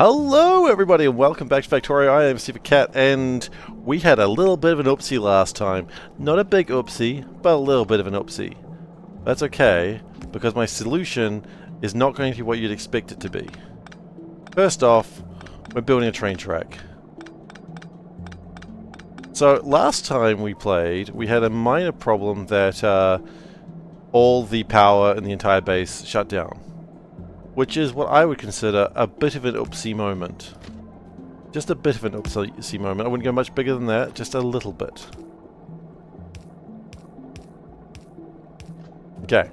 Hello everybody and welcome back to Factorio. I am SeiferKatt and we had a little bit of an oopsie last time. Not a big oopsie, but a little bit of an oopsie. That's okay, because my solution is not going to be what you'd expect it to be. First off, we're building a train track. So last time we played, we had a minor problem that all the power in the entire base shut down. Which is what I would consider a bit of an oopsie moment. Just a bit of an oopsie moment. I wouldn't go much bigger than that, just a little bit. Okay.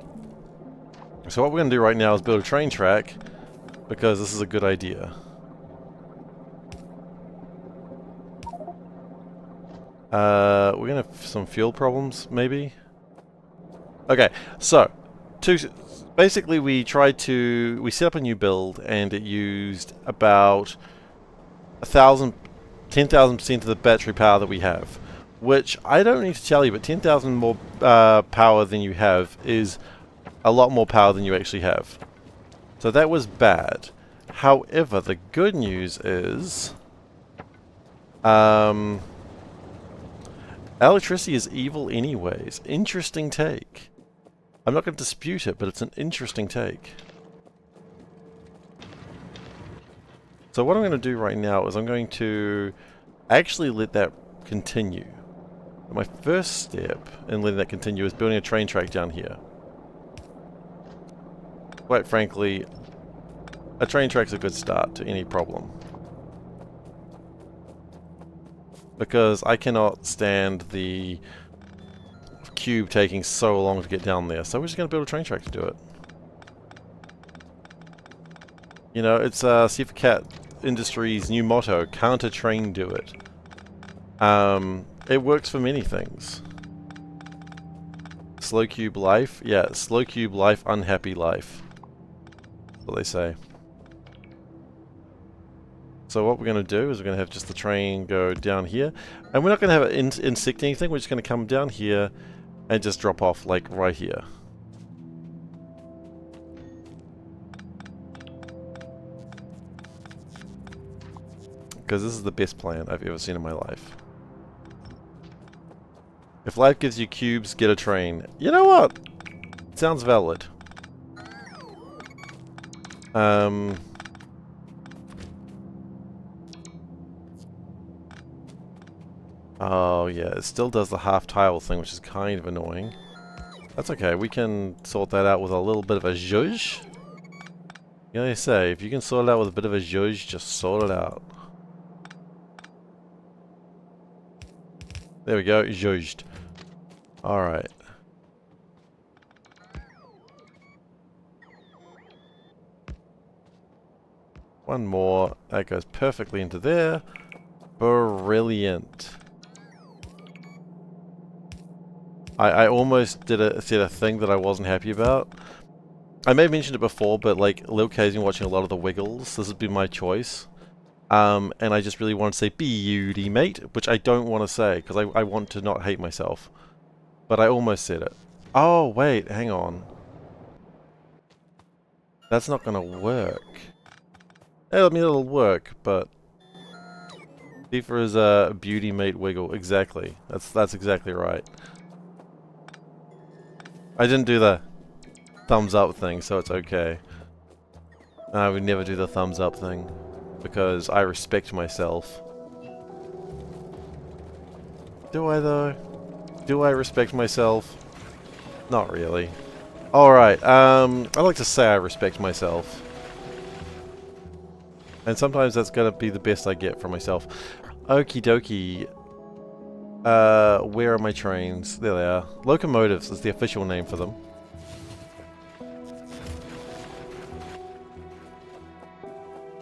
So what we're going to do right now is build a train track, because this is a good idea. We're going to have some fuel problems, maybe? Okay, so, basically we set up a new build and it used about 10,000% of the battery power that we have. Which, I don't need to tell you, but 10,000 more power than you have is a lot more power than you actually have. So that was bad. However, the good news is electricity is evil anyways. Interesting take. I'm not going to dispute it, but it's an interesting take. So what I'm going to do right now is I'm going to actually let that continue. My first step in letting that continue is building a train track down here. Quite frankly, a train track's a good start to any problem. Because I cannot stand the cube taking so long to get down there, so we're just going to build a train track to do it. You know, it's SeiferKatt Industries' new motto, can't a train do it? It works for many things. Slow cube life? Yeah, slow cube life, unhappy life. That's what they say. So what we're going to do is we're going to have just the train go down here. And we're not going to have it insect anything, we're just going to come down here and just drop off, like, right here. Because this is the best plan I've ever seen in my life. If life gives you cubes, get a train. You know what? Sounds valid. Oh yeah, it still does the half tile thing, which is kind of annoying. That's okay, we can sort that out with a little bit of a zhuzh. You know they say, if you can sort it out with a bit of a zhuzh, just sort it out. There we go, zhuzhed. Alright. One more, that goes perfectly into there. Brilliant. I almost said a thing that I wasn't happy about. I may have mentioned it before, but like, Lil K's been watching a lot of the Wiggles. This has been my choice. And I just really want to say beauty, mate, which I don't want to say, because I want to not hate myself. But I almost said it. Oh, wait, hang on. That's not going to work. I mean, it'll work, but... Seifer is a beauty mate wiggle. Exactly. That's exactly right. I didn't do the thumbs up thing, so it's okay. I would never do the thumbs up thing, because I respect myself. Do I though? Do I respect myself? Not really. Alright, I like to say I respect myself. And sometimes that's gonna be the best I get for myself. Okie dokie. Where are my trains? There they are. Locomotives is the official name for them.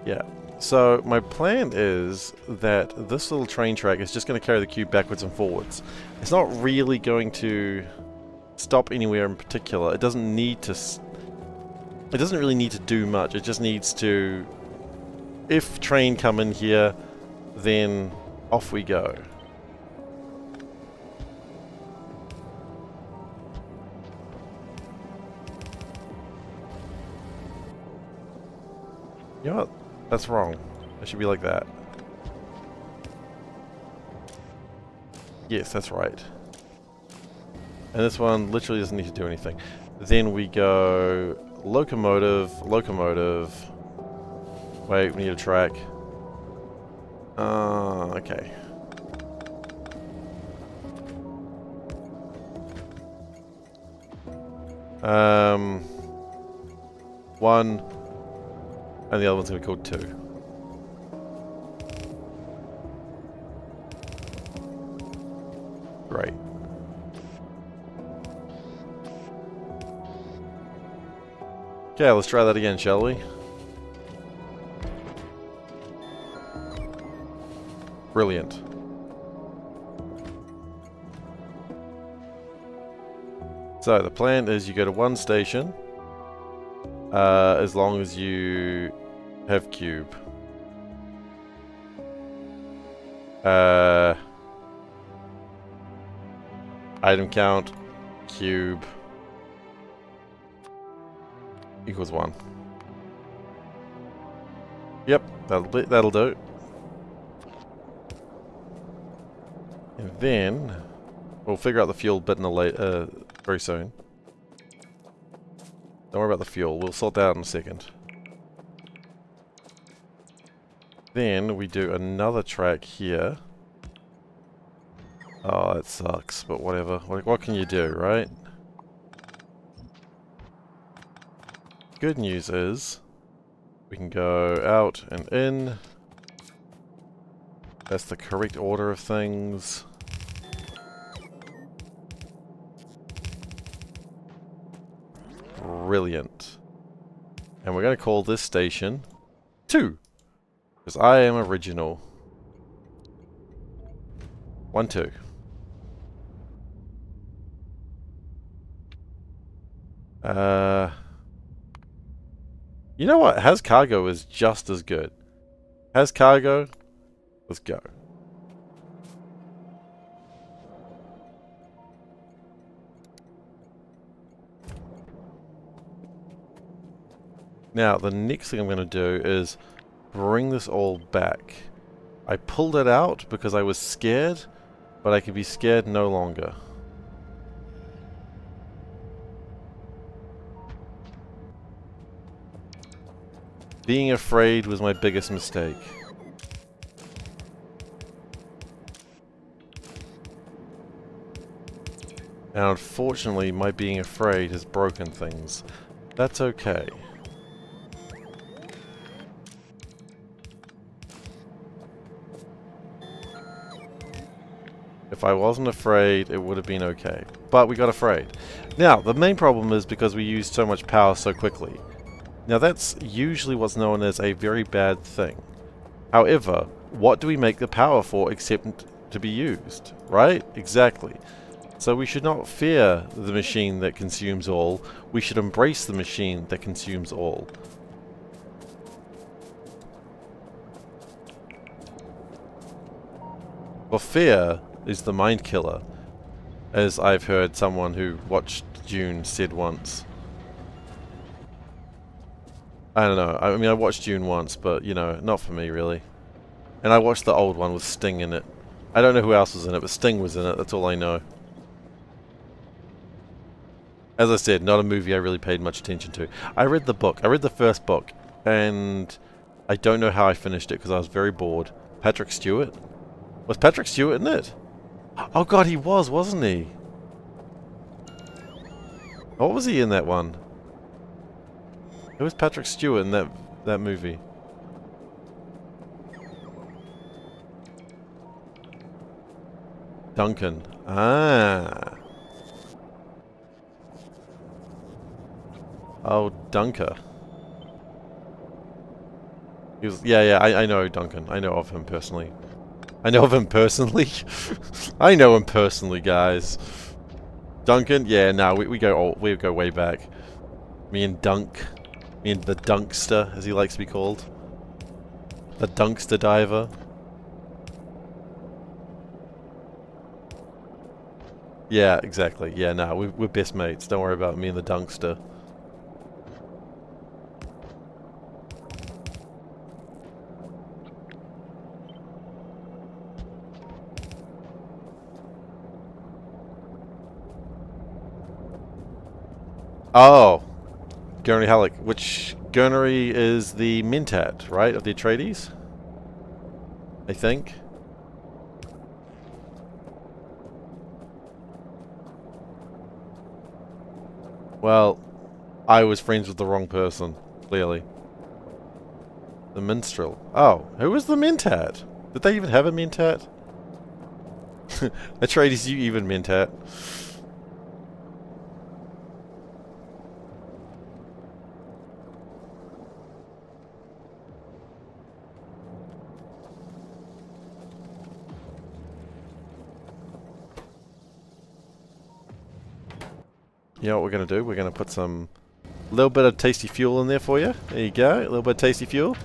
Yeah. So my plan is that this little train track is just going to carry the cube backwards and forwards. It's not really going to stop anywhere in particular. It doesn't need to... It doesn't really need to do much. It just needs to... If train come in here, then off we go. You know what? That's wrong. It should be like that. Yes, that's right. And this one literally doesn't need to do anything. Then we go locomotive, locomotive. Wait, we need a track. Okay. One, and the other one's gonna be called 2. Great. Okay, let's try that again, shall we? Brilliant. So the plan is you go to one station as long as you have cube. Item count, cube, equals 1. Yep, that'll do. And then we'll figure out the fuel bit in a very soon. Don't worry about the fuel. We'll sort that out in a second. Then we do another track here. Oh, that sucks, but whatever. What can you do, right? Good news is we can go out and in. That's the correct order of things. Brilliant. And we're going to call this station 2. Because I am original. 1, 2. You know what? Has cargo is just as good. Has cargo? Let's go. Now, the next thing I'm going to do is bring this all back. I pulled it out because I was scared, but I can be scared no longer. Being afraid was my biggest mistake. And unfortunately, my being afraid has broken things. That's okay. If I wasn't afraid, it would have been okay. But we got afraid. Now, the main problem is because we used so much power so quickly. Now, that's usually what's known as a very bad thing. However, what do we make the power for except to be used? Right? Exactly. So we should not fear the machine that consumes all. We should embrace the machine that consumes all. For fear is the mind killer, as I've heard someone who watched Dune said once. I don't know. I mean, I watched Dune once, but, you know, not for me, really. And I watched the old one with Sting in it. I don't know who else was in it, but Sting was in it. That's all I know. As I said, not a movie I really paid much attention to. I read the book. I read the first book, and I don't know how I finished it because I was very bored. Patrick Stewart? Was Patrick Stewart in it? Oh god, he was, wasn't he? What was he in that one? Who was Patrick Stewart in that movie? Duncan. Ah. Oh, Dunker. He was, yeah, I know Duncan. I know of him personally. I know of him personally? I know him personally, guys. Duncan? Yeah, no, we go way back. Me and Dunk. Me and the Dunkster, as he likes to be called. The Dunkster Diver. Yeah, exactly. Yeah, no, we're best mates. Don't worry about me and the Dunkster. Oh, Gurney Halleck. Which Gurney is the Mentat, right, of the Atreides? I think. Well, I was friends with the wrong person, clearly. The Minstrel. Oh, who was the Mentat? Did they even have a Mentat? Atreides, you even Mentat. You know what we're going to do? We're going to put some little bit of tasty fuel in there for you. There you go. A little bit of tasty fuel.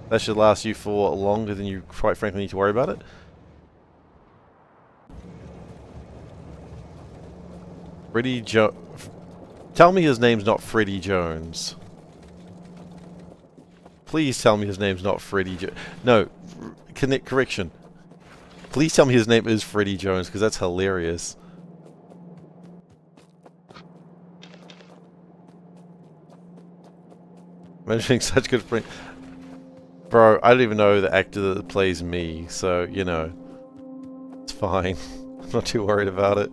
That should last you for longer than you quite frankly need to worry about it. Freddie Jones. Tell me his name's not Freddie Jones. Please tell me his name's not Freddie Jones. No, correction. Please tell me his name is Freddie Jones, because that's hilarious. Mentioning such good friend. Bro, I don't even know the actor that plays me, so, you know. It's fine. I'm not too worried about it.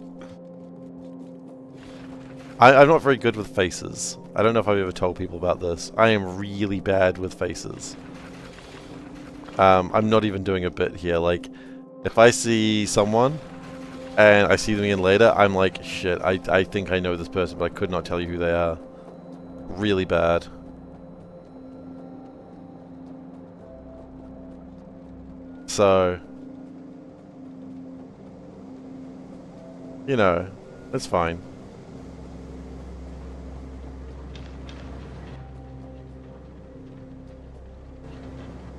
I'm not very good with faces. I don't know if I've ever told people about this. I am really bad with faces. I'm not even doing a bit here. Like, if I see someone and I see them again later, I'm like, shit, I think I know this person, but I could not tell you who they are. Really bad. So, you know, it's fine.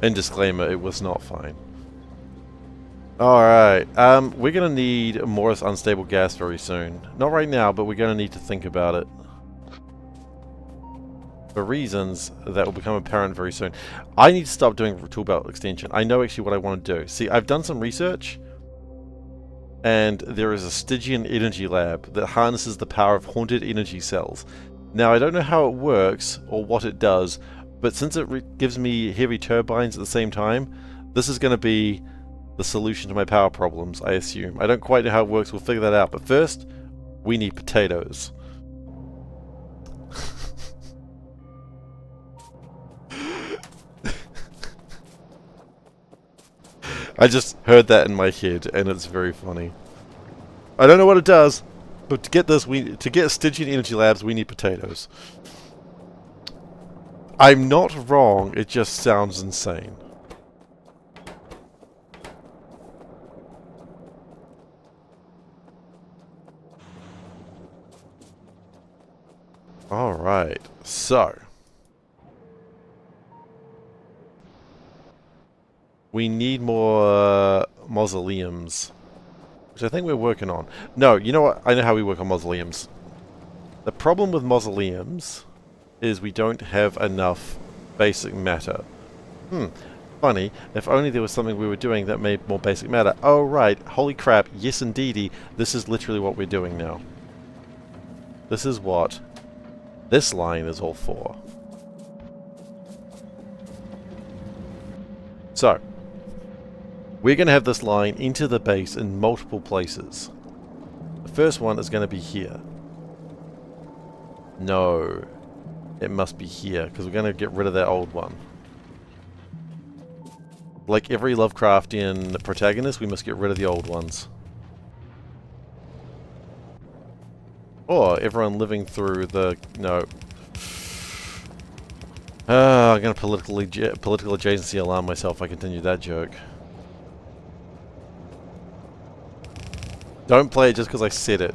And disclaimer, it was not fine. Alright, we're gonna need more unstable gas very soon. Not right now, but we're gonna need to think about it. For reasons that will become apparent very soon. I need to stop doing tool belt extension. I know actually what I want to do. See, I've done some research, and there is a Stygian energy lab that harnesses the power of haunted energy cells. Now, I don't know how it works or what it does, but since it gives me heavy turbines at the same time, this is going to be the solution to my power problems, I assume. I don't quite know how it works. We'll figure that out. But first, we need potatoes. I just heard that in my head, and it's very funny. I don't know what it does, but to get this, to get Stygian Energy Labs, we need potatoes. I'm not wrong, it just sounds insane. Alright, so we need more mausoleums, which I think we're working on. No, you know what? I know how we work on mausoleums. The problem with mausoleums is we don't have enough basic matter. Funny. If only there was something we were doing that made more basic matter. Oh, right. Holy crap. Yes, indeedy. This is literally what we're doing now. This is what this line is all for. So, we're going to have this line into the base in multiple places. The first one is going to be here. No. It must be here, because we're going to get rid of that old one. Like every Lovecraftian protagonist, we must get rid of the old ones. Or everyone living through the... No. I'm going to political adjacency alarm myself if I continue that joke. Don't play it just because I said it.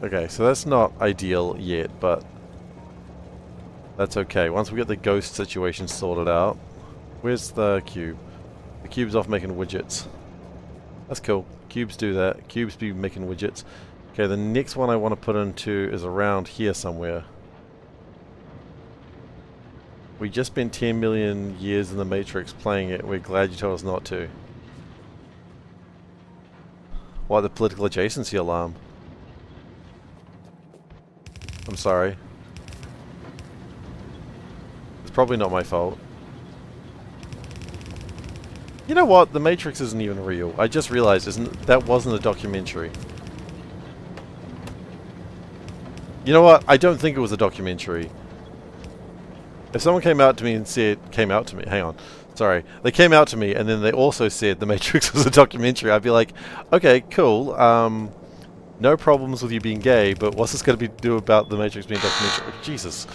Okay, so that's not ideal yet, but that's okay. Once we get the ghost situation sorted out... Where's the cube? The cube's off making widgets. That's cool. Cubes do that. Cubes be making widgets. Okay, the next one I want to put into is around here somewhere. We just spent 10 million years in the Matrix playing it. We're glad you told us not to. Why the political adjacency alarm? I'm sorry. It's probably not my fault. You know what? The Matrix isn't even real. I just realized that wasn't a documentary. You know what? I don't think it was a documentary. If someone came out to me and said... Came out to me? Hang on. Sorry. They came out to me and then they also said The Matrix was a documentary. I'd be like, okay, cool. No problems with you being gay, but what's this going to do about The Matrix being a documentary? Jesus.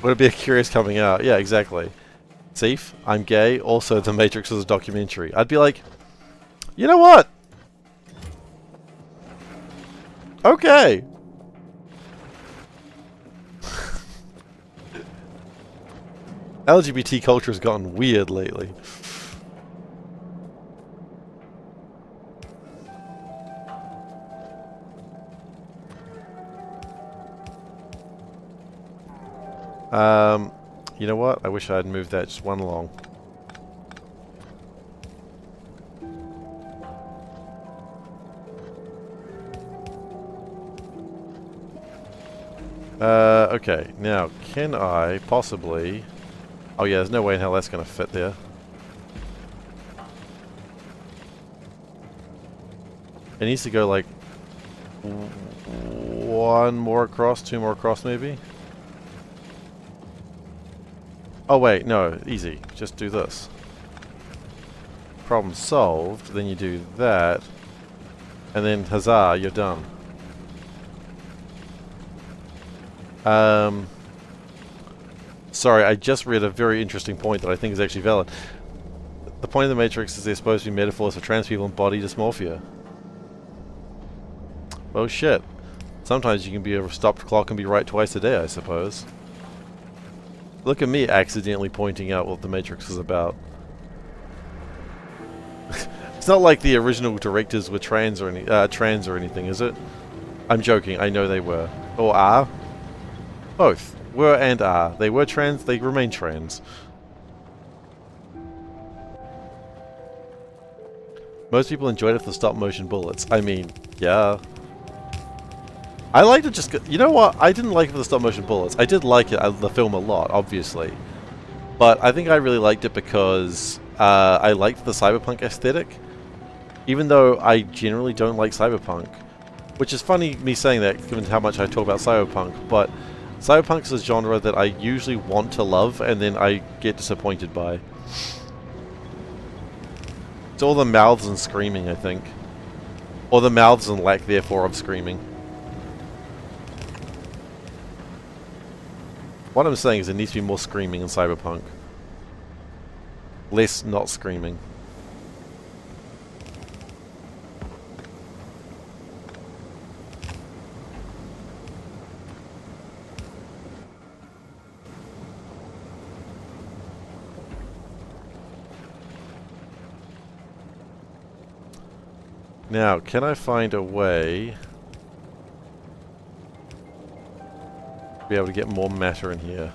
Would it be a curious coming out? Yeah, exactly. Seif, I'm gay. Also, The Matrix was a documentary. I'd be like, you know what? Okay. LGBT culture has gotten weird lately. You know what? I wish I had moved that just one along. Okay. Now, can I possibly... Oh yeah, there's no way in hell that's going to fit there. It needs to go like... one more across, two more across maybe? Oh wait, no, easy. Just do this. Problem solved, then you do that, and then huzzah, you're done. Sorry, I just read a very interesting point that I think is actually valid. The point of the Matrix is they're supposed to be metaphors for trans people and body dysmorphia. Well shit. Sometimes you can be a stopped clock and be right twice a day, I suppose. Look at me accidentally pointing out what the Matrix is about. It's not like the original directors were trans or anything, is it? I'm joking, I know they were. Or are. Both. Were and are. They were trans, they remain trans. Most people enjoyed it for the stop motion bullets. I mean, yeah. I liked it just... You know what? I didn't like it for the stop motion bullets. I did like it, the film a lot, obviously. But I think I really liked it because I liked the cyberpunk aesthetic. Even though I generally don't like cyberpunk. Which is funny me saying that, given how much I talk about cyberpunk. But cyberpunk is a genre that I usually want to love and then I get disappointed by. It's all the mouths and screaming, I think. Or the mouths and lack, therefore, of screaming. What I'm saying is there needs to be more screaming in cyberpunk. Less not screaming. Now, can I find a way to be able to get more matter in here?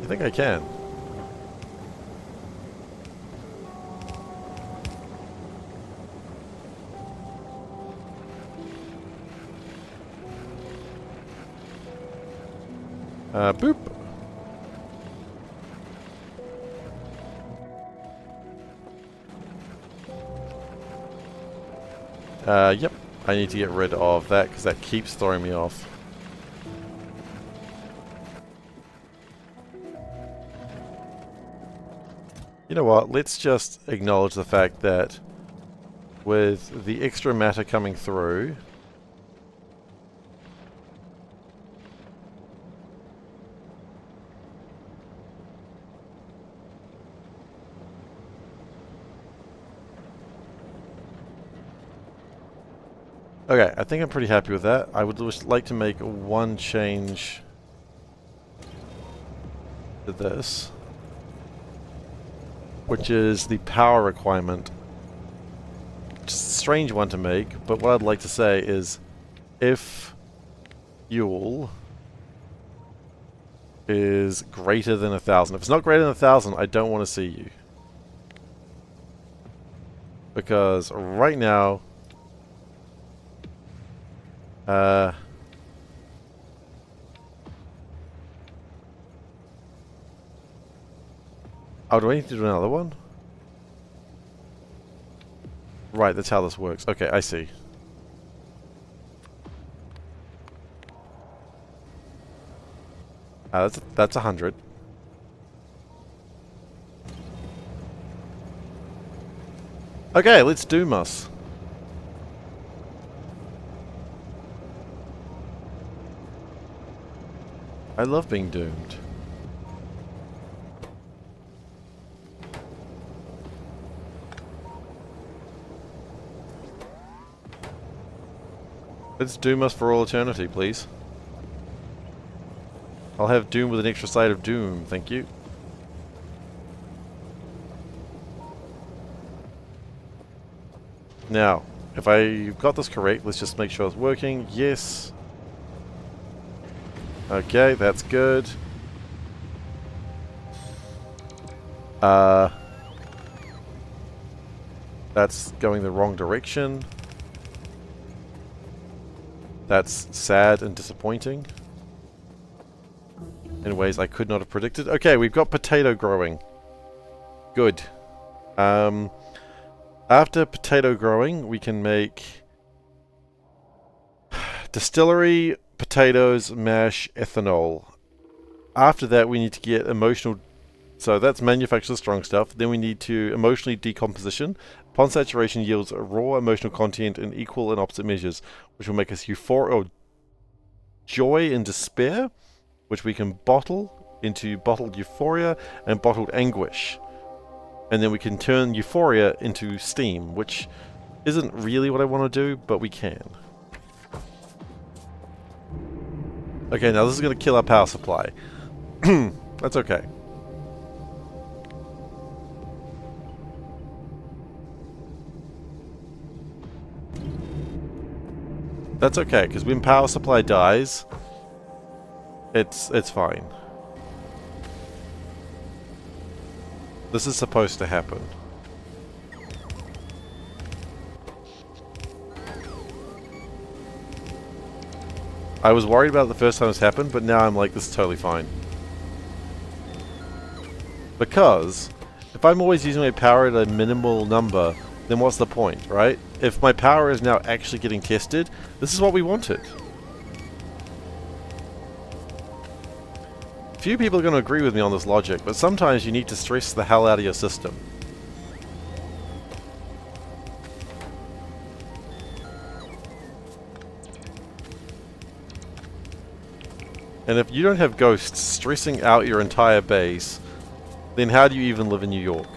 I think I can. Boop. Yep. I need to get rid of that because that keeps throwing me off. You know what? Let's just acknowledge the fact that with the extra matter coming through, Okay, I think I'm pretty happy with that. I would just like to make one change to this, which is the power requirement. Which is a strange one to make, but what I'd like to say is if fuel is greater than 1,000. If it's not greater than 1,000, I don't want to see you. Because right now, oh, do I need to do another one? Right, that's how this works. Okay, I see. That's 100. Okay, let's doom us. I love being doomed. Let's doom us for all eternity, please. I'll have doom with an extra side of doom, thank you. Now, if I've got this correct, let's just make sure it's working. Yes. Okay, that's good. That's going the wrong direction. That's sad and disappointing. In ways I could not have predicted. Okay, we've got potato growing. Good. After potato growing, we can make distillery, potatoes, mash, ethanol. After that, we need to get emotional. So that's manufacture the strong stuff. Then we need to emotionally decomposition. Upon saturation yields a raw emotional content in equal and opposite measures, which will make us joy and despair, which we can bottle into bottled euphoria and bottled anguish. And then we can turn euphoria into steam, which isn't really what I want to do, but we can. Okay, now this is going to kill our power supply. That's okay. That's okay, because when power supply dies, it's fine. This is supposed to happen. I was worried about it the first time this happened, but now I'm like, this is totally fine. Because if I'm always using my power at a minimal number, then what's the point, right? If my power is now actually getting tested, this is what we wanted. Few people are going to agree with me on this logic, but sometimes you need to stress the hell out of your system. And if you don't have ghosts stressing out your entire base, then how do you even live in New York?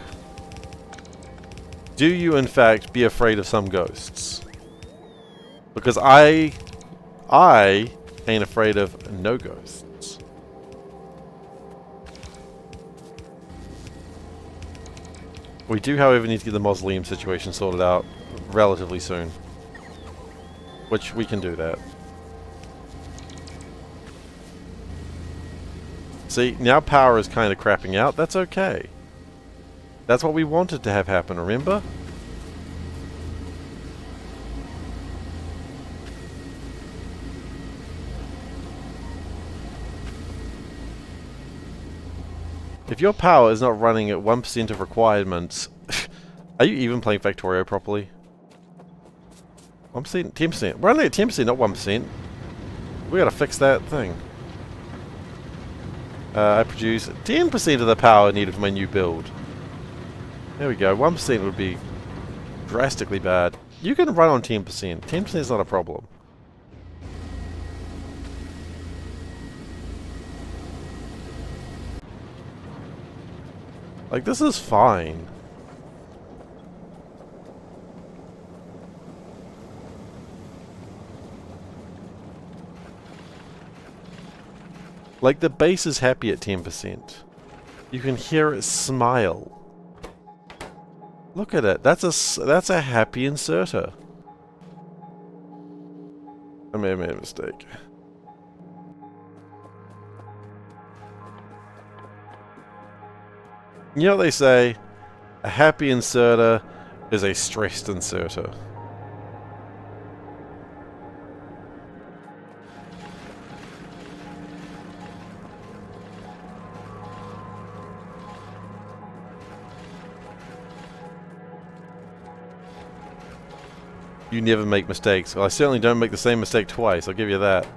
Do you in fact be afraid of some ghosts? Because I ain't afraid of no ghosts. We do, however, need to get the mausoleum situation sorted out relatively soon. Which we can do that. See, now power is kind of crapping out. That's okay. That's what we wanted to have happen, remember? If your power is not running at 1% of requirements... Are you even playing Factorio properly? 1%? 10%? We're only at 10%, not 1%. We gotta fix that thing. I produce 10% of the power needed for my new build. There we go. 1% would be drastically bad. You can run on 10%. 10% is not a problem. Like, this is fine. Like, the base is happy at 10%. You can hear it smile. Look at it. That's a happy inserter. I may have made a mistake. You know what they say? A happy inserter is a stressed inserter. You never make mistakes. Well, I certainly don't make the same mistake twice, I'll give you that.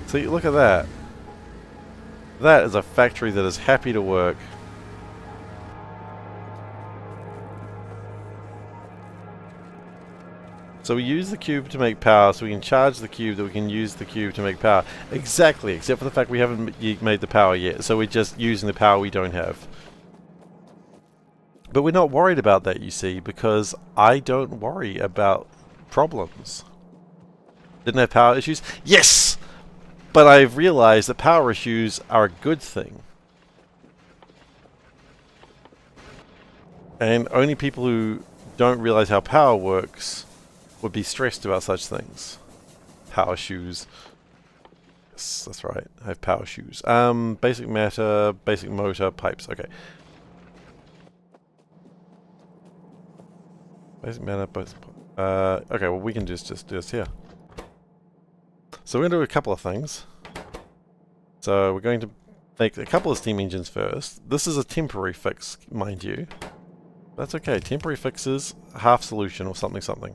See, look at that. That is a factory that is happy to work. So we use the cube to make power, so we can charge the cube that we can use the cube to make power. Exactly, except for the fact we haven't made the power yet, so we're just using the power we don't have. But we're not worried about that, you see, because I don't worry about problems. Didn't have power issues? Yes! But I've realized that power issues are a good thing. And only people who don't realize how power works would be stressed about such things. Power shoes. Yes, that's right. I have power shoes. Basic matter, basic motor, pipes. Okay. Basic matter, both. Okay, well we can just do this here. So we're going to do a couple of things. So we're going to make a couple of steam engines first. This is a temporary fix, mind you. That's okay. Temporary fixes, half solution or something something.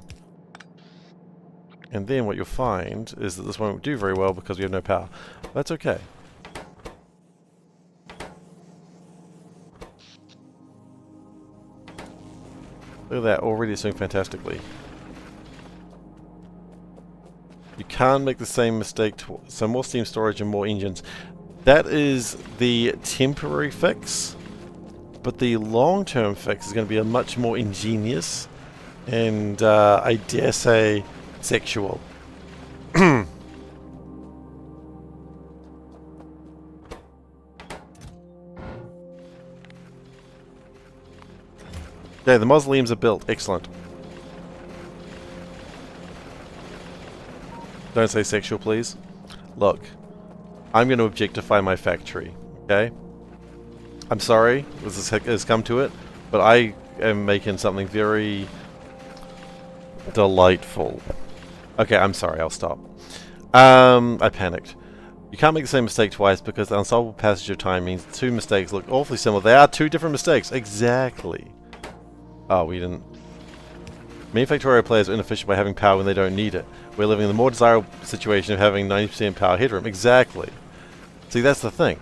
And then what you'll find is that this won't do very well because we have no power. That's okay. Look at that, already it's doing fantastically. You can't make the same mistake so more steam storage and more engines. That is the temporary fix, but the long-term fix is going to be a much more ingenious and I dare say sexual. Yeah, the mausoleums are built. Excellent. Don't say sexual, please. Look, I'm going to objectify my factory, okay? I'm sorry this has come to it, but I am making something very delightful. Okay, I'm sorry, I'll stop. I panicked. You can't make the same mistake twice because the unsolvable passage of time means two mistakes look awfully similar. They are two different mistakes. Exactly. Oh, we didn't. Many Factorio players are inefficient by having power when they don't need it. We're living in the more desirable situation of having 90% power headroom. Exactly. See, that's the thing.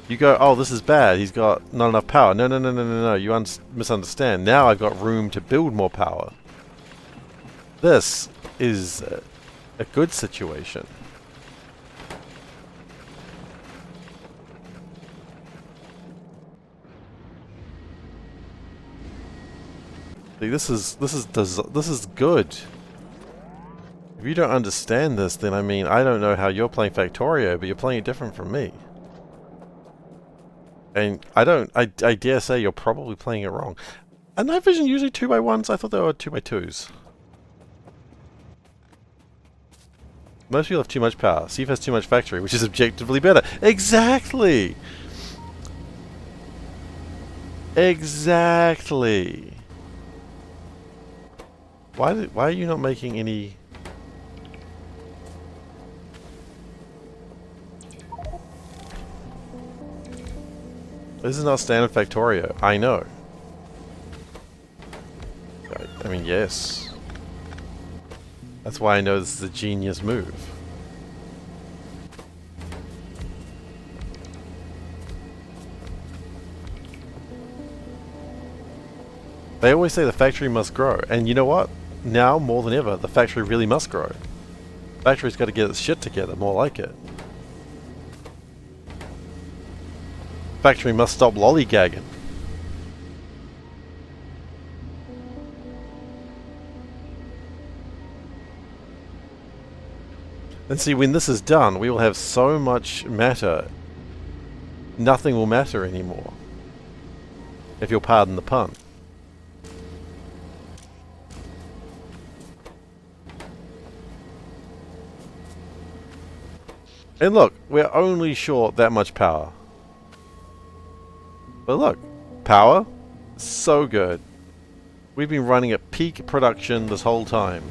You go, oh, this is bad. He's got not enough power. No, no, no, no, no, no. You misunderstand. Now I've got room to build more power. This is a good situation. See, this is good. If you don't understand this, then I mean, I don't know how you're playing Factorio, but you're playing it different from me. And I dare say you're probably playing it wrong. Are night vision usually 2x1s? I thought they were 2x2s. Most people have too much power. Steve has too much factory, which is objectively better. Exactly! Exactly! Why are you not making any... This is not standard Factorio. I know. I mean, yes. That's why I know this is a genius move. They always say the factory must grow, and you know what? Now, more than ever, the factory really must grow. The factory's got to get its shit together, more like it. Factory must stop lollygagging. And see, when this is done, we will have so much matter, nothing will matter anymore. If you'll pardon the pun. And look, we're only short that much power. But look, power, so good. We've been running at peak production this whole time.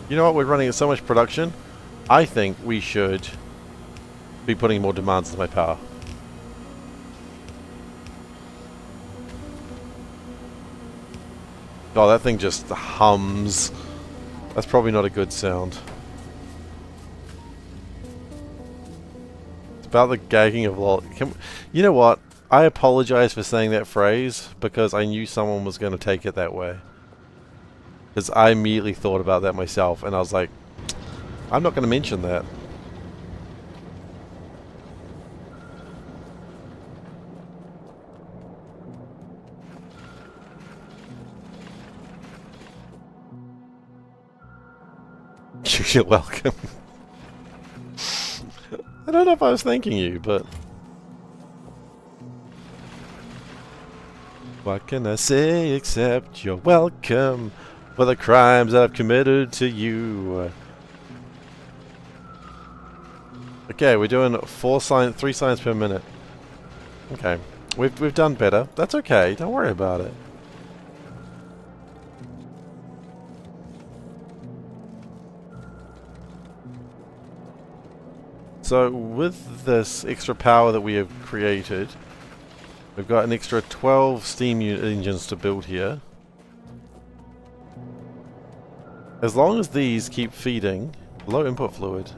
You know what, we're running at so much production, I think we should be putting more demands on my power. Oh, that thing just hums. That's probably not a good sound. It's about the gagging of lol. You know what? I apologize for saying that phrase because I knew someone was going to take it that way. Because I immediately thought about that myself and I was like, I'm not going to mention that. You're welcome. I don't know if I was thanking you, but... What can I say except you're welcome for the crimes I've committed to you. Okay, we're doing 3 signs per minute. Okay, we've done better. That's okay, don't worry about it. So with this extra power that we have created, we've got an extra 12 steam engines to build here. As long as these keep feeding, low input fluid.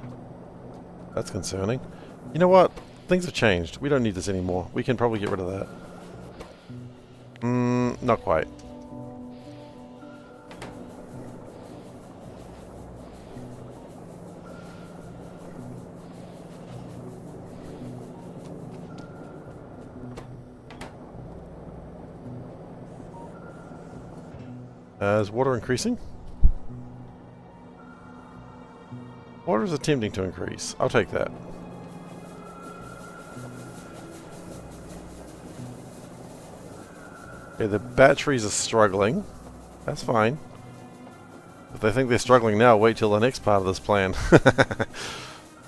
That's concerning. You know what? Things have changed. We don't need this anymore. We can probably get rid of that. Not quite. Is water increasing? Water is attempting to increase. I'll take that. Okay, the batteries are struggling. That's fine. If they think they're struggling now, wait till the next part of this plan.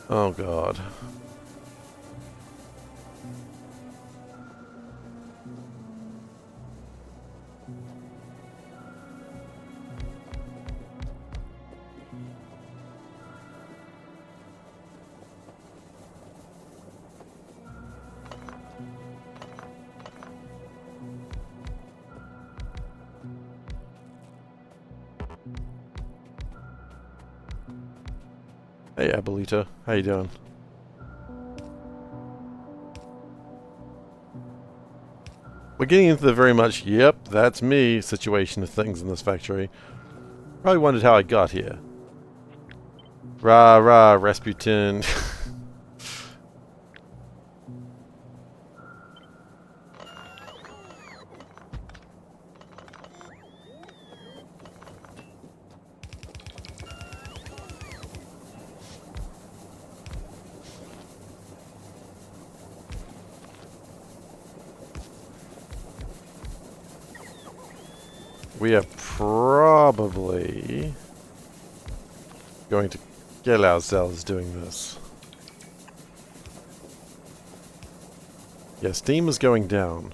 Oh god. Hey Abuelita, how you doing? We're getting into the very much, yep, that's me situation of things in this factory. Probably wondered how I got here. Rah rah, Rasputin. We are probably going to kill ourselves doing this. Yeah, steam is going down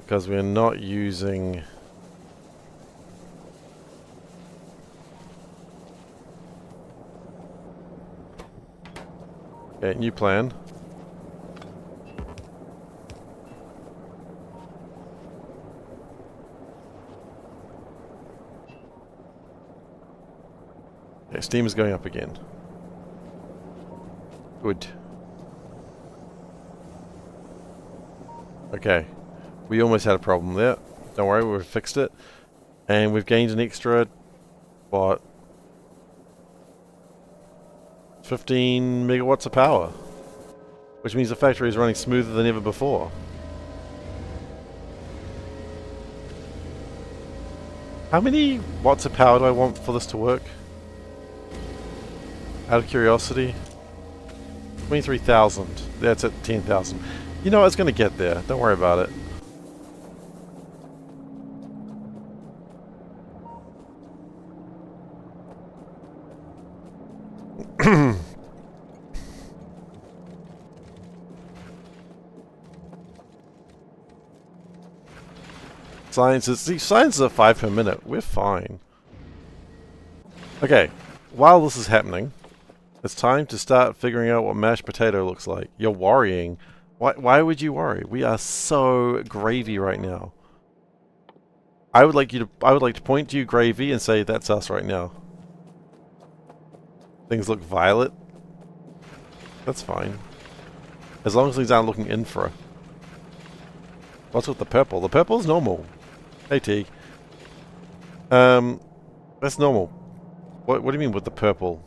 because we're not using... Okay, new plan. Okay, steam is going up again. Good. Okay. We almost had a problem there. Don't worry, we've fixed it. And we've gained an extra, what? 15 megawatts of power. Which means the factory is running smoother than ever before. How many watts of power do I want for this to work? Out of curiosity. 23,000. That's at 10,000. You know, it's going to get there. Don't worry about it. Science is at 5 per minute. We're fine. Okay, while this is happening, it's time to start figuring out what mashed potato looks like. You're worrying. Why would you worry? We are so gravy right now. I would like to point to you, gravy, and say that's us right now. Things look violet. That's fine. As long as things aren't looking infra. What's with the purple? The purple is normal. Hey T. That's normal. What do you mean with the purple?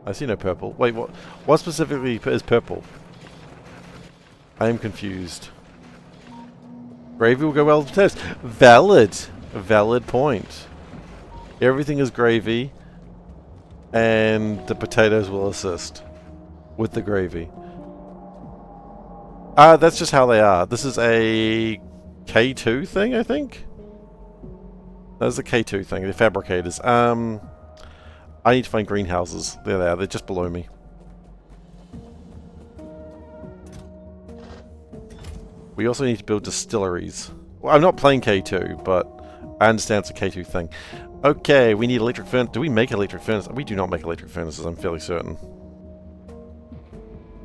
I see no purple. Wait, what specifically is purple? I am confused. Gravy will go well with potatoes. Valid. A valid point. Everything is gravy, and the potatoes will assist with the gravy. That's just how they are. This is a K2 thing, I think? That's a K2 thing. They're fabricators. I need to find greenhouses. There they are. They're just below me. We also need to build distilleries. Well, I'm not playing K2, but I understand it's a K2 thing. Okay, we need electric furnace. Do we make electric furnaces? We do not make electric furnaces, I'm fairly certain.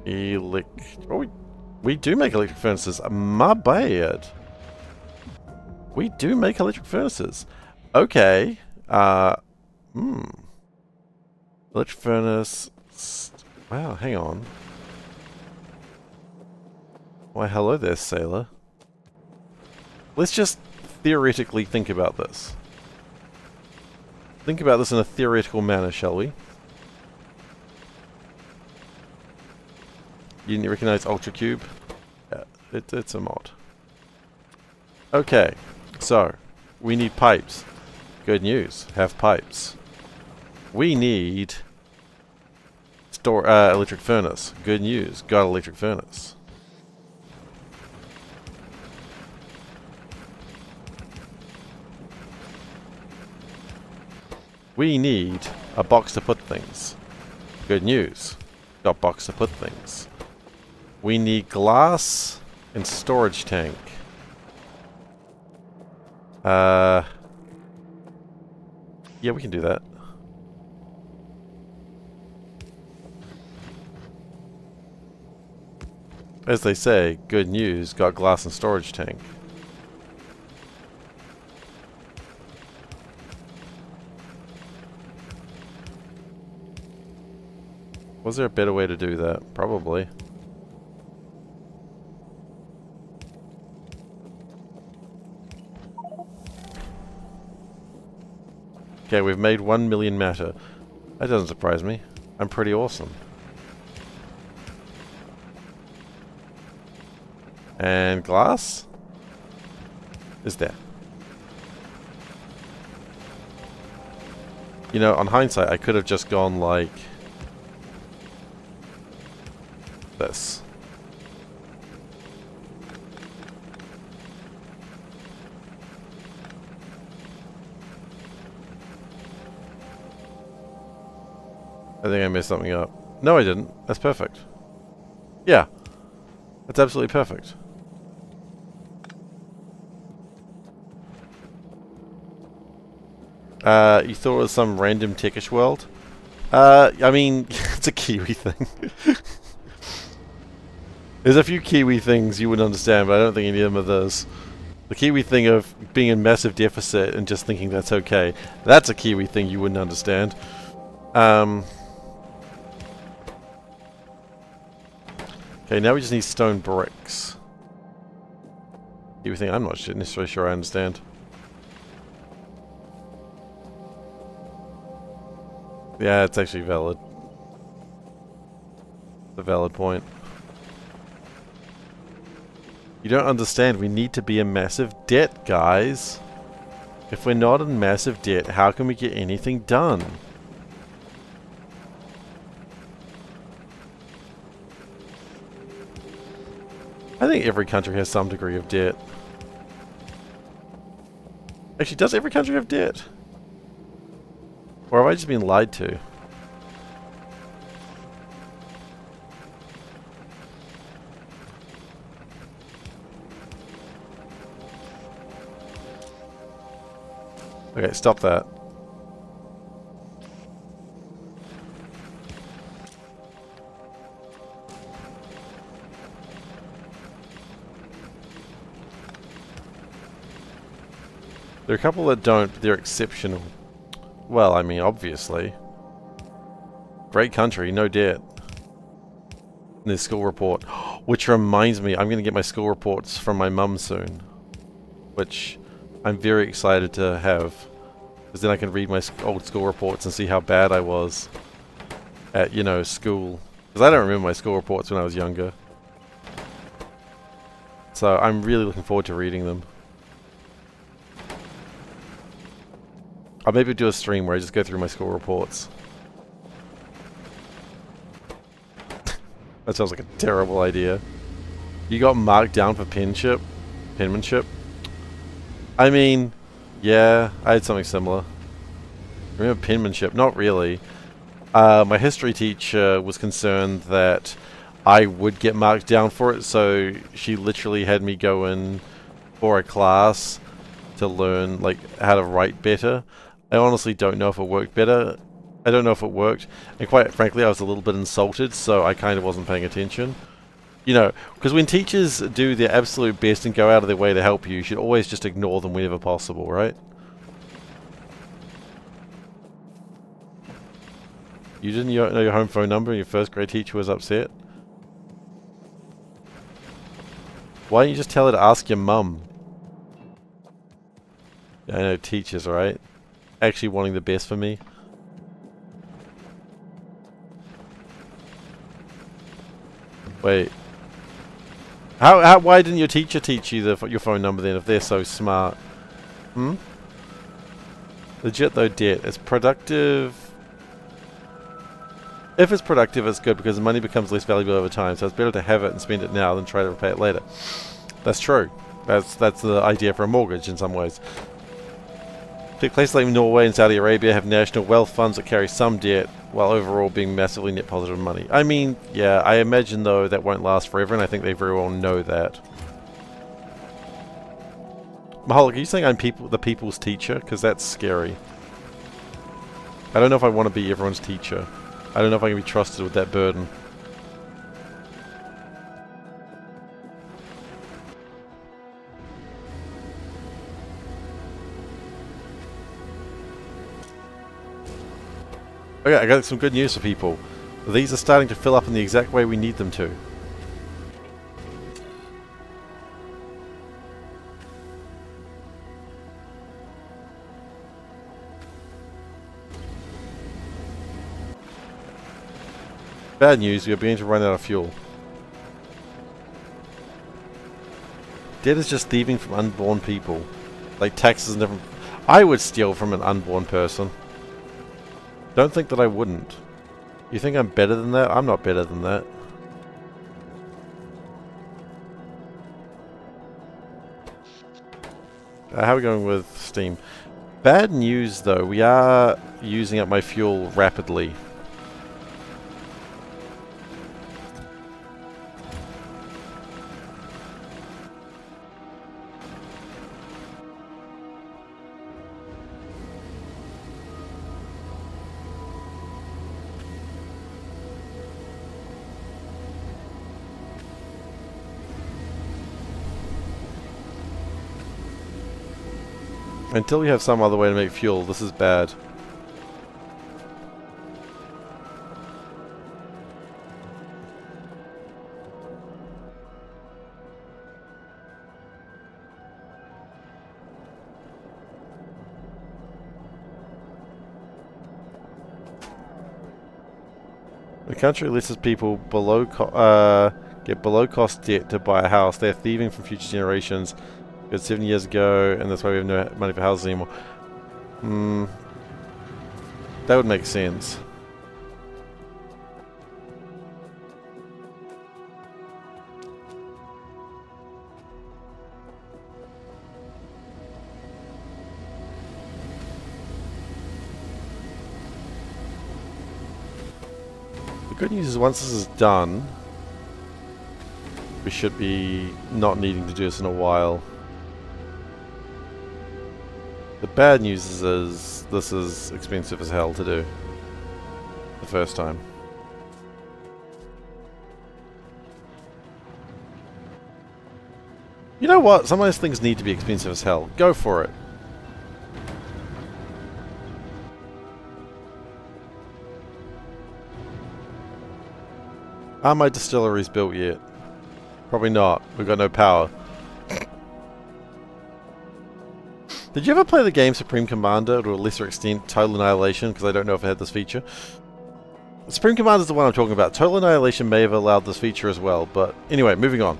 We do make electric furnaces. My bad. We do make electric furnaces. Okay. Electric furnace. Wow, hang on. Why, hello there, sailor. Let's just theoretically think about this. Think about this in a theoretical manner, shall we? You didn't recognize UltraCube? Yeah, it's a mod. Okay, so we need pipes. Good news, have pipes. We need electric furnace. Good news, got electric furnace. We need a box to put things. Good news, got box to put things. We need glass and storage tank. Yeah, we can do that. As they say, good news, got glass and storage tank. Was there a better way to do that? Probably. Okay, we've made 1 million matter. That doesn't surprise me. I'm pretty awesome. And glass? Is there. You know, on hindsight, I could have just gone like this. I think I messed something up. No, I didn't. That's perfect. Yeah. That's absolutely perfect. You thought it was some random techish world? I mean, it's a Kiwi thing. There's a few Kiwi things you wouldn't understand, but I don't think any of them are those. The Kiwi thing of being in massive deficit and just thinking that's okay. That's a Kiwi thing you wouldn't understand. Okay, now we just need stone bricks. Kiwi thing, I'm not necessarily sure I understand. Yeah, it's actually valid. It's a valid point. You don't understand, we need to be in massive debt, guys. If we're not in massive debt, how can we get anything done? I think every country has some degree of debt. Actually, does every country have debt? Or have I just been lied to? Okay, stop that. There are a couple that don't, but they're exceptional. Well, I mean, obviously. Great country, no debt. And there's school report. Which reminds me, I'm going to get my school reports from my mum soon. Which I'm very excited to have. Because then I can read my old school reports and see how bad I was at, you know, school. Because I don't remember my school reports when I was younger. So I'm really looking forward to reading them. I'll maybe do a stream where I just go through my school reports. That sounds like a terrible idea. You got marked down for penmanship? I mean, yeah, I had something similar. Remember penmanship? Not really. My history teacher was concerned that I would get marked down for it, so she literally had me go in for a class to learn like how to write better. I honestly don't know if it worked better. I don't know if it worked, and quite frankly I was a little bit insulted, so I kind of wasn't paying attention. You know, because when teachers do their absolute best and go out of their way to help you, you should always just ignore them whenever possible, right? You didn't know your home phone number and your first grade teacher was upset? Why don't you just tell her to ask your mum? Yeah, I know teachers, right? Actually wanting the best for me. Wait. Why didn't your teacher teach you your phone number then if they're so smart? Hmm? Legit though, debt. It's productive. If it's productive, it's good because the money becomes less valuable over time, so it's better to have it and spend it now than try to repay it later. That's true. That's the idea for a mortgage in some ways. Places like Norway and Saudi Arabia have national wealth funds that carry some debt, while overall being massively net positive money. I mean, yeah, I imagine though that won't last forever, and I think they very well know that. Mahalik, are you saying I'm the people's teacher? Because that's scary. I don't know if I want to be everyone's teacher. I don't know if I can be trusted with that burden. Okay, I got some good news for people. These are starting to fill up in the exact way we need them to. Bad news, we are beginning to run out of fuel. Debt is just thieving from unborn people. Like taxes and different... I would steal from an unborn person. Don't think that I wouldn't. You think I'm better than that? I'm not better than that. How are we going with steam? Bad news though, we are using up my fuel rapidly. Until we have some other way to make fuel, this is bad. The country lets people get below cost debt to buy a house. They're thieving from future generations. We had 7 years ago, and that's why we have no money for houses anymore. That would make sense. The good news is once this is done, we should be not needing to do this in a while. The bad news is this is expensive as hell to do the first time. You know what? Some of those things need to be expensive as hell. Go for it. Are my distilleries built yet? Probably not. We've got no power. Did you ever play the game Supreme Commander, or to a lesser extent Total Annihilation, because I don't know if it had this feature? Supreme Commander is the one I'm talking about. Total Annihilation may have allowed this feature as well, but anyway, moving on.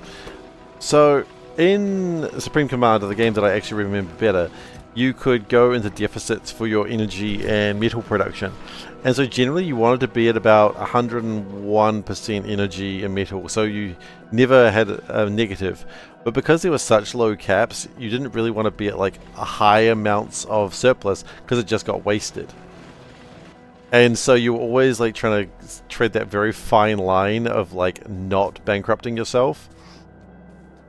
So, in Supreme Commander, the game that I actually remember better, you could go into deficits for your energy and metal production. And so generally you wanted to be at about 101% energy and metal, so you never had a negative. But because there were such low caps, you didn't really want to be at like high amounts of surplus, because it just got wasted. And so you were always like trying to tread that very fine line of like not bankrupting yourself.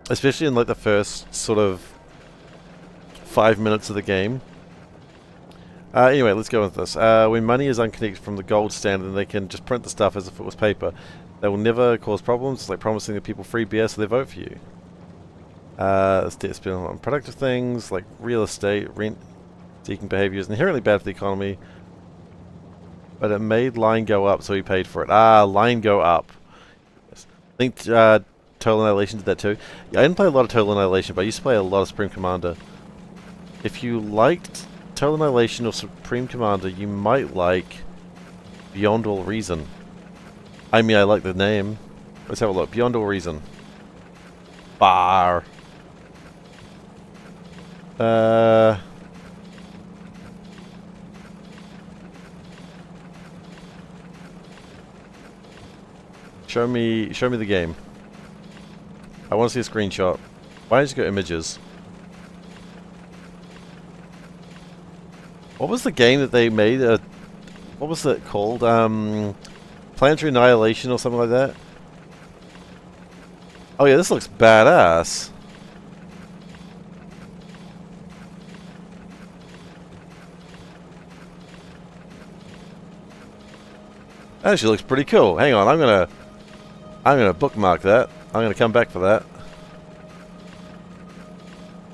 Especially in like the first sort of 5 minutes of the game. Anyway, let's go with this. When money is unconnected from the gold standard, then they can just print the stuff as if it was paper. They will never cause problems. It's like promising the people free beer so they vote for you. This debt spent on productive things like real estate, rent, seeking behavior is inherently bad for the economy. But it made line go up, so he paid for it. Line go up. Yes. I think Total Annihilation did that too. Yeah, I didn't play a lot of Total Annihilation, but I used to play a lot of Supreme Commander. If you liked Total Annihilation or Supreme Commander, you might like Beyond All Reason. I mean, I like the name. Let's have a look. Beyond All Reason. Bar. Show me the game. I want to see a screenshot. Why don't you go images? What was the game that they made? What was it called? Planetary Annihilation or something like that? Oh yeah, this looks badass. That actually looks pretty cool. Hang on, I'm gonna bookmark that. I'm gonna come back for that.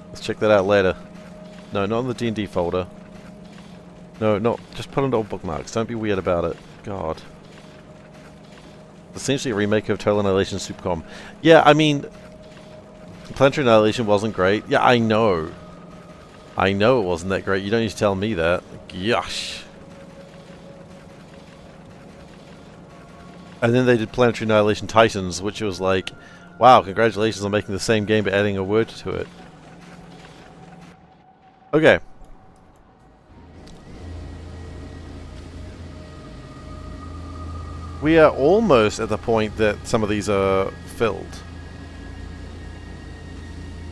Let's check that out later. No, not in the D&D folder. No, not just put it on bookmarks. Don't be weird about it. God. Essentially a remake of Total Annihilation Supercom. Yeah, I mean, Planetary Annihilation wasn't great. Yeah, I know. I know it wasn't that great. You don't need to tell me that. Gosh. And then they did Planetary Annihilation Titans, which was like, wow, congratulations on making the same game but adding a word to it. Okay. We are almost at the point that some of these are filled.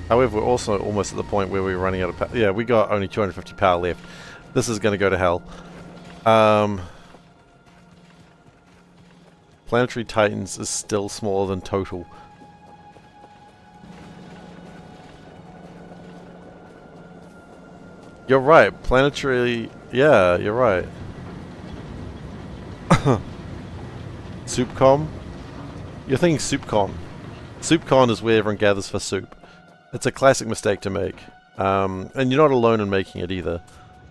However, we're also almost at the point where we're running out of power. Yeah, we got only 250 power left. This is going to go to hell. Planetary Titans is still smaller than Total. You're right. Planetary... Yeah, you're right. Soupcom? You're thinking Soupcon. Soupcon is where everyone gathers for soup. It's a classic mistake to make. And you're not alone in making it either.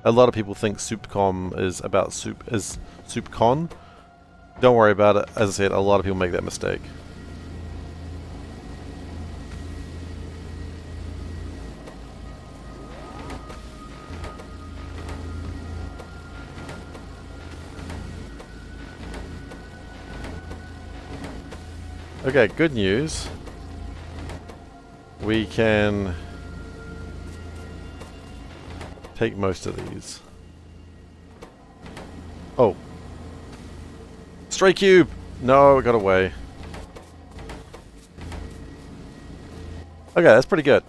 A lot of people think Soupcom is about soup... is Soupcon. Don't worry about it. As I said, a lot of people make that mistake. Okay, good news. We can take most of these. Oh. Stray cube! No, it got away. Okay, that's pretty good.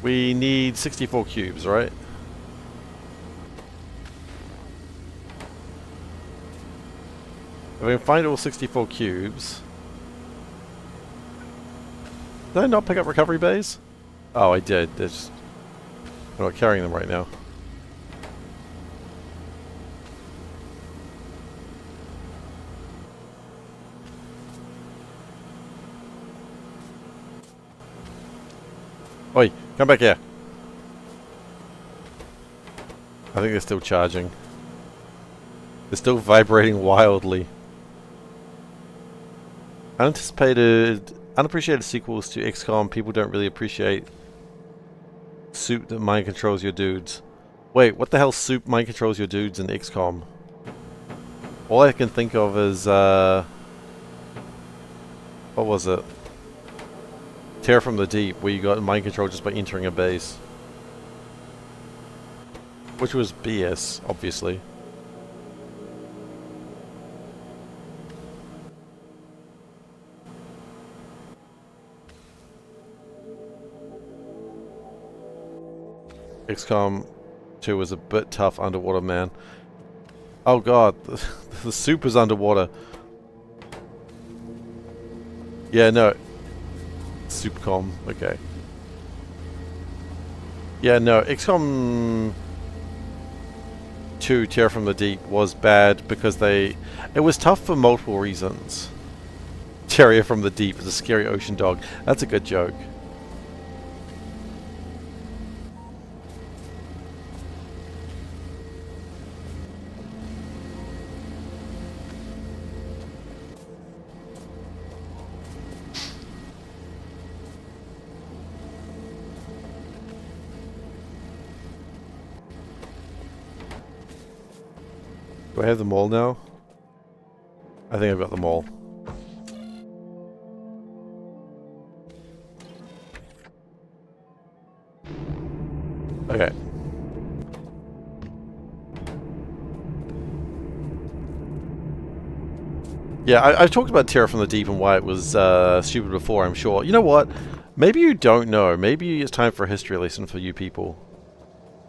We need 64 cubes, right? If we can find all 64 cubes... Did I not pick up recovery bays? Oh, I did. I'm not carrying them right now. Oi, come back here. I think they're still charging. They're still vibrating wildly. Unappreciated sequels to XCOM. People don't really appreciate soup that mind controls your dudes. Wait, what the hell soup mind controls your dudes in XCOM? All I can think of is, what was it? Terror from the Deep, where you got mind control just by entering a base. Which was BS, obviously. XCOM 2 was a bit tough underwater, man. Oh god, the soup is underwater. Yeah, no. Soupcom, okay. Yeah, no, XCOM 2 Terror from the Deep was bad because it was tough for multiple reasons. Terrier from the Deep is a scary ocean dog. That's a good joke. Do I have them all now? I think I've got them all. Okay. Yeah, I've talked about Terror from the Deep and why it was stupid before, I'm sure. You know what? Maybe you don't know. Maybe it's time for a history lesson for you people.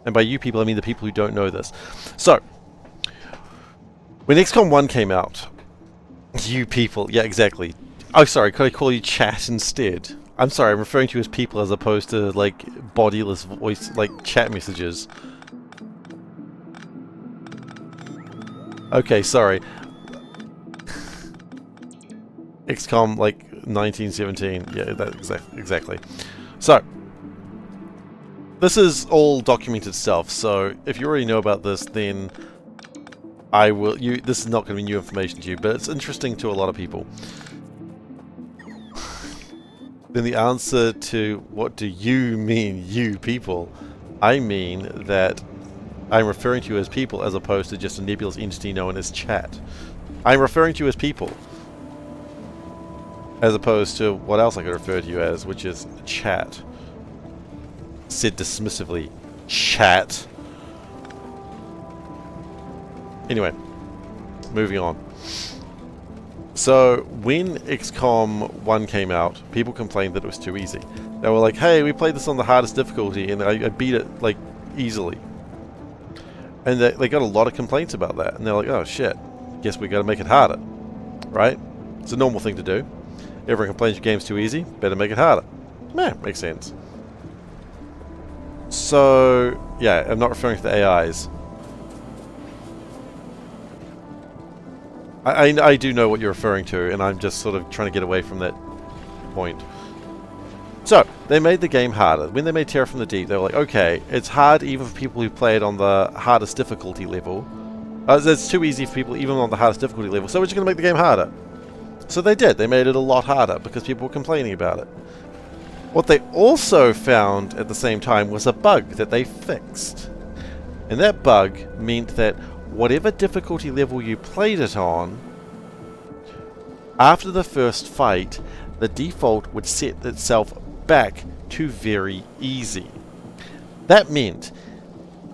And by you people, I mean the people who don't know this. So, when XCOM 1 came out, you people, yeah, exactly. Oh, sorry, could I call you chat instead? I'm sorry, I'm referring to you as people as opposed to, like, bodiless voice, like, chat messages. Okay, sorry. XCOM, like, 1917. Yeah, that exactly. So, this is all documented stuff, so if you already know about this, then this is not going to be new information to you, but it's interesting to a lot of people. Then the answer to what do you mean, you people? I mean that I'm referring to you as people as opposed to just a nebulous entity known as chat. I'm referring to you as people. As opposed to what else I could refer to you as, which is chat. Said dismissively, chat. Anyway, moving on. So, when XCOM 1 came out, people complained that it was too easy. They were like, hey, we played this on the hardest difficulty and I beat it, like, easily. And they got a lot of complaints about that. And they're like, oh shit, guess we gotta make it harder. Right? It's a normal thing to do. Everyone complains your game's too easy, better make it harder. Yeah, makes sense. So, yeah, I'm not referring to the AIs. I do know what you're referring to, and I'm just sort of trying to get away from that point. So, they made the game harder. When they made Terror from the Deep, they were like, okay, it's hard even for people who play it on the hardest difficulty level. It's too easy for people even on the hardest difficulty level, so we're just going to make the game harder. So they did. They made it a lot harder because people were complaining about it. What they also found at the same time was a bug that they fixed. And that bug meant that whatever difficulty level you played it on, after the first fight, the default would set itself back to very easy. That meant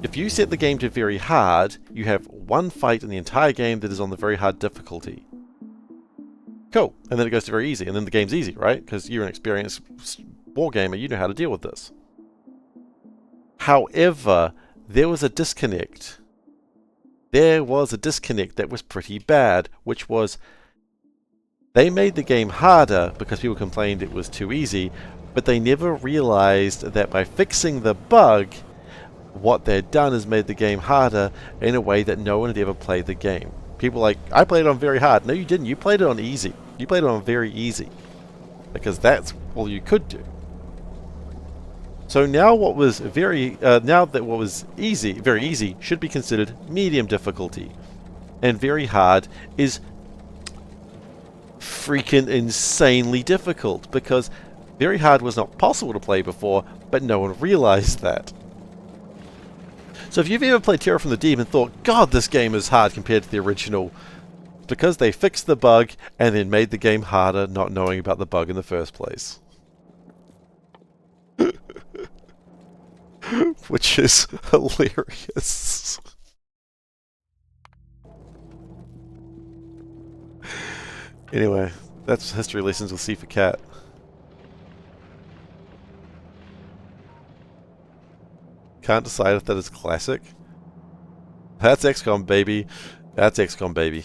If you set the game to very hard, you have one fight in the entire game that is on the very hard difficulty. Cool. And then it goes to very easy, and then the game's easy, right? Because you're an experienced war gamer, you know how to deal with this. However, there was a disconnect. There was a disconnect that was pretty bad, which was they made the game harder because people complained it was too easy, but they never realized that by fixing the bug, what they'd done is made the game harder in a way that no one had ever played the game. People like, I played it on very hard. No, you didn't. You played it on easy. You played it on very easy. Because that's all you could do. So now what was now that what was easy, very easy, should be considered medium difficulty. And very hard is freaking insanely difficult. Because very hard was not possible to play before, but no one realized that. So if you've ever played Terror from the Deep and thought, God, this game is hard compared to the original, because they fixed the bug and then made the game harder, not knowing about the bug in the first place. Which is hilarious. Anyway, that's History Lessons with SeiferKatt. Can't decide if that is classic. That's XCOM, baby. That's XCOM, baby.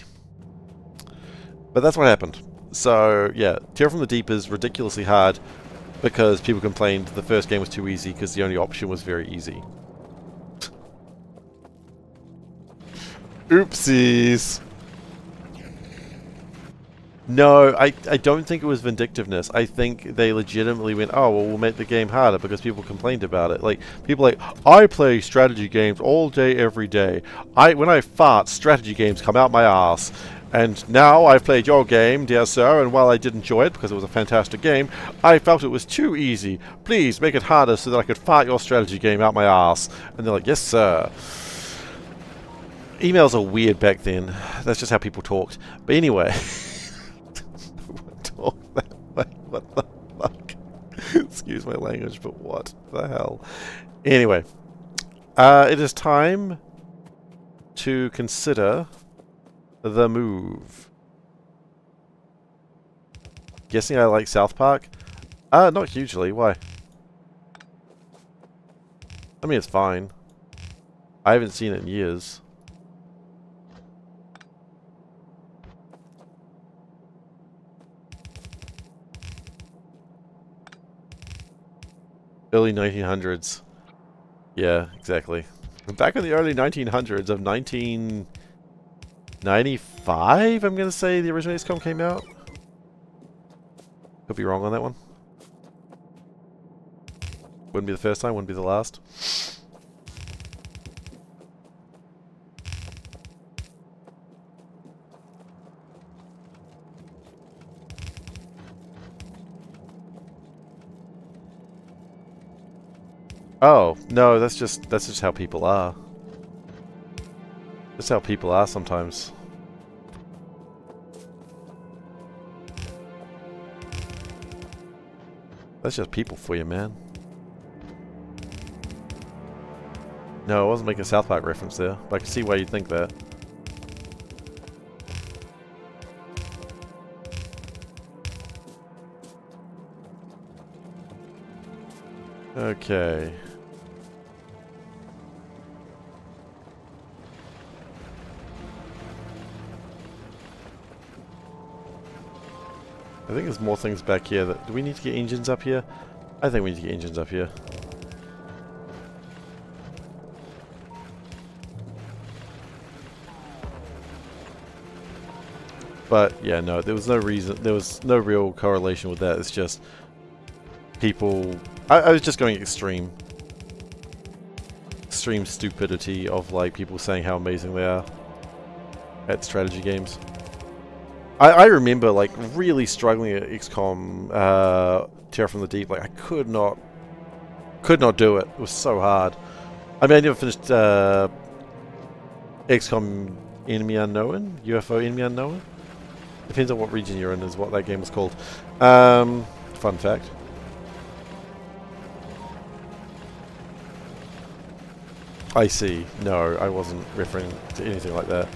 But that's what happened. So, yeah, Terror from the Deep is ridiculously hard because people complained the first game was too easy because the only option was very easy. Oopsies! No, I don't think it was vindictiveness. I think they legitimately went, oh, well, we'll make the game harder because people complained about it. Like, people like, I play strategy games all day, every day. When I fart, strategy games come out my ass. And now I've played your game, dear sir, and while I did enjoy it because it was a fantastic game, I felt it was too easy. Please make it harder so that I could fart your strategy game out my ass. And they're like, yes, sir. Emails are weird back then. That's just how people talked. But anyway... What the fuck? Excuse my language, but what the hell? Anyway, it is time to consider the move. Guessing I like South Park? Not hugely. Why? I mean, it's fine. I haven't seen it in years. Early 1900s. Yeah, exactly. Back in the early 1900s of 1995, I'm going to say the original XCOM came out. Could be wrong on that one. Wouldn't be the first time, wouldn't be the last. Oh, no, that's just how people are. That's how people are sometimes. That's just people for you, man. No, I wasn't making a South Park reference there, but I can see why you'd think that. Okay. I think there's more things back here. Do we need to get engines up here? I think we need to get engines up here. But yeah, no, there was no reason, there was no real correlation with that. It's just people. I was just going extreme stupidity of like people saying how amazing they are at strategy games. I remember like really struggling at XCOM Terror from the Deep. Like I could not do it. It was so hard. I mean, I never finished XCOM Enemy Unknown, UFO Enemy Unknown. Depends on what region you're in is what that game was called. Fun fact. I see. No, I wasn't referring to anything like that.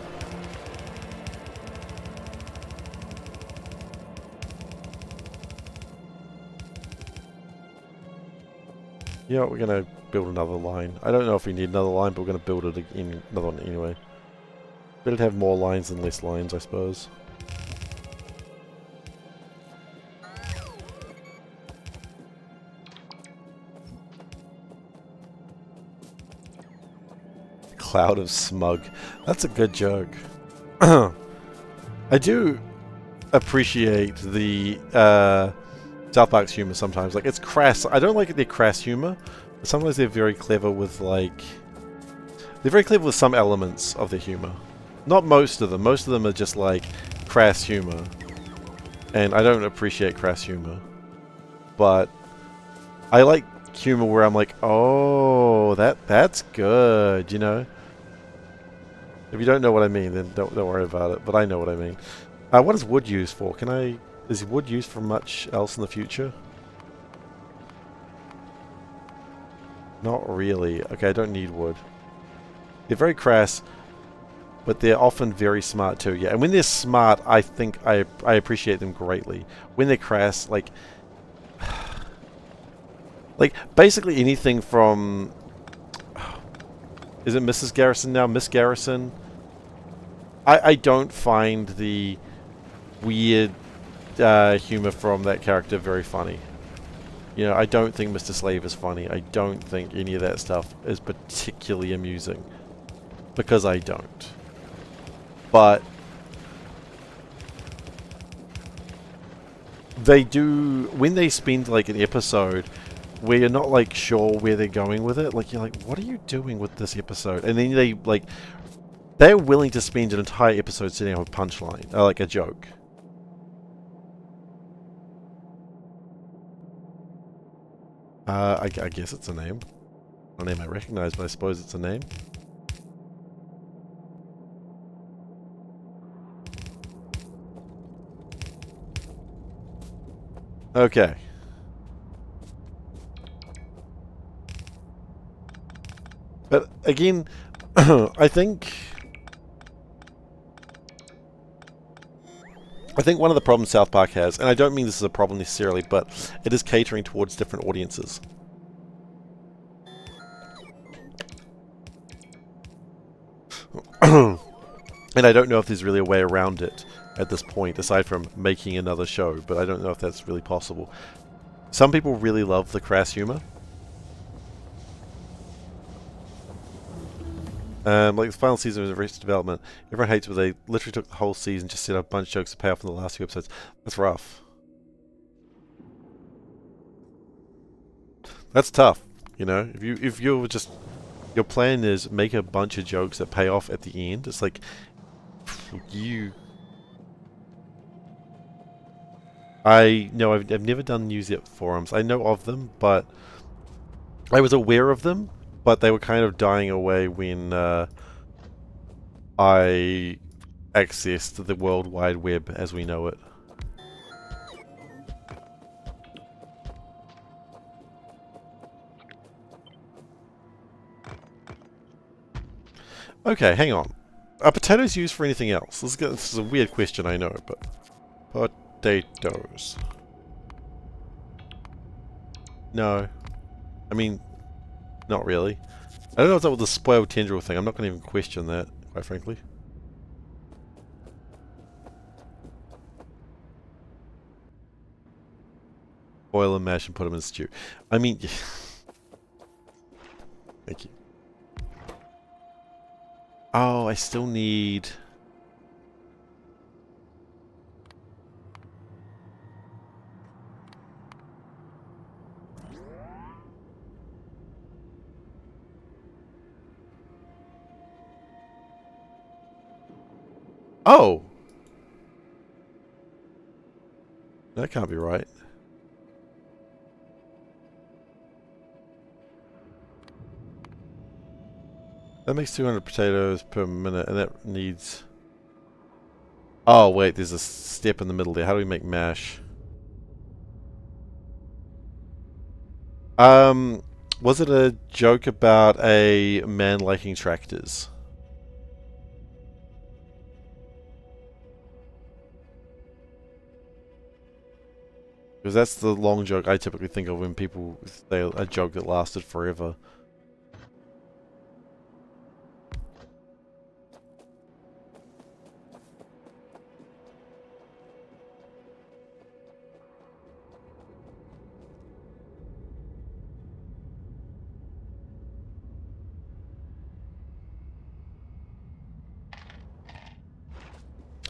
Yeah, we're gonna build another line. I don't know if we need another line, but we're gonna build it again, another one anyway. Better to have more lines than less lines, I suppose. Cloud of smug. That's a good joke. I do appreciate the South Park's humor sometimes. Like, it's crass. I don't like their crass humor, but sometimes they're very clever with, like... They're very clever with some elements of their humor. Not most of them. Most of them are just, like, crass humor. And I don't appreciate crass humor. But I like humor where I'm like, oh, that's good, you know? If you don't know what I mean, then don't worry about it. But I know what I mean. What is wood used for? Is wood used for much else in the future? Not really. Okay, I don't need wood. They're very crass, but they're often very smart too. Yeah, and when they're smart, I think I appreciate them greatly. When they're crass, like basically anything from... Is it Mrs. Garrison now? Miss Garrison? I don't find the weird humor from that character very funny. You know, I don't think Mr. Slave is funny. I don't think any of that stuff is particularly amusing. Because I don't. But they do, when they spend like an episode where you're not like sure where they're going with it, like you're like, what are you doing with this episode? And then they like, they're willing to spend an entire episode setting up a punchline, like a joke. I guess it's a name. A name I recognize, but I suppose it's a name. Okay. But again, I think one of the problems South Park has, and I don't mean this is a problem necessarily, but it is catering towards different audiences. And I don't know if there's really a way around it at this point, aside from making another show, but I don't know if that's really possible. Some people really love the crass humor. Like the final season of Arrested Development, everyone hates where they literally took the whole season, just set up a bunch of jokes to pay off in the last few episodes. That's rough. That's tough, you know. If you're just, your plan is make a bunch of jokes that pay off at the end. It's like I've never done News Yet forums. I know of them, but I was aware of them. But they were kind of dying away when I accessed the World Wide Web as we know it. Okay, hang on. Are potatoes used for anything else? This is a weird question, I know, but... Potatoes. No. I mean... Not really. I don't know if that was the spoiled tendril thing. I'm not going to even question that, quite frankly. Boil and mash and put them in stew. I mean... Thank you. Oh, I still need... Oh! That can't be right. That makes 200 potatoes per minute, and that needs... Oh, wait, there's a step in the middle there. How do we make mash? Was it a joke about a man liking tractors? Because that's the long joke I typically think of when people say a joke that lasted forever.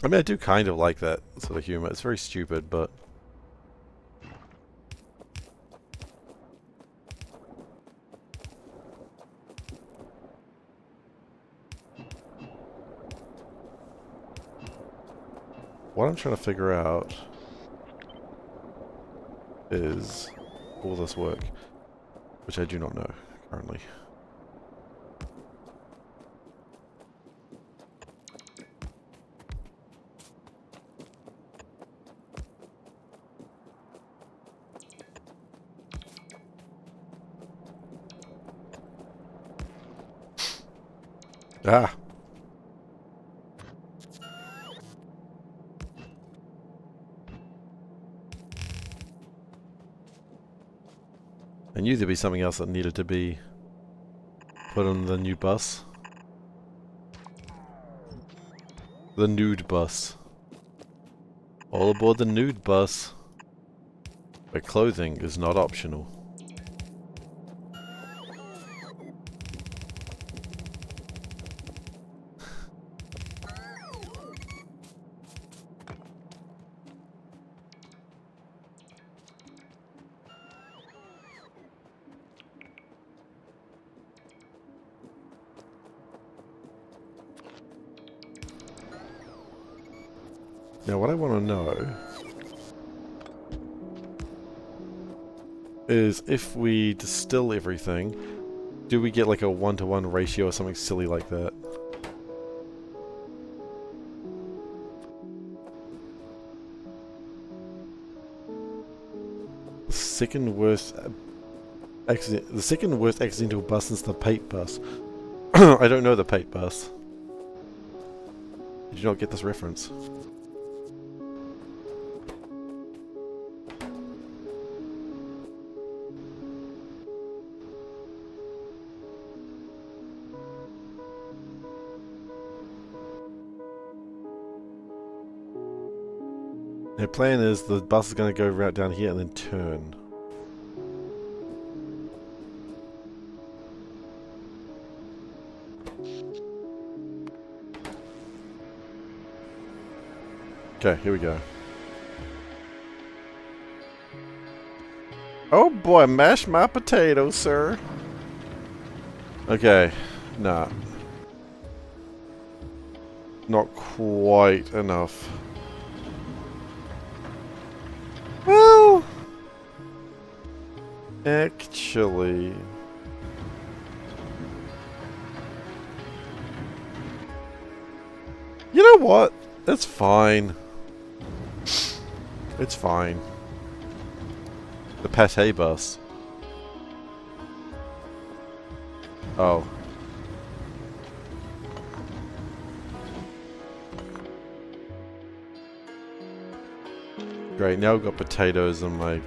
I mean, I do kind of like that sort of humor. It's very stupid, but... What I'm trying to figure out is all this work, which I do not know currently. Ah! I knew there'd be something else that needed to be put on the new bus. The nude bus. All aboard the nude bus. Where clothing is not optional. Now what I want to know is if we distill everything, do we get like a 1-to-1 ratio or something silly like that? The second worst accidental bus is the paint bus. I don't know the paint bus. Did you not get this reference? Their plan is the bus is going to go right down here and then turn. Okay, here we go. Oh boy, mash my potatoes, sir. Okay, nah. Not quite enough. Well, actually, you know what? It's fine. It's fine. The pate bus. Oh. Great, now we've got potatoes on my...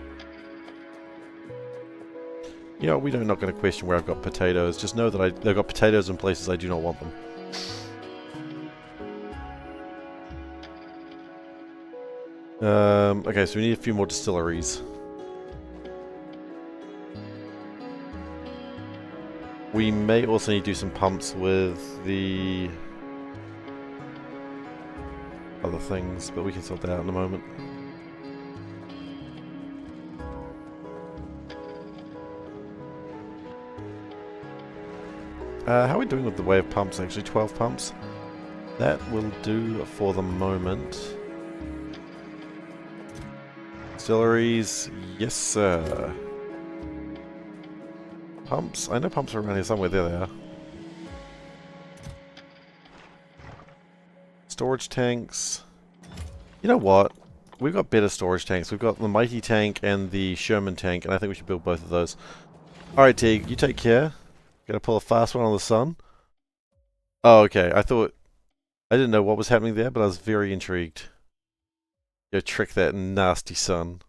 You know, we're not going to question where I've got potatoes. Just know that they've got potatoes in places I do not want them. Okay, so we need a few more distilleries. We may also need to do some pumps with the other things, but we can sort that out in a moment. How are we doing with the way of pumps actually? 12 pumps? That will do for the moment. Distilleries, yes sir. Pumps, I know pumps are around here somewhere. There they are. Storage tanks. You know what? We've got better storage tanks. We've got the Mighty tank and the Sherman tank, and I think we should build both of those. Alright, Teague, you take care. Gonna pull a fast one on the sun. Oh, okay. I didn't know what was happening there, but I was very intrigued. Go trick that nasty sun.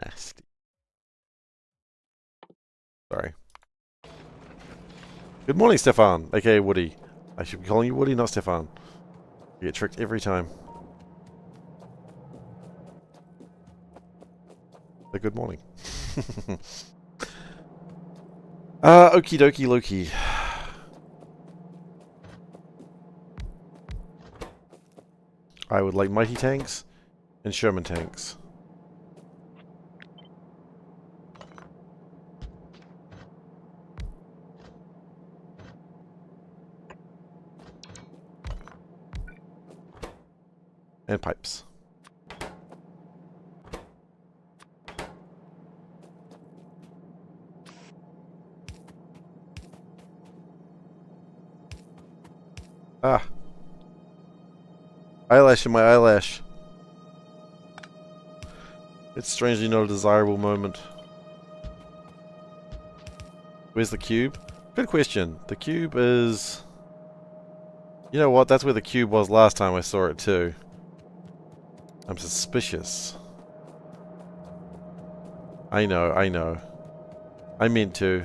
Nasty. Sorry. Good morning, Stefan, aka Woody. I should be calling you Woody, not Stefan. You get tricked every time. So good morning. Okie dokie Loki. I would like mighty tanks and Sherman tanks. And pipes. Ah. Eyelash in my eyelash. It's strangely not a desirable moment. Where's the cube? Good question. The cube is... You know what? That's where the cube was last time I saw it too. I'm suspicious. I know, I know. I meant to,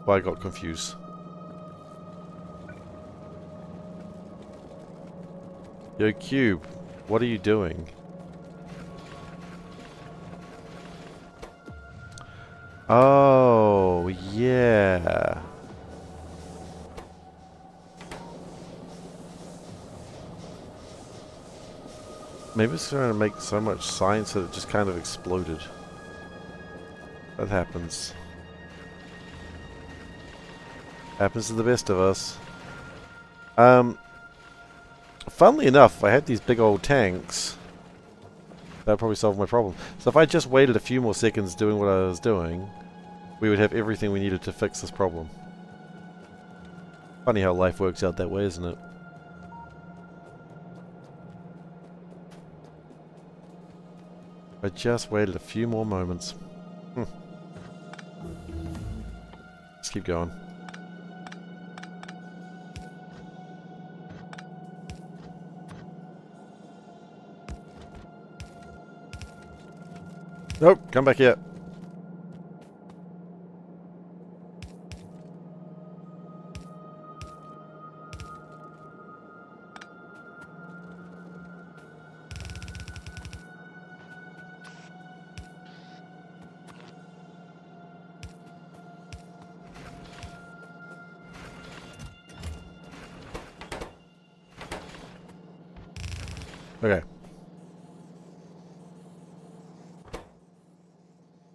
but I got confused. Yo, Cube, what are you doing? Oh, yeah. Maybe it's trying to make so much science that it just kind of exploded. That happens. Happens to the best of us. Funnily enough, if I had these big old tanks, that would probably solve my problem. So if I just waited a few more seconds doing what I was doing, we would have everything we needed to fix this problem. Funny how life works out that way, isn't it? I just waited a few more moments. Let's keep going. Nope, come back here. Okay.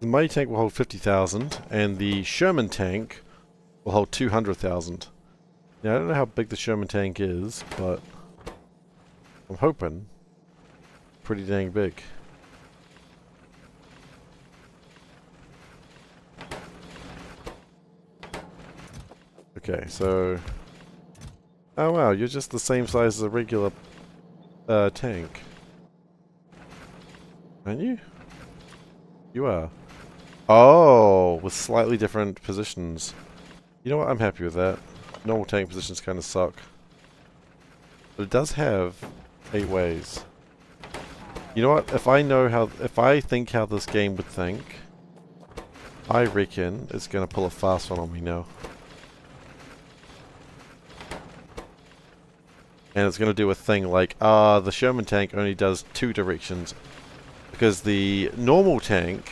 The mighty tank will hold 50,000, and the Sherman tank will hold 200,000. Now, I don't know how big the Sherman tank is, but I'm hoping pretty dang big. Okay, so... Oh wow, you're just the same size as a regular tank. Aren't you? You are. Oh, with slightly different positions. You know what? I'm happy with that. Normal tank positions kind of suck. But it does have 8 ways. You know what? If I think how this game would think, I reckon it's gonna pull a fast one on me now. And it's gonna do a thing like, the Sherman tank only does 2 directions. Because the normal tank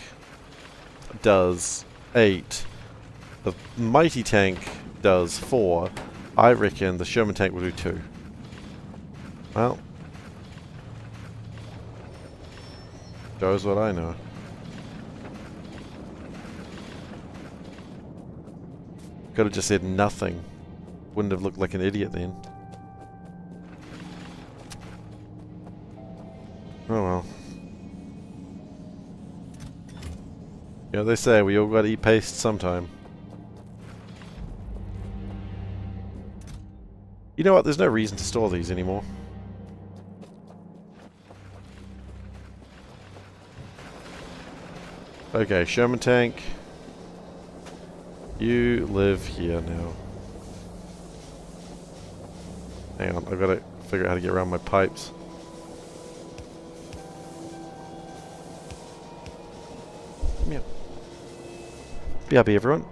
does 8. The mighty tank does 4. I reckon the Sherman tank will do 2. Well, shows what I know. Could have just said nothing. Wouldn't have looked like an idiot then. Oh well. You know, they say we all gotta eat paste sometime. You know what? There's no reason to store these anymore. Okay, Sherman tank. You live here now. Hang on, I've got to figure out how to get around my pipes. Meow. BRB everyone.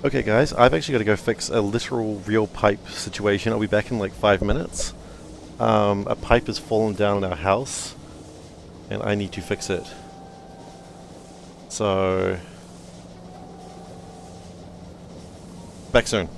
Okay guys, I've actually got to go fix a literal real pipe situation. I'll be back in like 5 minutes. A pipe has fallen down in our house and I need to fix it. So, back soon.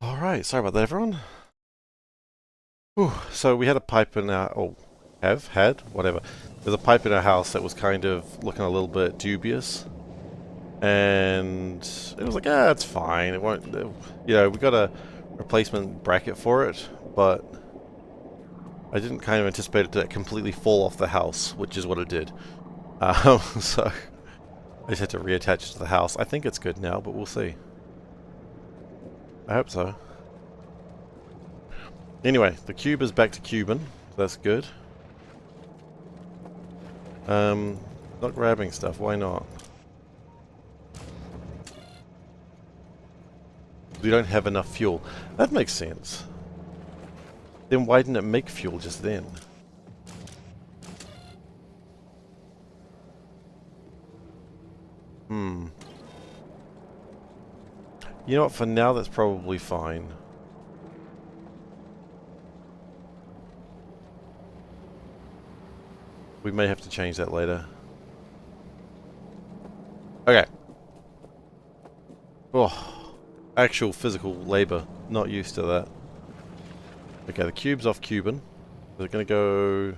Alright, sorry about that, everyone. Whew. So we had a pipe in our, or had, whatever. There's a pipe in our house that was kind of looking a little bit dubious. And it was like, ah, it's fine. It won't, we got a replacement bracket for it, but I didn't kind of anticipate it to completely fall off the house, which is what it did. So I just had to reattach it to the house. I think it's good now, but we'll see. I hope so. Anyway, the cube is back to Cuban. So that's good. Not grabbing stuff. Why not? We don't have enough fuel. That makes sense. Then why didn't it make fuel just then? You know what? For now, that's probably fine. We may have to change that later. Okay. Oh, actual physical labor. Not used to that. Okay, the cube's off Cuban. They're gonna go...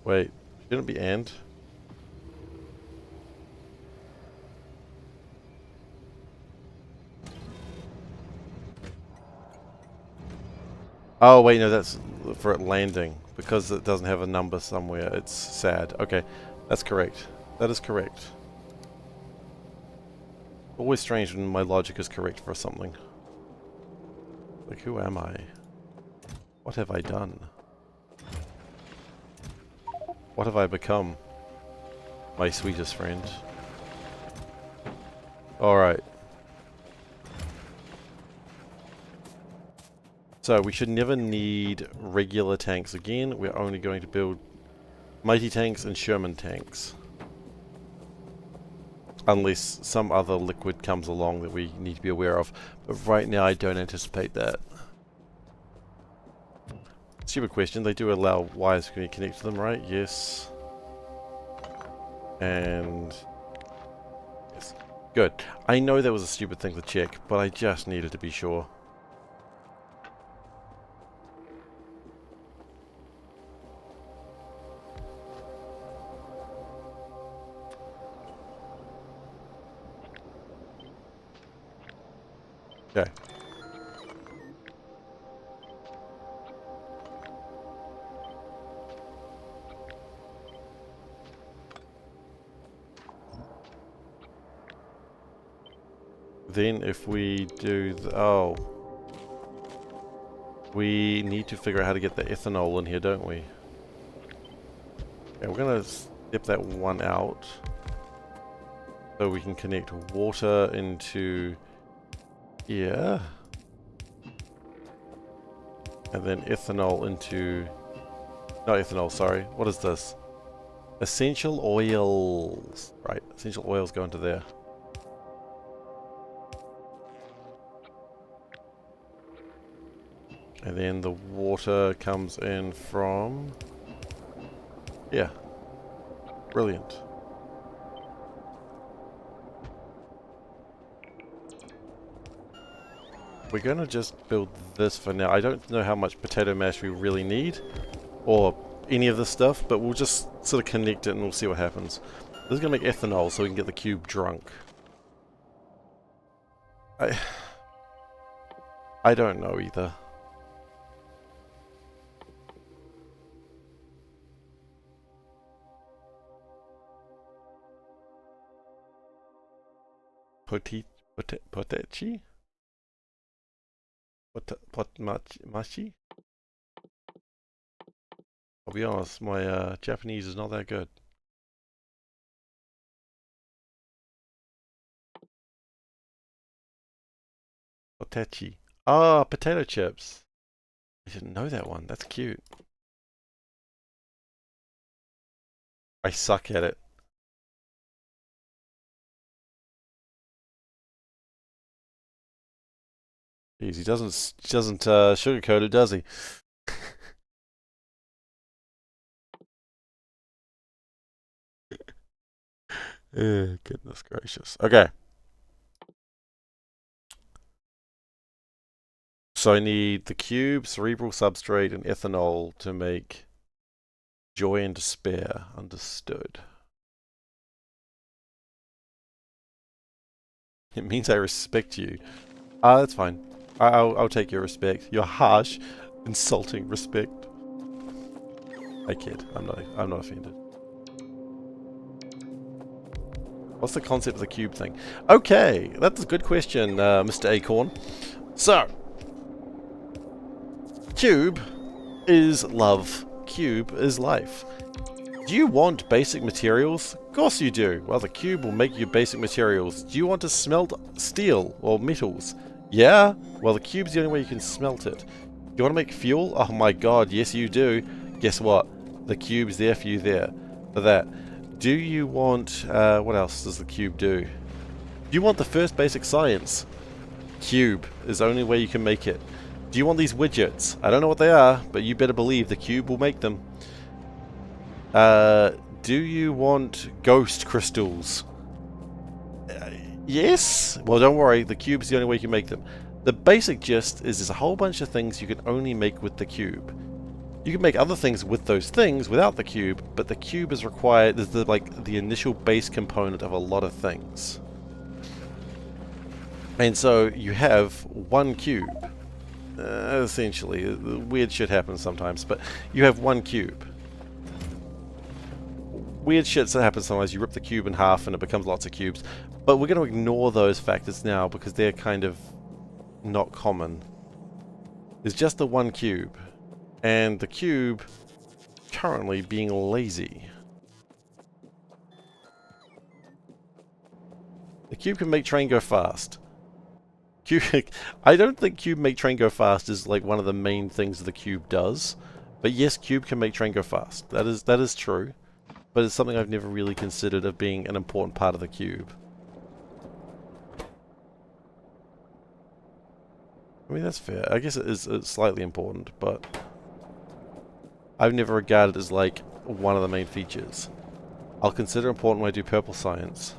Wait, shouldn't it be and? Oh wait, no, that's for it landing. Because it doesn't have a number somewhere, it's sad. Okay, that's correct. That is correct. Always strange when my logic is correct for something. Like, who am I? What have I done? What have I become? My sweetest friend. Alright. So, we should never need regular tanks again. We're only going to build mighty tanks and Sherman tanks. Unless some other liquid comes along that we need to be aware of. But right now I don't anticipate that. Stupid question. They do allow wires to connect to them, right? Yes. And... yes. Good. I know that was a stupid thing to check, but I just needed to be sure. Okay. Then if we do the... oh. We need to figure out how to get the ethanol in here, don't we? Okay, we're going to step that one out. So we can connect water into here. And then ethanol into... not ethanol, sorry. What is this? Essential oils. Right, essential oils go into there. And then the water comes in from... yeah. Brilliant. We're going to just build this for now. I don't know how much potato mash we really need, or any of this stuff, but we'll just sort of connect it and we'll see what happens. This is going to make ethanol so we can get the cube drunk. I don't know either. Potechi? Machi? I'll be honest, my Japanese is not that good. Potechi. Ah, potato chips. I didn't know that one. That's cute. I suck at it. Jeez, he doesn't sugarcoat it, does he? Goodness gracious. Okay. So I need the cube, cerebral substrate, and ethanol to make joy and despair. Understood. It means I respect you. Ah, that's fine. I'll take your respect. Your harsh, insulting respect. I kid. I'm not offended. What's the concept of the cube thing? Okay, that's a good question, Mr. Acorn. So, cube is love. Cube is life. Do you want basic materials? Of course you do. Well, the cube will make you basic materials. Do you want to smelt steel or metals? Yeah? Well, the cube's the only way you can smelt it. Do you want to make fuel? Oh my god, yes you do. Guess what? The cube's there for you there. For that. Do you want... what else does the cube do? Do you want the first basic science? Cube is the only way you can make it. Do you want these widgets? I don't know what they are, but you better believe the cube will make them. Do you want ghost crystals? Yes? Well, don't worry, the cube's the only way you can make them. The basic gist is there's a whole bunch of things you can only make with the cube. You can make other things with those things without the cube, but the cube is required as the initial base component of a lot of things. And so you have one cube. Essentially. Weird shit happens sometimes, but you have one cube. Weird shit that happens sometimes. You rip the cube in half and it becomes lots of cubes. But we're going to ignore those factors now because they're kind of not common. There's just the one cube. And the cube currently being lazy. The cube can make train go fast. I don't think cube make train go fast is like one of the main things the cube does. But yes, cube can make train go fast. That is true. But it's something I've never really considered of being an important part of the cube. I mean, that's fair. I guess it's slightly important, but I've never regarded it as like one of the main features. I'll consider important when I do purple science.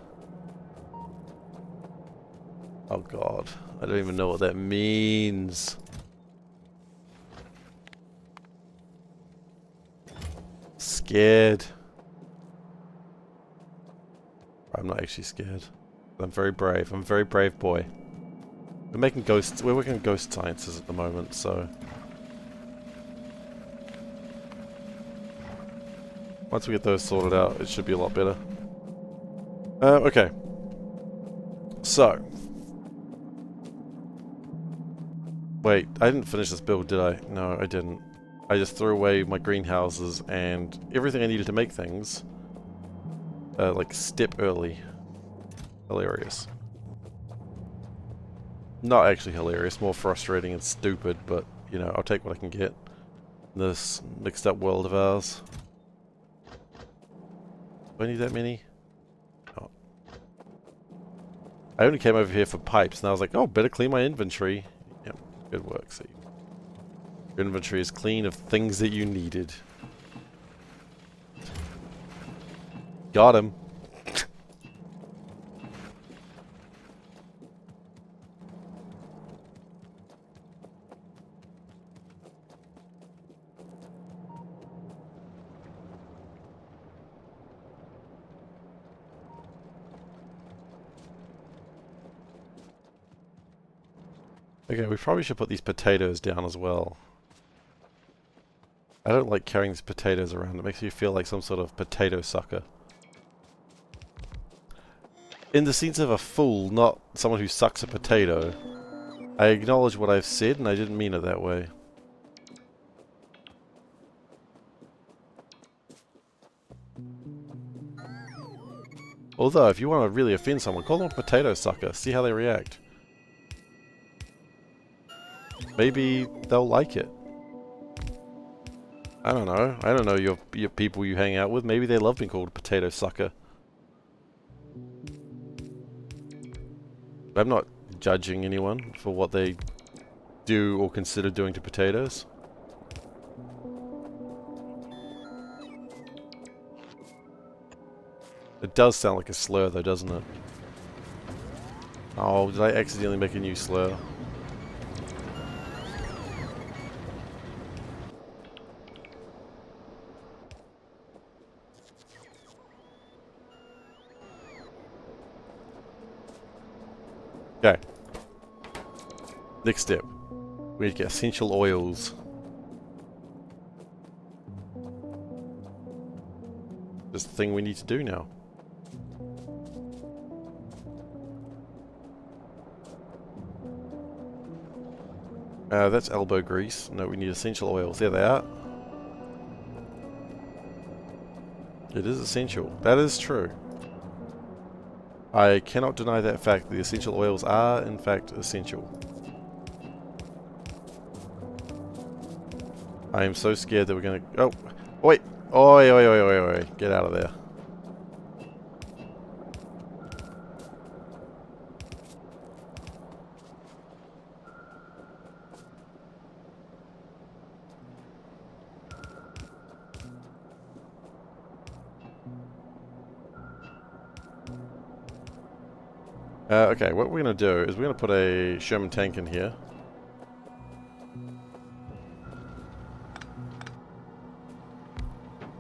Oh god, I don't even know what that means. Scared. I'm not actually scared. I'm very brave. I'm a very brave boy. We're making ghosts. We're working on ghost sciences at the moment, so once we get those sorted out, it should be a lot better. Okay. So. Wait, I didn't finish this build, did I? No, I didn't. I just threw away my greenhouses and everything I needed to make things. Like, step early. Hilarious. Not actually hilarious, more frustrating and stupid, but, you know, I'll take what I can get in this mixed up world of ours. Do I need that many? Oh. I only came over here for pipes, and I was like, oh, better clean my inventory. Yep, good work, see. Your inventory is clean of things that you needed. Got him. Okay, we probably should put these potatoes down as well. I don't like carrying these potatoes around. It makes me feel like some sort of potato sucker. In the sense of a fool, not someone who sucks a potato. I acknowledge what I've said, and I didn't mean it that way. Although, if you want to really offend someone, call them a potato sucker. See how they react. Maybe they'll like it. I don't know. I don't know your people you hang out with. Maybe they love being called a potato sucker. I'm not judging anyone for what they do or consider doing to potatoes. It does sound like a slur though, doesn't it? Oh, did I accidentally make a new slur? Okay. Next step. We need to get essential oils. Just the thing we need to do now. That's elbow grease. No, we need essential oils. There they are. It is essential. That is true. I cannot deny that fact. The essential oils are, in fact, essential. I am so scared that we're gonna... Oh! Wait! Oi, oi, oi, oi, oi. Get out of there. Okay, what we're going to do is we're going to put a Sherman tank in here.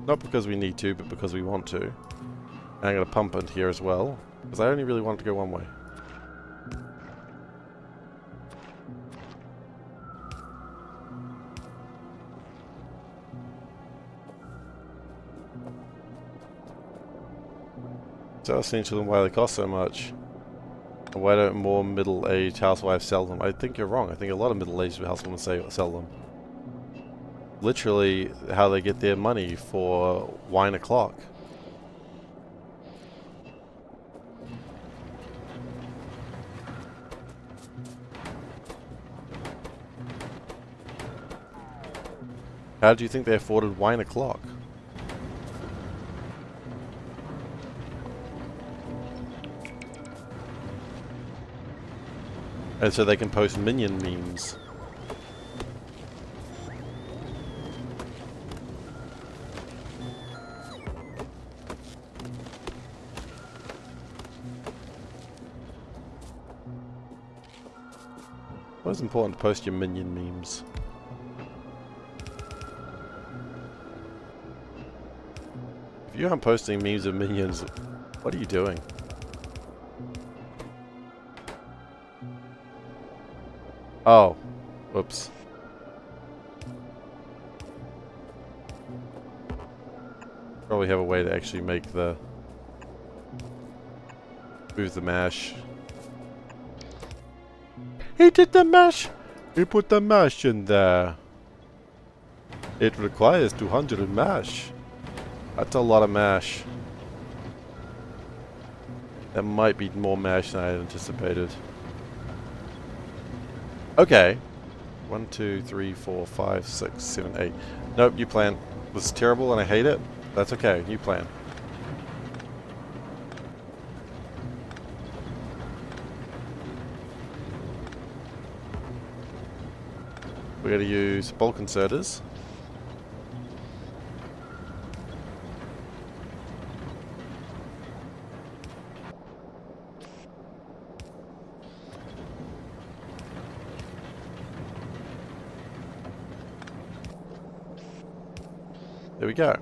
Not because we need to, but because we want to. And I'm going to pump it here as well, because I only really want it to go one way. So essential and why they cost so much. Why don't more middle-aged housewives sell them? I think you're wrong. I think a lot of middle-aged housewomen sell them. Literally how they get their money for wine o'clock. How do you think they afforded wine o'clock? And so they can post minion memes. Why is it important to post your minion memes? If you aren't posting memes of minions, what are you doing? Oh, whoops. Probably have a way to actually make the... move the mash. He did the mash! He put the mash in there. It requires 200 mash. That's a lot of mash. That might be more mash than I had anticipated. Okay. 1, 2, 3, 4, 5, 6, 7, 8. Nope, new plan. This is terrible and I hate it. That's okay, new plan. We're going to use bulk inserters. There we go.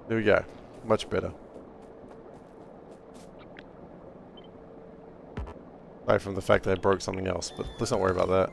There we go. Much better. Aside from the fact that I broke something else, but let's not worry about that.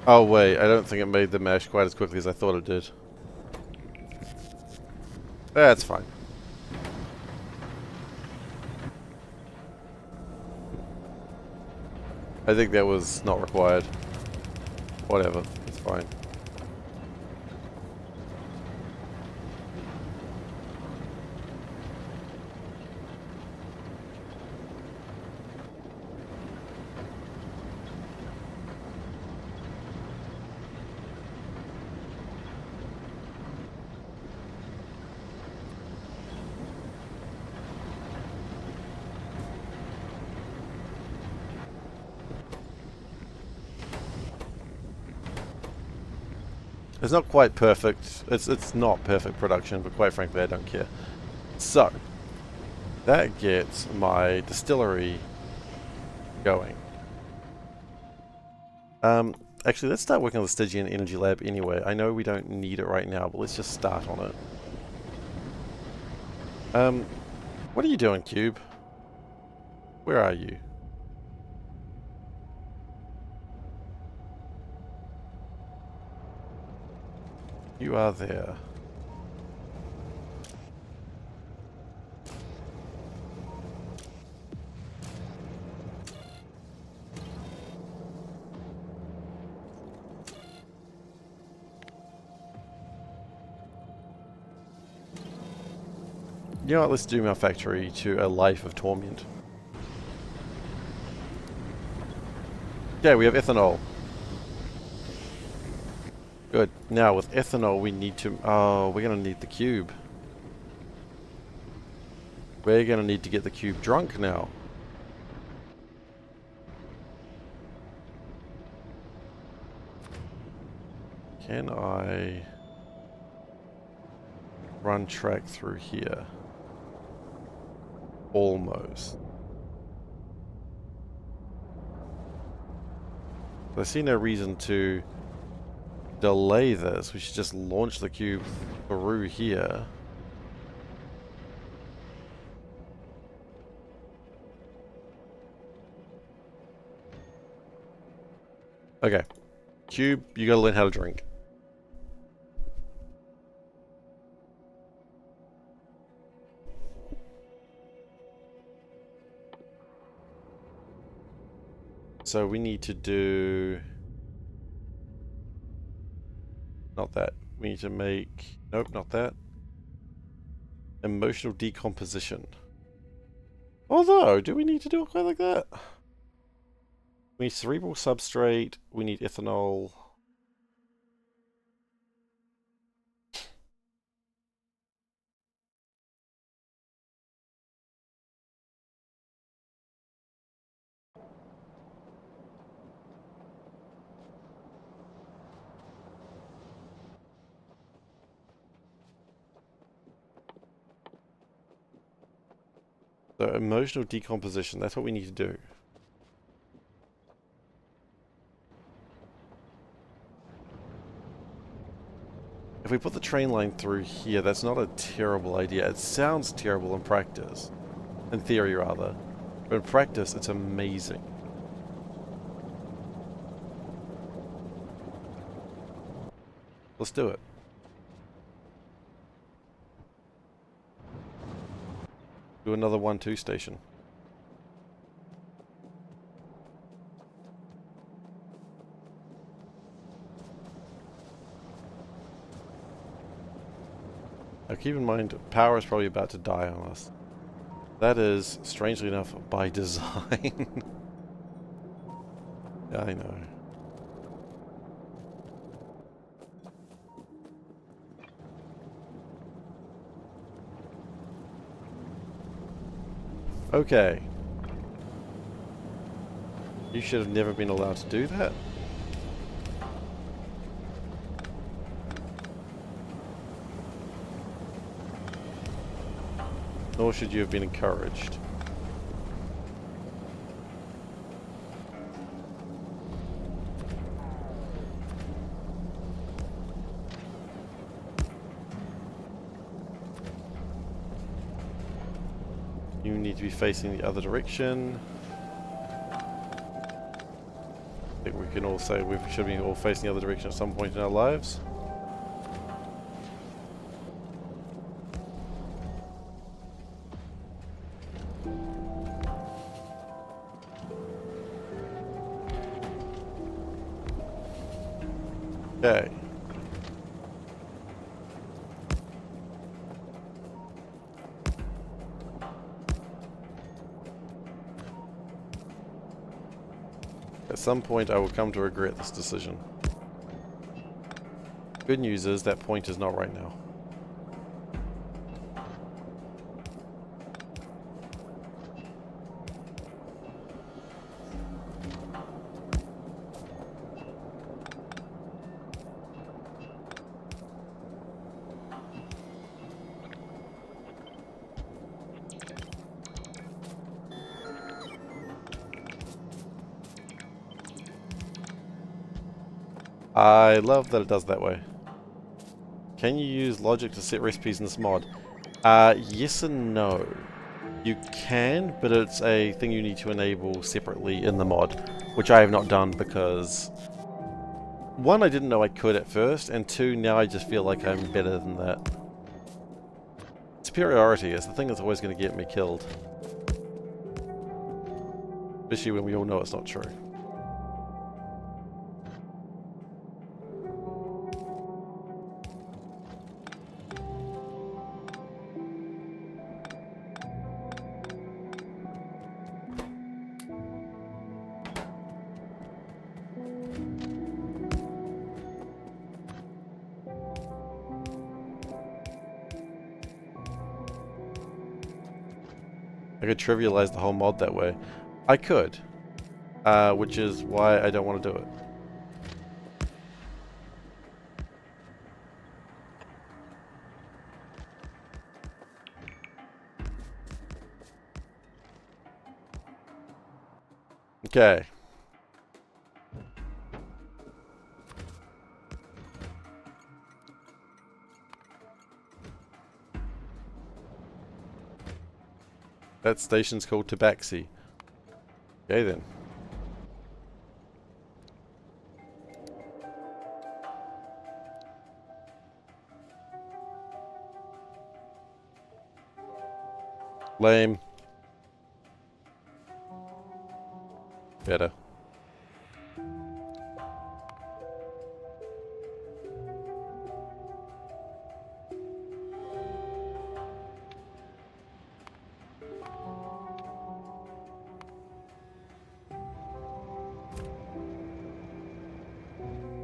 Oh wait, I don't think it made the mesh quite as quickly as I thought it did. That's fine. I think that was not required. Whatever, it's fine. It's not quite perfect. It's not perfect production, but quite frankly, I don't care. So, that gets my distillery going. Actually, let's start working on the Stygian Energy Lab anyway. I know we don't need it right now, but let's just start on it. What are you doing, Cube? Where are you? You are there. You know what, let's doom our factory to a life of torment. Yeah, we have ethanol. Good. Now, with ethanol, we need to... Oh, we're going to need the cube. We're going to need to get the cube drunk now. Can I run track through here? Almost. I see no reason to delay this. We should just launch the cube through here. Okay. Cube, you gotta learn how to drink. So we need to do... Not that. We need to make... Nope, not that. Emotional decomposition. Although, do we need to do it quite like that? We need cerebral substrate. We need ethanol. So emotional decomposition, that's what we need to do. If we put the train line through here, that's not a terrible idea. It sounds terrible in practice. In theory, rather. But in practice, it's amazing. Let's do it. Do another 1-2 station. Now keep in mind, power is probably about to die on us. That is, strangely enough, by design. Yeah, I know. Okay. You should have never been allowed to do that. Nor should you have been encouraged. You need to be facing the other direction. point we can all say we should be all facing the other direction at some point in our lives. Okay. At some point I will come to regret this decision. Good news is that point is not right now. I love that it does that way. Can you use logic to set recipes in this mod? Yes and no. You can, but it's a thing you need to enable separately in the mod, which I have not done because, one, I didn't know I could at first, and two, now I just feel like I'm better than that. Superiority is the thing that's always going to get me killed. Especially when we all know it's not true. I could trivialize the whole mod that way. I could. Which is why I don't want to do it. Okay. That station's called Tabaxi. Okay then. Lame. Better.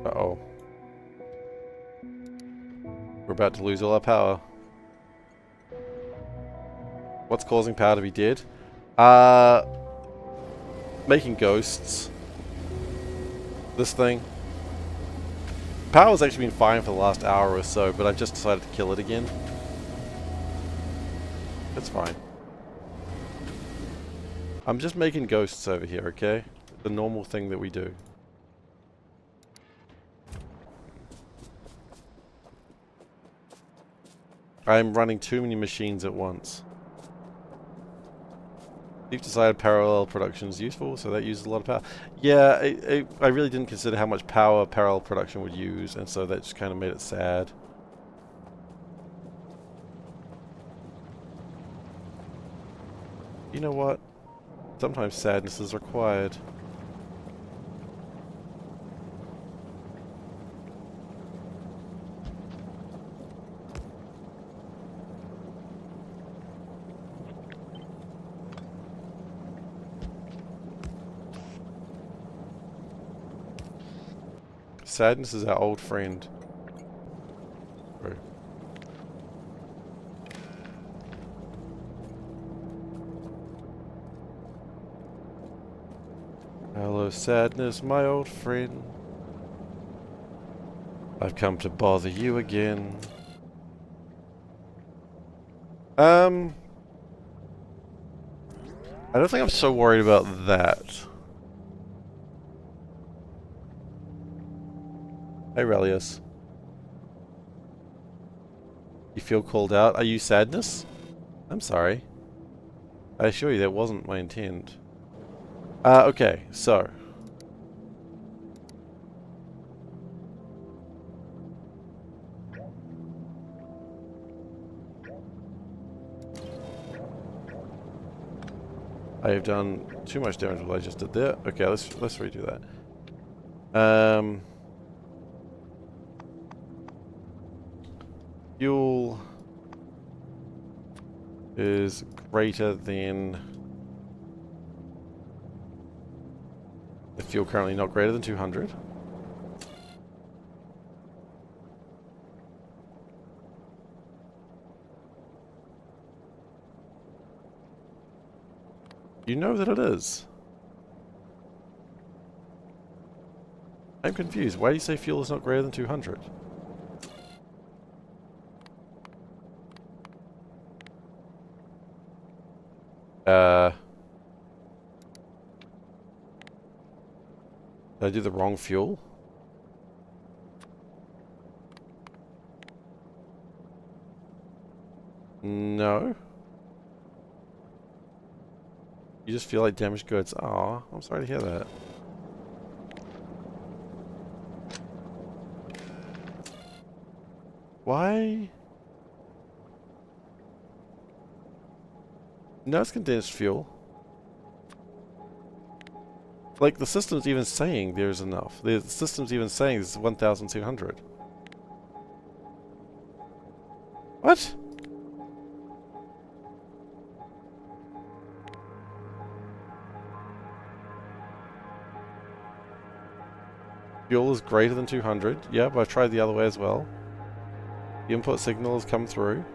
Uh-oh. We're about to lose all our power. What's causing power to be dead? Making ghosts. This thing. Power's actually been fine for the last hour or so, but I've just decided to kill it again. It's fine. I'm just making ghosts over here, okay? The normal thing that we do. I'm running too many machines at once. You've decided parallel production is useful, so that uses a lot of power. Yeah, I really didn't consider how much power parallel production would use, and so that just kind of made it sad. You know what? Sometimes sadness is required. Sadness is our old friend. Bro. Hello, sadness, my old friend. I've come to bother you again. I don't think I'm so worried about that. Hey, Relius. You feel called out? Are you sadness? I'm sorry. I assure you that wasn't my intent. Okay, so. I have done too much damage with what I just did there. Okay, let's redo that. Fuel is greater than the fuel currently not greater than 200. You know that it is. I'm confused. Why do you say fuel is not greater than 200? Did I do the wrong fuel? No. You just feel like damaged goods. Aw, I'm sorry to hear that. Why? No, it's condensed fuel. Like, the system's even saying there's enough. The system's even saying this is 1,200. What? Fuel is greater than 200. Yeah, but I've tried the other way as well. The input signal has come through.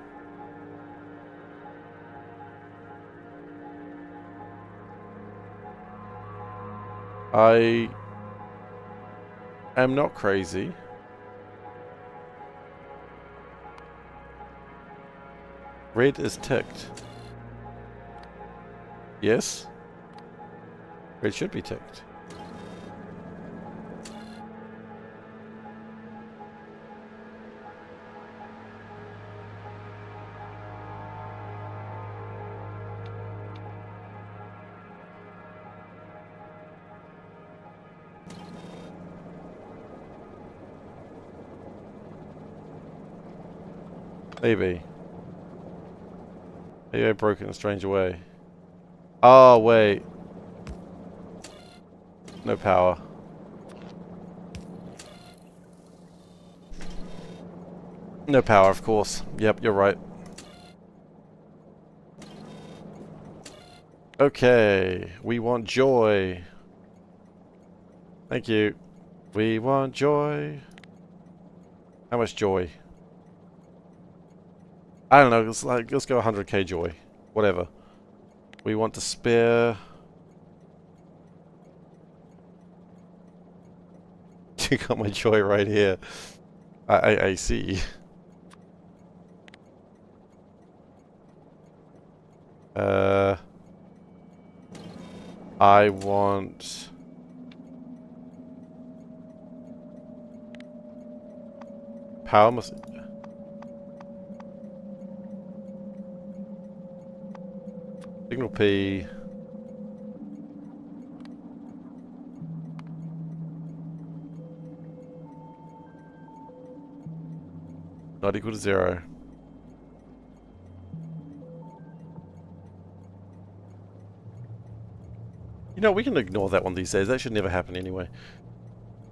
I am not crazy. Red is ticked. Yes? Red should be ticked. Maybe. Maybe I broke it in a strange way. Oh, wait. No power. No power, of course. Yep, you're right. Okay. We want joy. Thank you. We want joy. How much joy? I don't know, let's go 100k joy. Whatever. We want to spare... You got my joy right here. I see. I want... Power must... Signal P. Not equal to 0. You know, we can ignore that one these days. That should never happen anyway.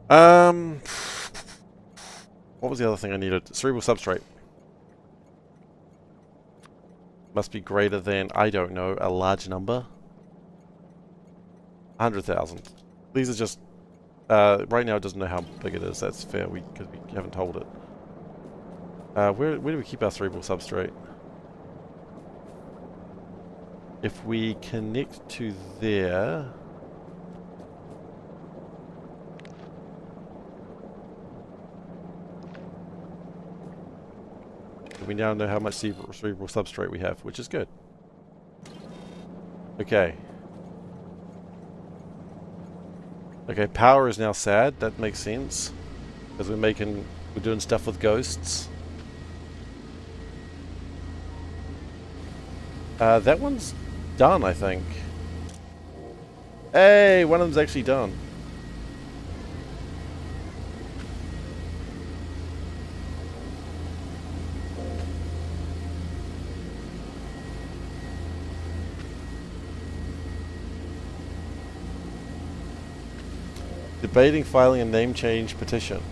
What was the other thing I needed? Cerebral substrate. Must be greater than, I don't know, a large number. 100,000. These are just... right now it doesn't know how big it is. That's fair, because we haven't told it. Where do we keep our cerebral substrate? If we connect to there... We now know how much cerebral substrate we have, which is good. Okay. Okay, power is now sad. That makes sense. Because we're doing stuff with ghosts. That one's done, I think. Hey, one of them's actually done. Debating filing a name change petition.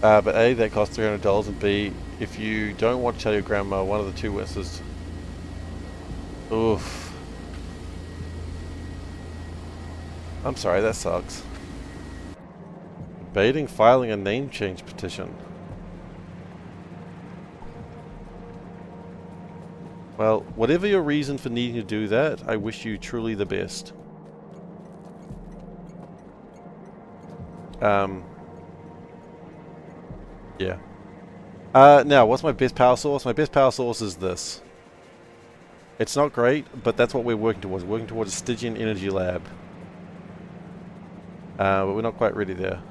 But A, that costs $300, and B, if you don't want to tell your grandma, one of the two witnesses. Oof. I'm sorry, that sucks. Debating filing a name change petition. Well, whatever your reason for needing to do that, I wish you truly the best. Yeah. Now, what's my best power source? My best power source is this. It's not great, but that's what we're working towards. We're working towards a Stygian energy lab. But we're not quite ready there.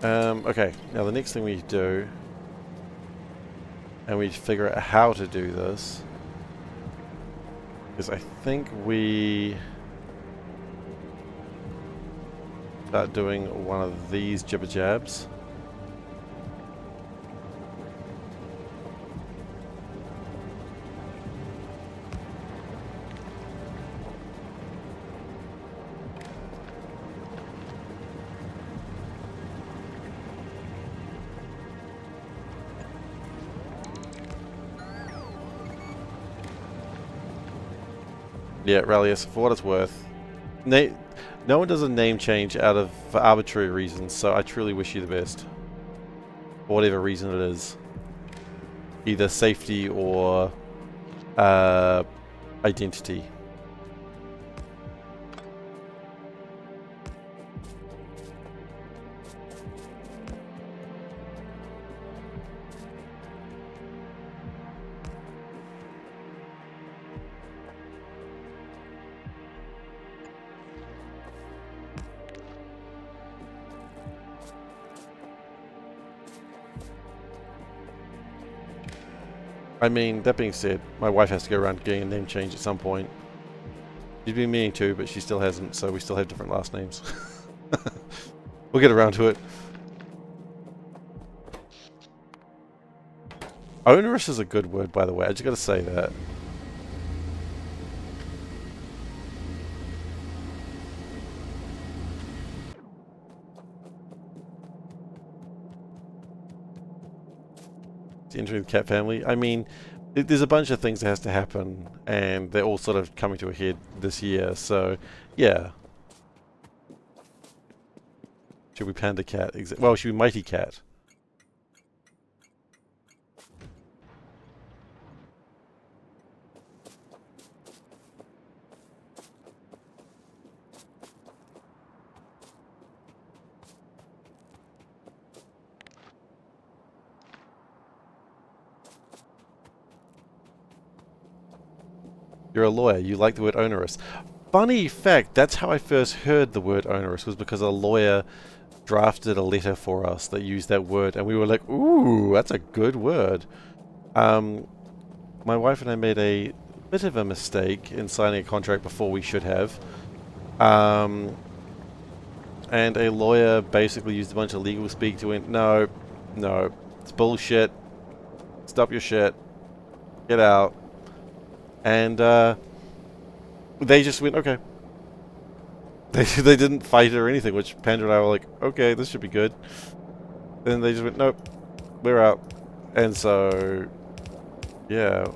Okay, now the next thing we do, and we figure out how to do this, is I think we start doing one of these jibber jabs. Yeah, Rallius, for what it's worth. No one does a name change for arbitrary reasons, so I truly wish you the best. For whatever reason it is. Either safety or identity. I mean, that being said, my wife has to go around getting a name change at some point. She's been meaning to, but she still hasn't, so we still have different last names. We'll get around to it. Onerous is a good word, by the way. I just gotta say that. Entering the cat family. I mean, there's a bunch of things that has to happen, and they're all sort of coming to a head this year, so yeah. Should we Panda Cat? Well, should we Mighty Cat? You're a lawyer. You like the word onerous. Funny fact, that's how I first heard the word onerous, was because a lawyer drafted a letter for us that used that word, and we were like, ooh, that's a good word. My wife and I made a bit of a mistake in signing a contract before we should have. And a lawyer basically used a bunch of legal speak to win. No, it's bullshit. Stop your shit. Get out. And they just went, okay. They didn't fight it or anything, which Panda and I were like, okay, this should be good. Then they just went, nope, we're out. And so, yeah.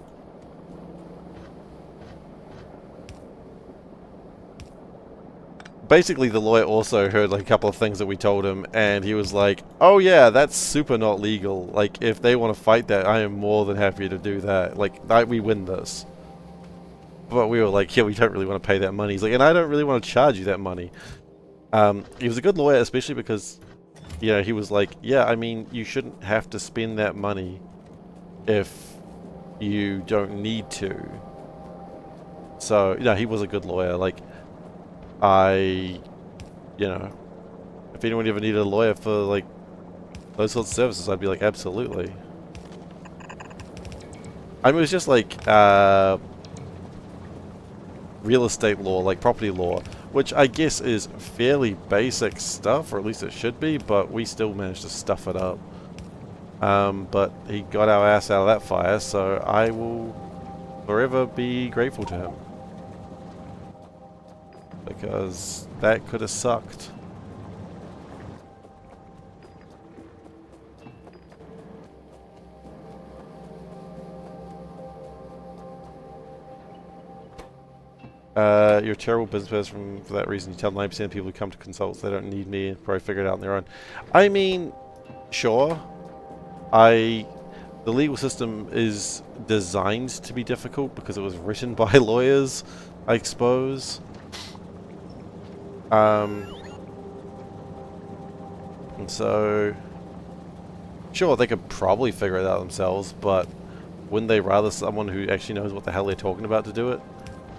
Basically, the lawyer also heard like a couple of things that we told him, and he was like, oh yeah, that's super not legal. Like, if they want to fight that, I am more than happy to do that. Like, we win this. But we were like, yeah, we don't really want to pay that money. He's like, and I don't really want to charge you that money. He was a good lawyer, especially because, you know, he was like, yeah, I mean, you shouldn't have to spend that money if you don't need to. So, you know, he was a good lawyer. Like, you know, if anyone ever needed a lawyer for, like, those sorts of services, I'd be like, absolutely. I mean, it was just like, real estate law, like property law, which I guess is fairly basic stuff, or at least it should be, but we still managed to stuff it up. But he got our ass out of that fire, so I will forever be grateful to him. Because that could have sucked. You're a terrible business person for that reason. You tell 90% of people who come to consults they don't need me, probably figure it out on their own. I mean, sure. The legal system is designed to be difficult because it was written by lawyers, I suppose. And so, sure, they could probably figure it out themselves, but wouldn't they rather someone who actually knows what the hell they're talking about to do it?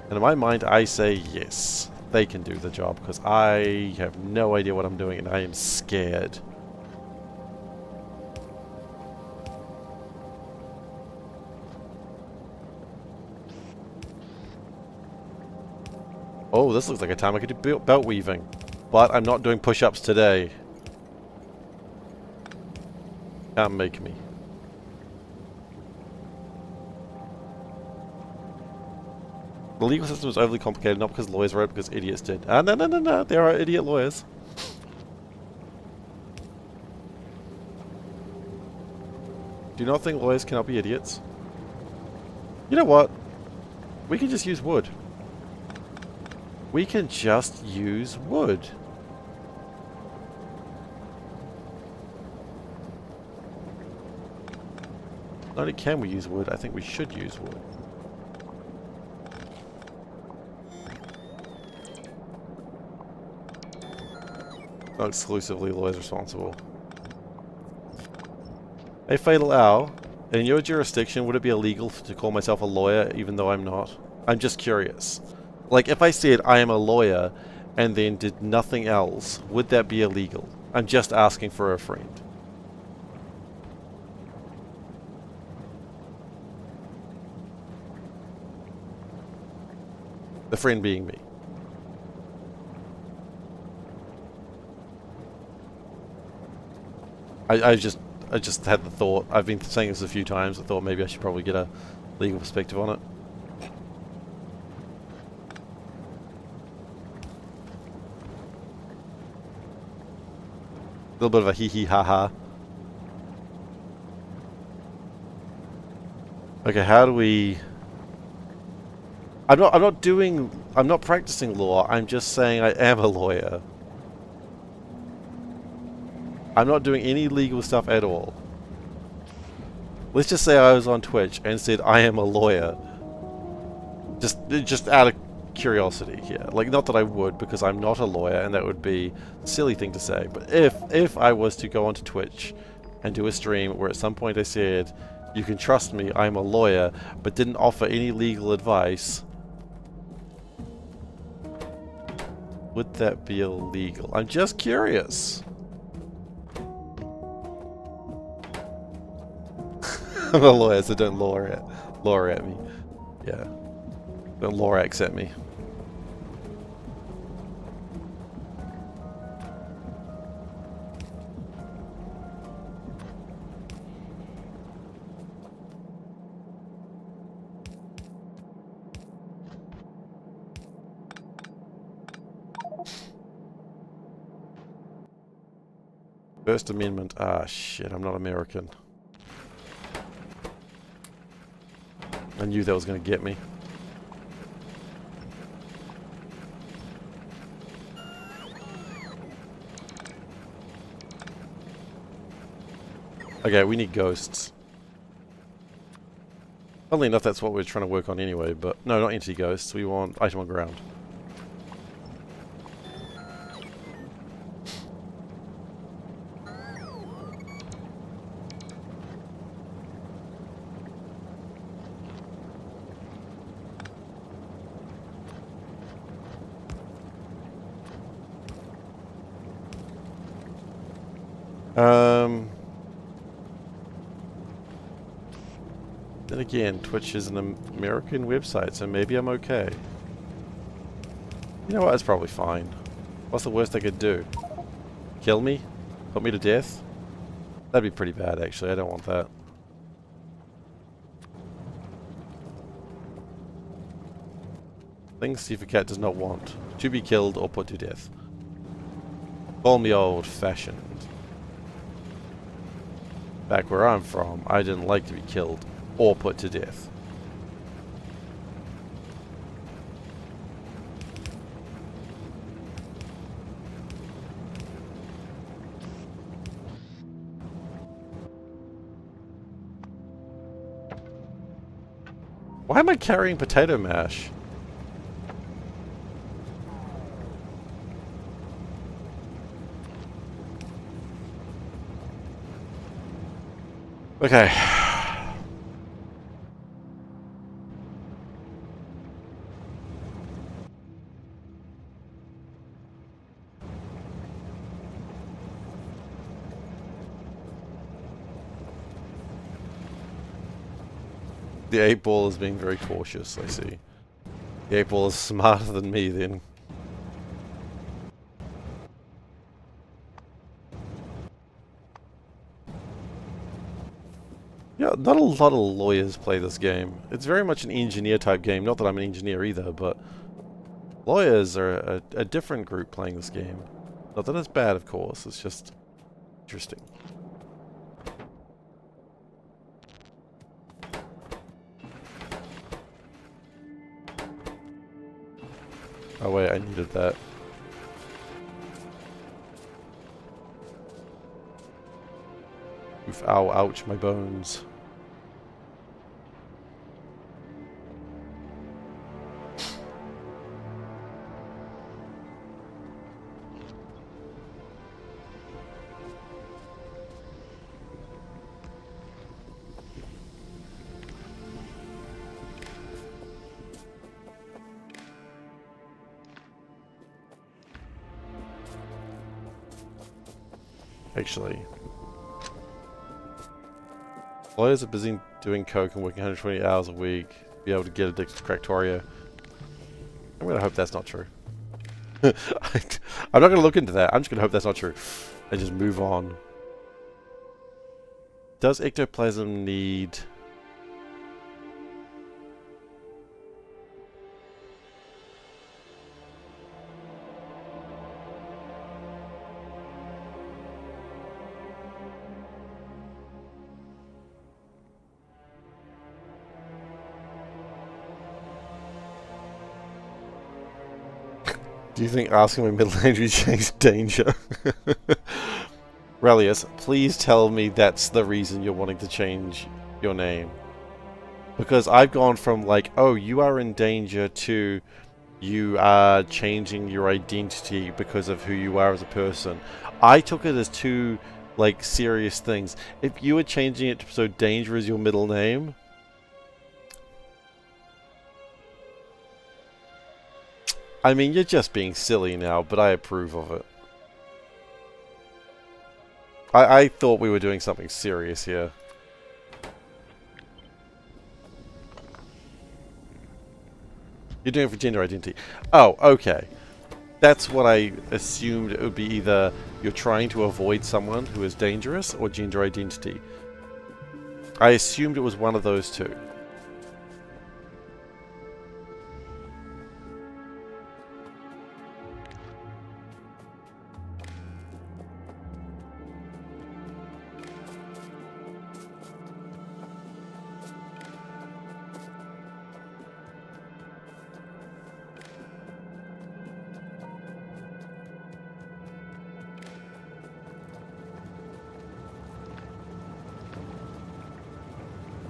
And in my mind, I say yes, they can do the job, because I have no idea what I'm doing and I am scared. Oh, this looks like a time I could do belt weaving. But I'm not doing push-ups today. Can't make me. The legal system is overly complicated, not because lawyers wrote it, because idiots did. No. There are idiot lawyers. Do you not think lawyers cannot be idiots? You know what? We can just use wood. We can just use wood. Not only can we use wood, I think we should use wood. Not exclusively lawyers responsible. A fatal owl. In your jurisdiction, would it be illegal to call myself a lawyer even though I'm not? I'm just curious. Like, if I said I am a lawyer and then did nothing else, would that be illegal? I'm just asking for a friend. The friend being me. I just had the thought. I've been saying this a few times. I thought maybe I should probably get a legal perspective on it. A little bit of a hee hee ha ha. Okay, how do we... I'm not practicing law, I'm just saying I am a lawyer. I'm not doing any legal stuff at all. Let's just say I was on Twitch and said I am a lawyer. Just out of curiosity here. Like, not that I would, because I'm not a lawyer and that would be a silly thing to say. But if I was to go onto Twitch and do a stream where at some point I said, you can trust me, I'm a lawyer, but didn't offer any legal advice, would that be illegal? I'm just curious. I'm a lawyer, so don't lawyer at me. Yeah. Don't Lorax at me. First Amendment. Ah, shit, I'm not American. I knew that was going to get me. Okay, we need ghosts. Funnily enough, that's what we're trying to work on anyway, but... No, not entity ghosts. We want item on ground. Then again, Twitch is an American website, so maybe I'm okay. You know what? That's probably fine. What's the worst they could do? Kill me? Put me to death? That'd be pretty bad, actually. I don't want that. Things SeiferKatt does not want. To be killed or put to death. Call me old-fashioned. Back where I'm from, I didn't like to be killed or put to death. Why am I carrying potato mash? Okay. The 8-ball is being very cautious, I see. The 8-ball is smarter than me then. Yeah, not a lot of lawyers play this game. It's very much an engineer type game. Not that I'm an engineer either, but lawyers are a different group playing this game. Not that it's bad, of course. It's just interesting. Oh wait, I needed that. Oof, ow, ouch, my bones. Actually, lawyers are busy doing coke and working 120 hours a week to be able to get addicted to Factorio. I'm gonna hope that's not true. I'm not gonna look into that. I'm just gonna hope that's not true and just move on. Does ectoplasm need... Do you think asking my middle name would change danger? Relius, please tell me that's the reason you're wanting to change your name. Because I've gone from like, oh, you are in danger to you are changing your identity because of who you are as a person. I took it as two, like, serious things. If you were changing it to so danger is your middle name... I mean, you're just being silly now, but I approve of it. I thought we were doing something serious here. You're doing it for gender identity. Oh, okay. That's what I assumed it would be. Either you're trying to avoid someone who is dangerous or gender identity. I assumed it was one of those two.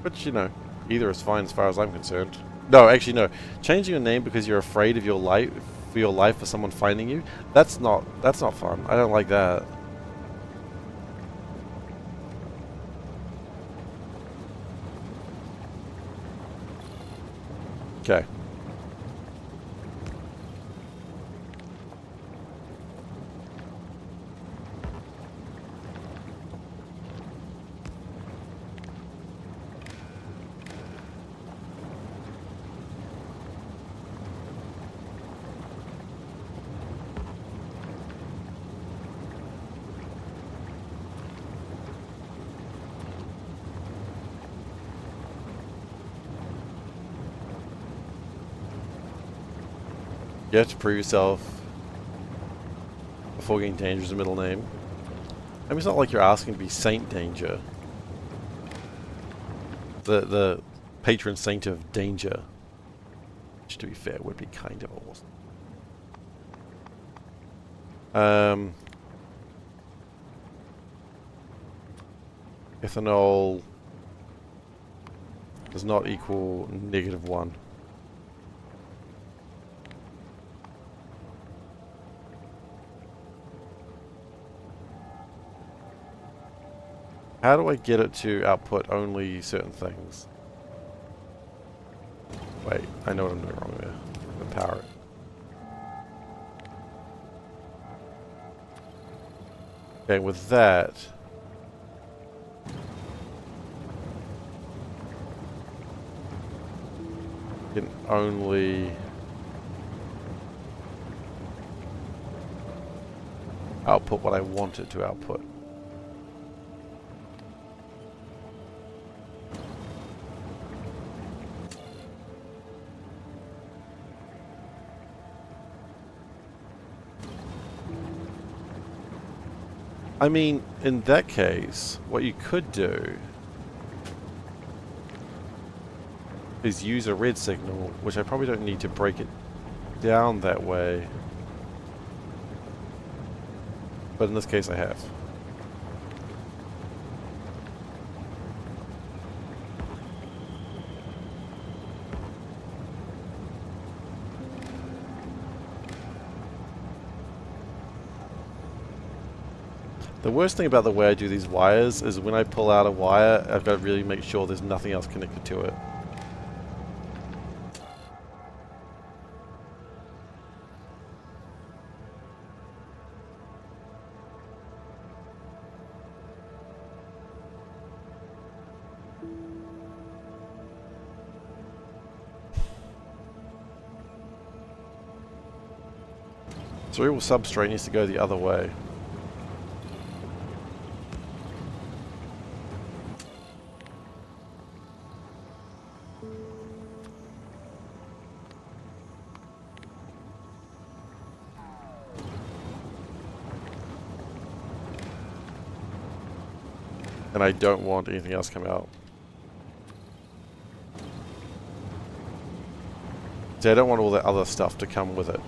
But, you know, either is fine as far as I'm concerned. No, actually, no. Changing your name because you're afraid of your life, for someone finding you, that's not fun. I don't like that. Okay. You have to prove yourself before getting Danger as a middle name. I mean, it's not like you're asking to be Saint Danger. The patron saint of danger. Which, to be fair, would be kind of awesome. Ethanol does not equal -1. How do I get it to output only certain things? Wait, I know what I'm doing wrong there. The power it. Okay, with that, you can only output what I want it to output. I mean, in that case, what you could do is use a red signal, which I probably don't need to break it down that way. But in this case, I have. The worst thing about the way I do these wires is when I pull out a wire, I've got to really make sure there's nothing else connected to it. Cerebral substrate needs to go the other way. And I don't want anything else to come out. See, I don't want all that other stuff to come with it.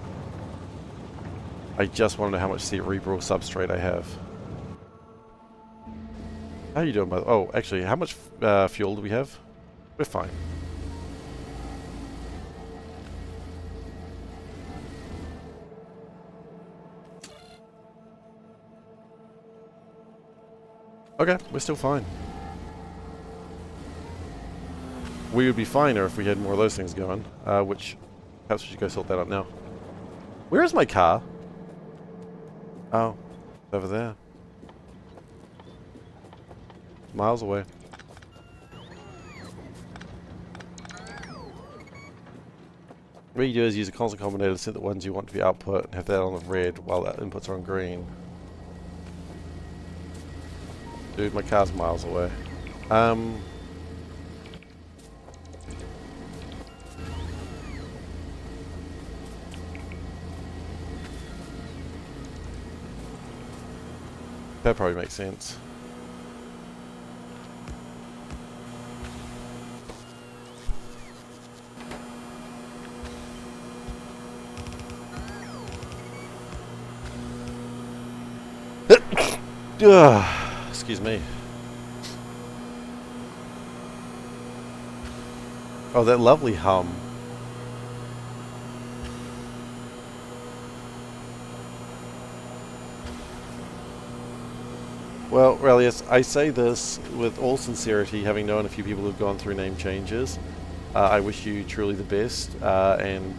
I just want to know how much cerebral substrate I have. How are you doing, by the way? Oh, actually, how much fuel do we have? We're fine. Okay, we're still fine. We would be finer if we had more of those things going, which perhaps we should go sort that out now. Where is my car? Oh, over there. Miles away. What you do is use a constant combinator to set the ones you want to be output and have that on the red while the inputs are on green. Dude, my car's miles away. That probably makes sense. Excuse me. Oh, that lovely hum. Well, Relius, I say this with all sincerity, having known a few people who've gone through name changes. I wish you truly the best, and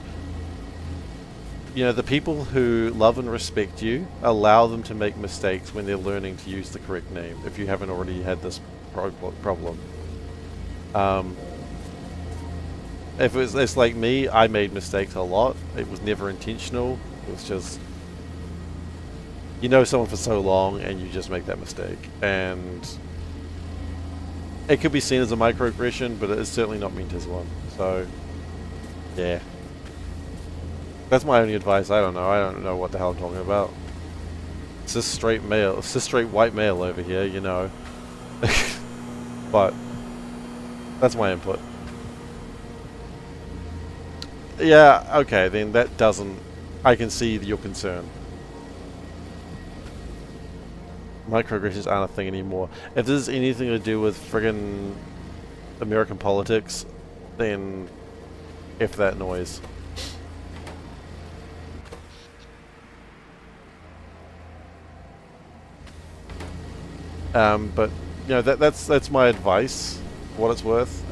you know, the people who love and respect you, allow them to make mistakes when they're learning to use the correct name, if you haven't already had this problem. If it's like me, I made mistakes a lot. It was never intentional. It was just, you know someone for so long and you just make that mistake. And it could be seen as a microaggression, but it is certainly not meant as one. So, yeah. That's my only advice. I don't know. I don't know what the hell I'm talking about. Cis straight male, cis straight white male over here, you know. But that's my input. Yeah, okay, then that doesn't... I can see your concern. Microaggressions aren't a thing anymore. If this is anything to do with friggin' American politics, then F that noise. But you know that's my advice, for what it's worth.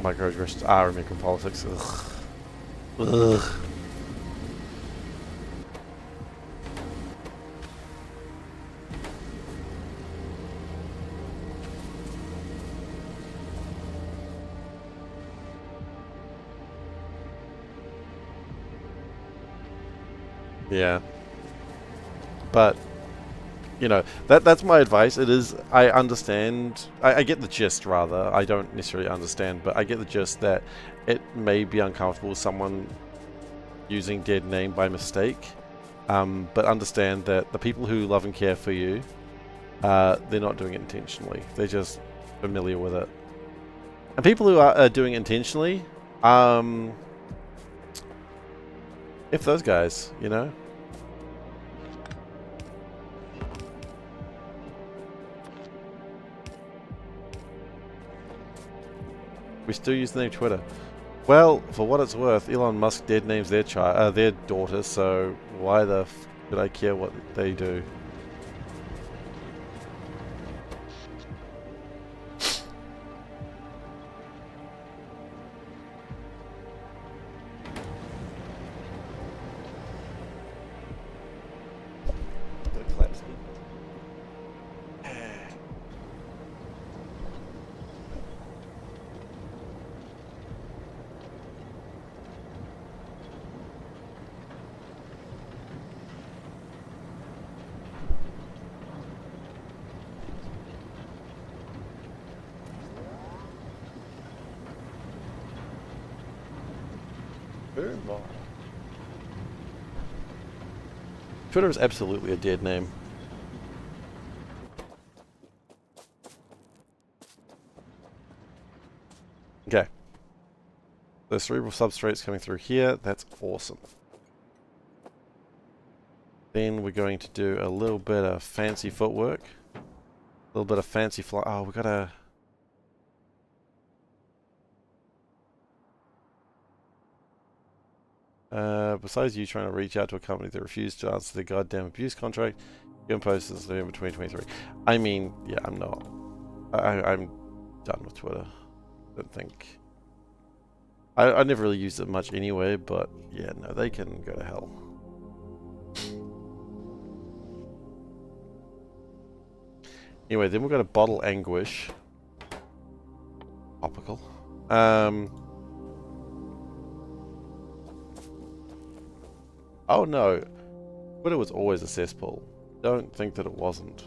Microaggressions are American politics. Ugh. Ugh. Yeah. But you know, that's my advice. It is, I understand, I get the gist rather, I don't necessarily understand, but I get the gist that it may be uncomfortable with someone using dead name by mistake, but understand that the people who love and care for you, they're not doing it intentionally, they're just familiar with it. And people who are doing it intentionally, if those guys, you know? We still use the name Twitter. Well, for what it's worth, Elon Musk dead names their their daughter, so why the f should I care what they do? Twitter is absolutely a dead name. Okay. The cerebral substrate's coming through here. That's awesome. Then we're going to do a little bit of fancy footwork. A little bit of fancy fly. Oh, we gotta... besides you trying to reach out to a company that refused to answer the goddamn abuse contract, you imposed this November 2023. I mean, yeah, I'm not. I'm done with Twitter. I don't think. I never really used it much anyway, but yeah, no, they can go to hell. Anyway, then we've got a bottle anguish. Topical. Oh no, Twitter was always a cesspool. Don't think that it wasn't.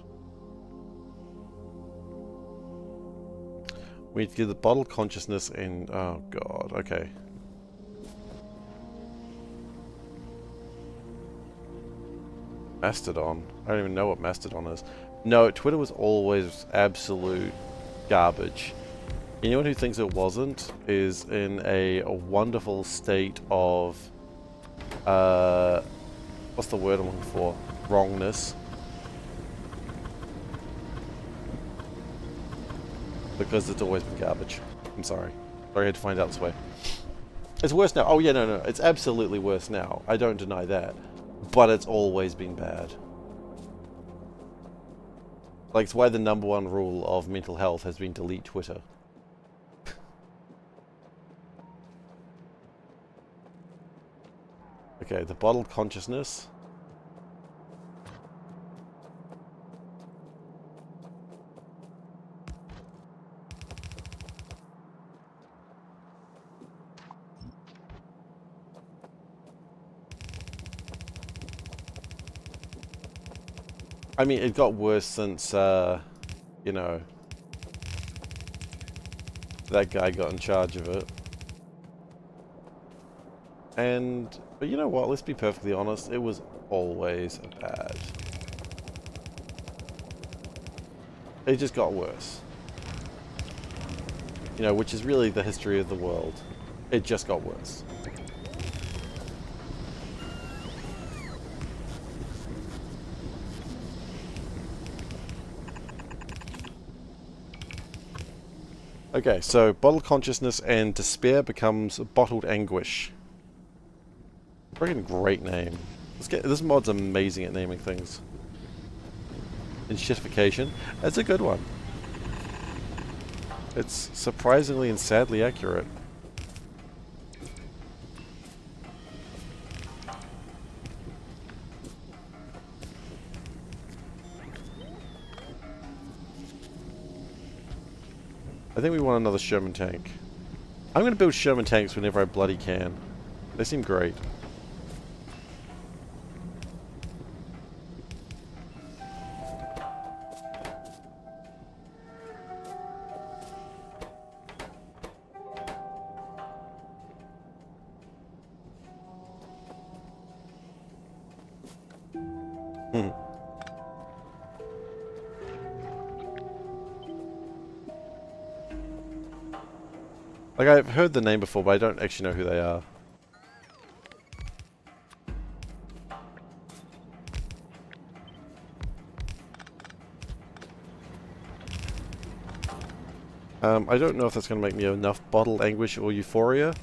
We need to get the bottle consciousness in... Oh god, okay. Mastodon. I don't even know what Mastodon is. No, Twitter was always absolute garbage. Anyone who thinks it wasn't is in a wonderful state of... what's the word I'm looking for? Wrongness. Because it's always been garbage. I'm sorry. Sorry I had to find out this way. It's worse now. Oh yeah, no. It's absolutely worse now. I don't deny that. But it's always been bad. Like, it's why the #1 rule of mental health has been delete Twitter. Okay, the bottled consciousness. I mean, it got worse since, you know, that guy got in charge of it. But you know what? Let's be perfectly honest. It was always bad. It just got worse. You know, which is really the history of the world. It just got worse. Okay, so bottled consciousness and despair becomes bottled anguish. Freaking great name. This mod's amazing at naming things. And shitification, that's a good one. It's surprisingly and sadly accurate. I think we want another Sherman tank. I'm going to build Sherman tanks whenever I bloody can. They seem great. Like, I've heard the name before, but I don't actually know who they are. I don't know if that's going to make me enough bottled anguish or euphoria,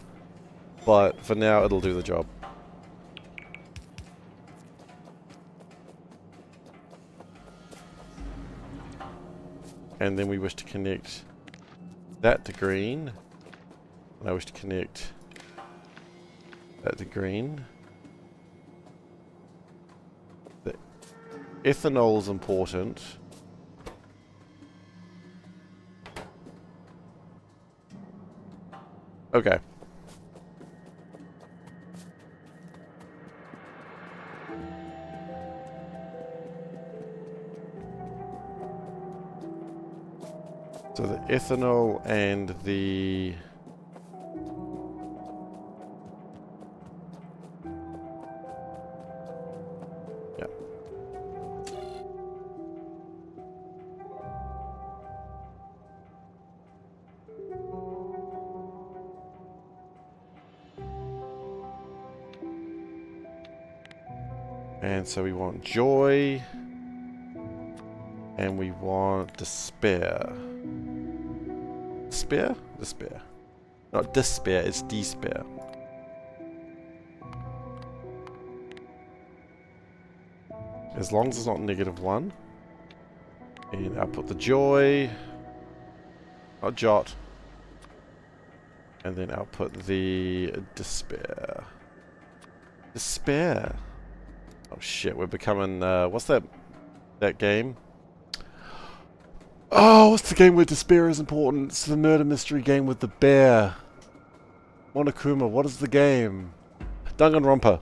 but for now it'll do the job. And then we wish to connect that to green. And I wish to connect that to green. The ethanol is important. Okay. So the ethanol and the... yeah. And so we want joy. And we want despair. Despair? Despair. Not despair, it's despair. As long as it's not -1. And output the joy. Not jot. And then output the despair. Despair. Oh shit, we're becoming, what's that game? Oh, what's the game where despair is important? It's the murder mystery game with the bear. Monokuma, what is the game? Danganronpa.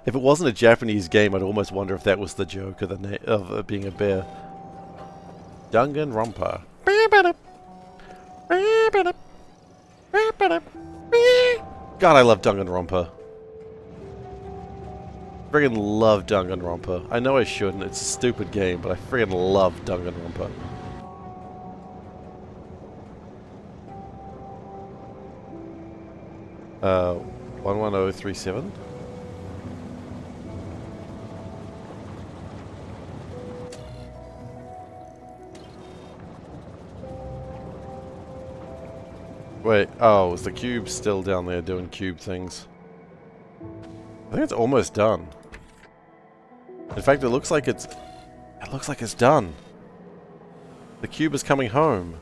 If it wasn't a Japanese game, I'd almost wonder if that was the joke of the of it being a bear. Danganronpa. God, I love Danganronpa. Friggin' love Danganronpa. I know I shouldn't, it's a stupid game, but I friggin' love Danganronpa. Uh, 11037? Wait, oh, is the cube still down there doing cube things? I think it's almost done. In fact, it looks like it's done. The cube is coming home.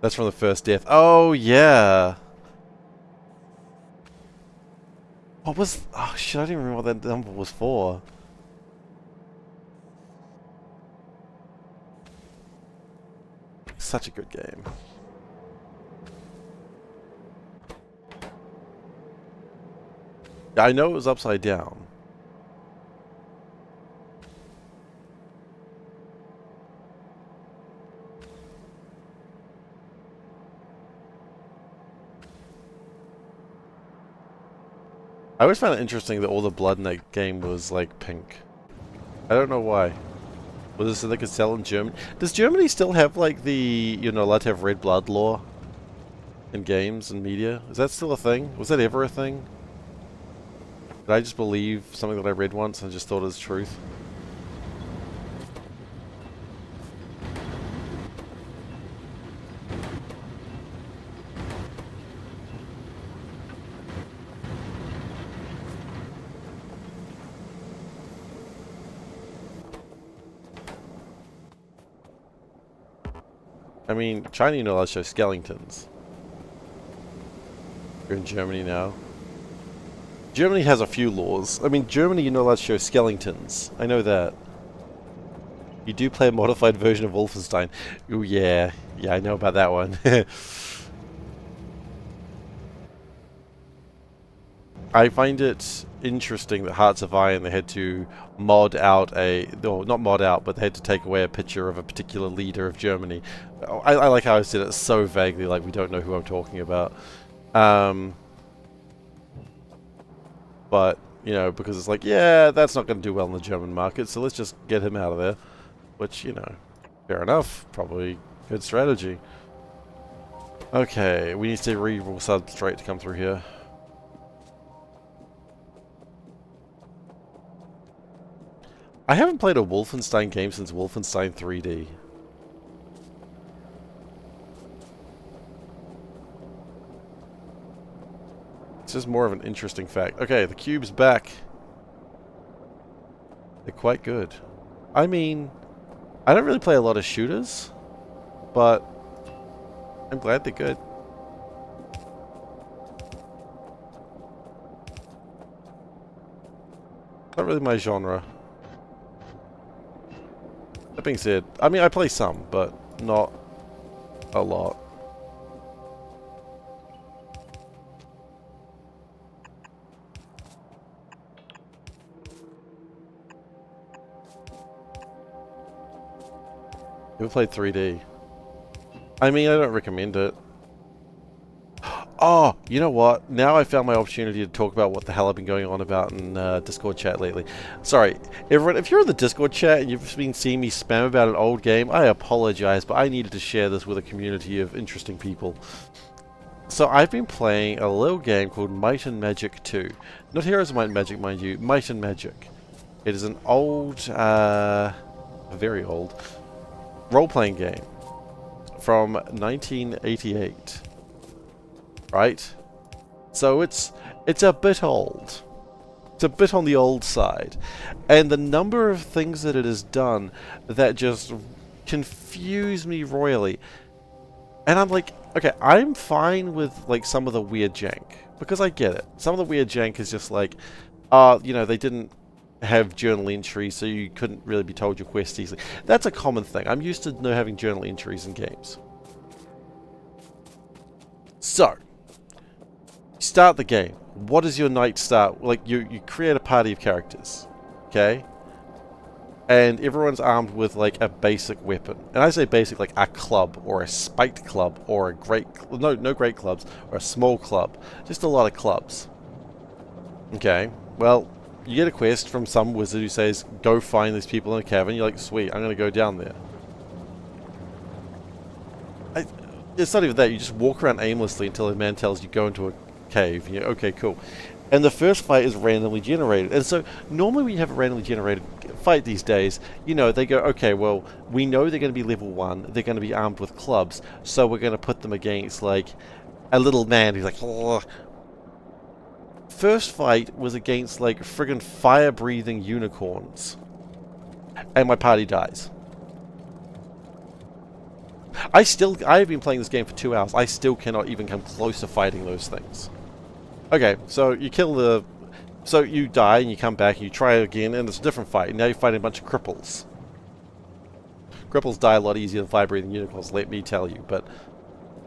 That's from the first death. Oh, yeah. What was... oh, shit, I didn't remember what that number was for. Such a good game. Yeah, I know it was upside down. I always found it interesting that all the blood in that game was like pink. I don't know why. Was this so they could sell in Germany? Does Germany still have like the you're not allowed to have red blood law in games and media? Is that still a thing? Was that ever a thing? Did I just believe something that I read once and just thought it was truth? I mean, China, you're not allowed to show skeletons. You're in Germany now. Germany has a few laws. I mean, Germany, you're not allowed to show skeletons. I know that. You do play a modified version of Wolfenstein. Ooh, yeah. Yeah, I know about that one. I find it interesting that Hearts of Iron, they had to mod out a... No, not mod out, but they had to take away a picture of a particular leader of Germany. I like how I said it so vaguely, like we don't know who I'm talking about. But, you know, because it's like, yeah, that's not going to do well in the German market, so let's just get him out of there. Which, you know, fair enough. Probably good strategy. Okay, we need to reroll substrate to come through here. I haven't played a Wolfenstein game since Wolfenstein 3D. It's just more of an interesting fact. Okay, the cube's back. They're quite good. I mean, I don't really play a lot of shooters, but I'm glad they're good. Not really my genre. That being said, I mean, I play some, but not a lot. You ever played 3D? I mean, I don't recommend it. Oh, you know what? Now I found my opportunity to talk about what the hell I've been going on about in Discord chat lately. Sorry, everyone, if you're in the Discord chat and you've been seeing me spam about an old game, I apologize, but I needed to share this with a community of interesting people. So I've been playing a little game called Might and Magic 2. Not Heroes of Might and Magic, mind you, Might and Magic. It is an old, very old, role-playing game from 1988. Right? So it's a bit old. It's a bit on the old side. And the number of things that it has done that just confuse me royally. And I'm like, okay, I'm fine with like some of the weird jank. Because I get it. Some of the weird jank is just like, you know, they didn't have journal entries, so you couldn't really be told your quest easily. That's a common thing. I'm used to no having journal entries in games. So, start the game. What does your night start? Like, you create a party of characters, okay? And everyone's armed with, like, a basic weapon. And I say basic, like a club, or a spiked club, or a great... No great clubs, or a small club. Just a lot of clubs. Okay, well, you get a quest from some wizard who says, go find these people in a cavern. You're like, sweet, I'm going to go down there. It's not even that, you just walk around aimlessly until a man tells you go into a cave. And you're, okay, cool. And the first fight is randomly generated. And so, normally when you have a randomly generated fight these days, you know, they go, okay, well, we know they're going to be level 1, they're going to be armed with clubs, so we're going to put them against, like, a little man who's like, ugh. First fight was against, like, friggin' fire-breathing unicorns. And my party dies. I've been playing this game for 2 hours. I still cannot even come close to fighting those things. Okay, so you kill the... So you die and you come back and you try again and it's a different fight. And now you're fighting a bunch of cripples. Cripples die a lot easier than fire-breathing unicorns, let me tell you. But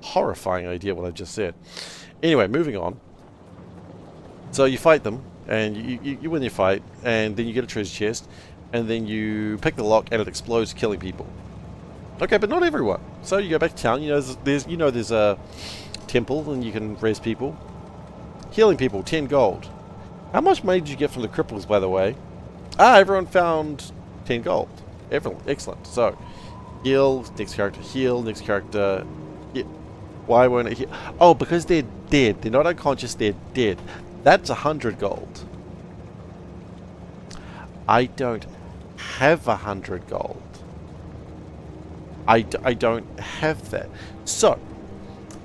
horrifying idea what I've just said. Anyway, moving on. So you fight them and you win your fight and then you get a treasure chest and then you pick the lock and it explodes, killing people. Okay, but not everyone. So you go back to town. You know, there's a temple, and you can res people. Healing people, 10 gold. How much money did you get from the cripples, by the way? Ah, everyone found 10 gold. Everyone, excellent. So, heal, next character heal, next character... Yeah. Why won't it heal? Oh, because they're dead. They're not unconscious, they're dead. That's 100 gold. I don't have 100 gold. I don't have that. So,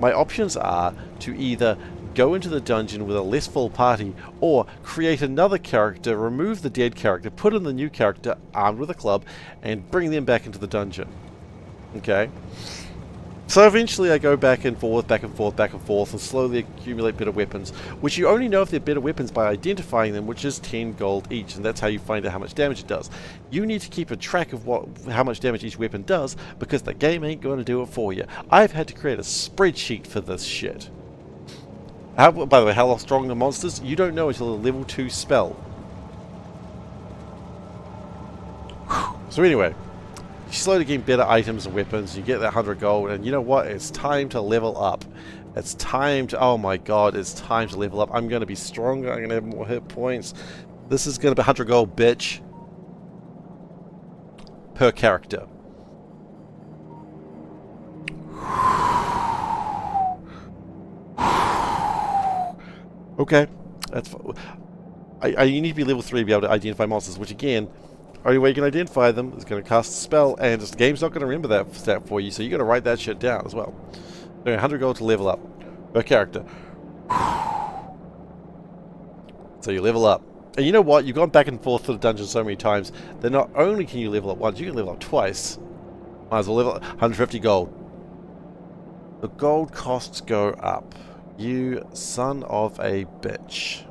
my options are to either go into the dungeon with a less full party, or create another character, remove the dead character, put in the new character armed with a club, and bring them back into the dungeon. Okay? So eventually I go back and forth, back and forth, back and forth, and slowly accumulate better weapons, which you only know if they're better weapons by identifying them, which is 10 gold each, and that's how you find out how much damage it does. You need to keep a track of how much damage each weapon does, because the game ain't going to do it for you. I've had to create a spreadsheet for this shit. By the way, how strong are the monsters? You don't know until a level 2 spell. So anyway, you slowly gain better items and weapons, you get that 100 gold, and you know what? It's time to level up. It's time to, oh my god, it's time to level up. I'm going to be stronger, I'm going to have more hit points. This is going to be 100 gold, bitch. Per character. Okay, that's you need to be level 3 to be able to identify monsters, which again, only way you can identify them is going to cast a spell, and the game's not going to remember that stat for you, so you got to write that shit down as well. So 100 gold to level up per character. So you level up. And you know what? You've gone back and forth to the dungeon so many times that not only can you level up once, you can level up twice. Might as well level up 150 gold. The gold costs go up. You son of a bitch.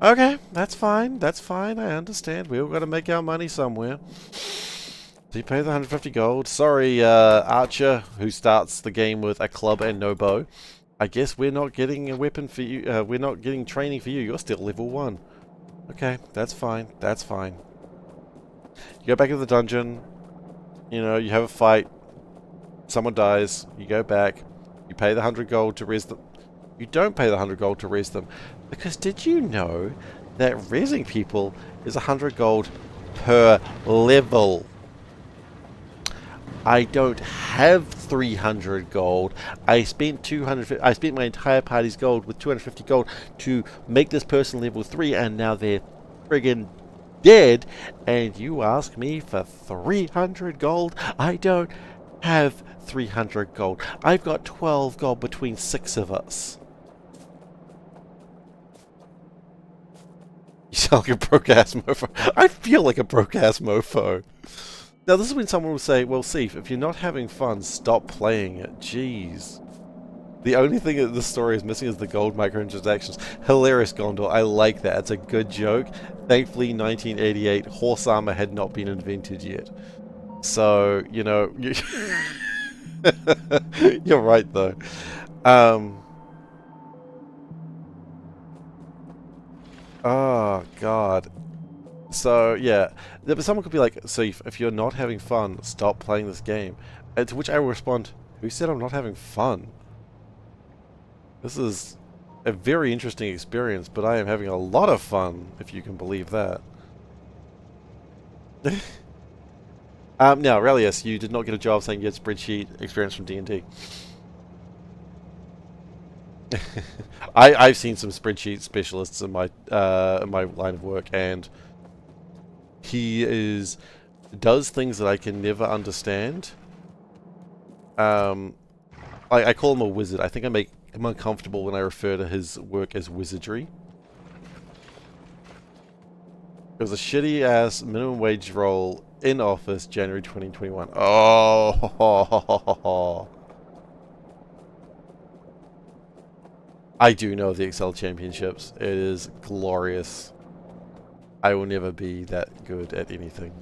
Okay, that's fine. That's fine. I understand. We all got to make our money somewhere. So you pay the 150 gold. Sorry, Archer, who starts the game with a club and no bow. I guess we're not getting a weapon for you. We're not getting training for you. You're still level 1. Okay, that's fine. That's fine. You go back into the dungeon. You know, you have a fight. Someone dies. You go back. You pay the 100 gold to res them. You don't pay the 100 gold to res them. Because did you know that resing people is 100 gold per level? I don't have 300 gold. I spent 250. I spent my entire party's gold with 250 gold to make this person level 3, and now they're friggin' dead. And you ask me for 300 gold? I don't have 300 gold. I've got 12 gold between 6 of us. You sound like a broke-ass mofo. I feel like a broke-ass mofo. Now, this is when someone will say, well, Seif, if you're not having fun, stop playing it. Jeez. The only thing that this story is missing is the gold microtransactions. Hilarious, Gondor. I like that. It's a good joke. Thankfully, 1988, horse armor had not been invented yet. So, you know... You're right, though. Oh, God. So, yeah. But someone could be like, Seif, if you're not having fun, stop playing this game. And to which I will respond, who said I'm not having fun? This is a very interesting experience, but I am having a lot of fun, if you can believe that. Now, Relius, you did not get a job saying you had spreadsheet experience from D&D. I've seen some spreadsheet specialists in my line of work, and he does things that I can never understand. I call him a wizard. I think I make him uncomfortable when I refer to his work as wizardry. It was a shitty ass minimum wage role in office, January 2021. Oh. I do know the Excel Championships. It is glorious. I will never be that good at anything.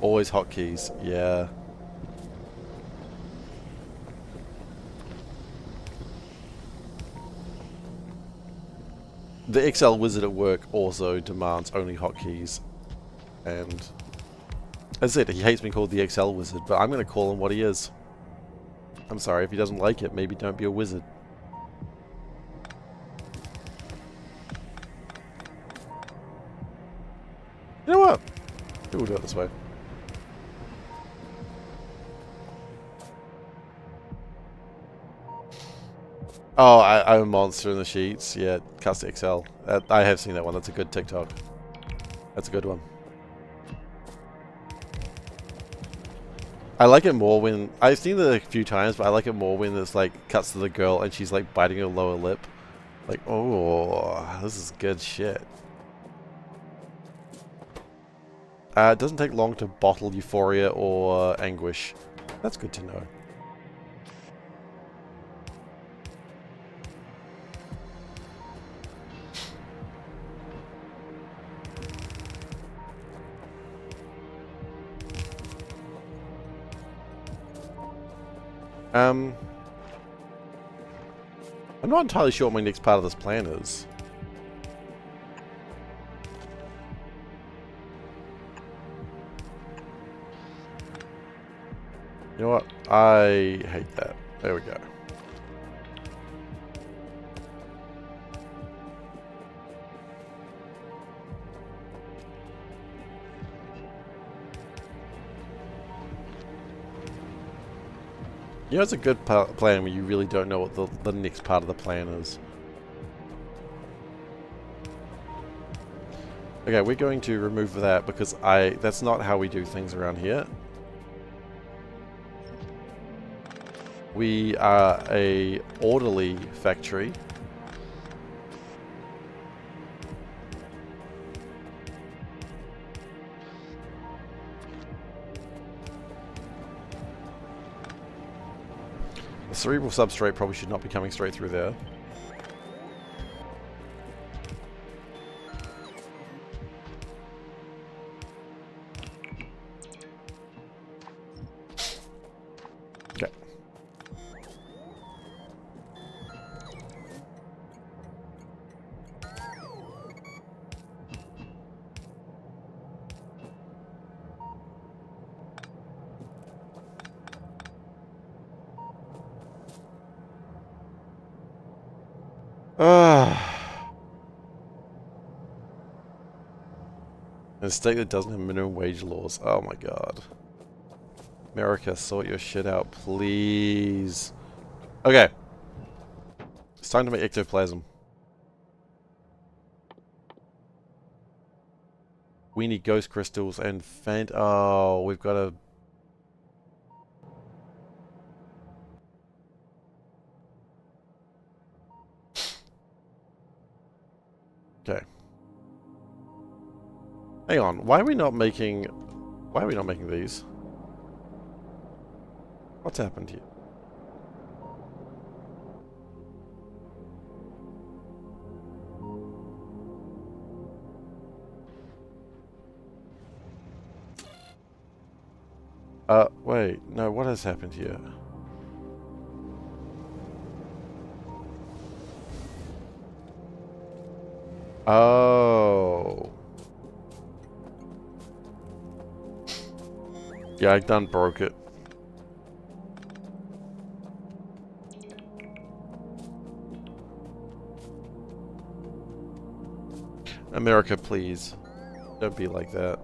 Always hotkeys, yeah. The Excel wizard at work also demands only hotkeys. And as I said, he hates being called the Excel wizard, but I'm going to call him what he is. I'm I'm sorry, if he doesn't like it, maybe don't be a wizard. You know what? We'll do it this way. Oh, I'm a monster in the sheets. Yeah, cuts to Excel. I have seen that one. That's a good TikTok. That's a good one. I like it more when... I've seen it a few times, but I like it more when it's like cuts to the girl and she's like biting her lower lip. Like, oh, this is good shit. It doesn't take long to bottle euphoria or anguish. That's good to know. I'm not entirely sure what my next part of this plan is. You know what? I hate that. There we go. You know, it's a good plan when you really don't know what the next part of the plan is. Okay, we're going to remove that because that's not how we do things around here. We are a orderly factory. The cerebral substrate probably should not be coming straight through there. Okay. In a state that doesn't have minimum wage laws. Oh my god. America, sort your shit out, please. Okay. It's time to make ectoplasm. We need ghost crystals and oh, we've got a... Okay. Hang on, why are we not making these? What's happened here? Wait, no, what has happened here? Oh. Yeah, I done broke it. America, please. Don't be like that.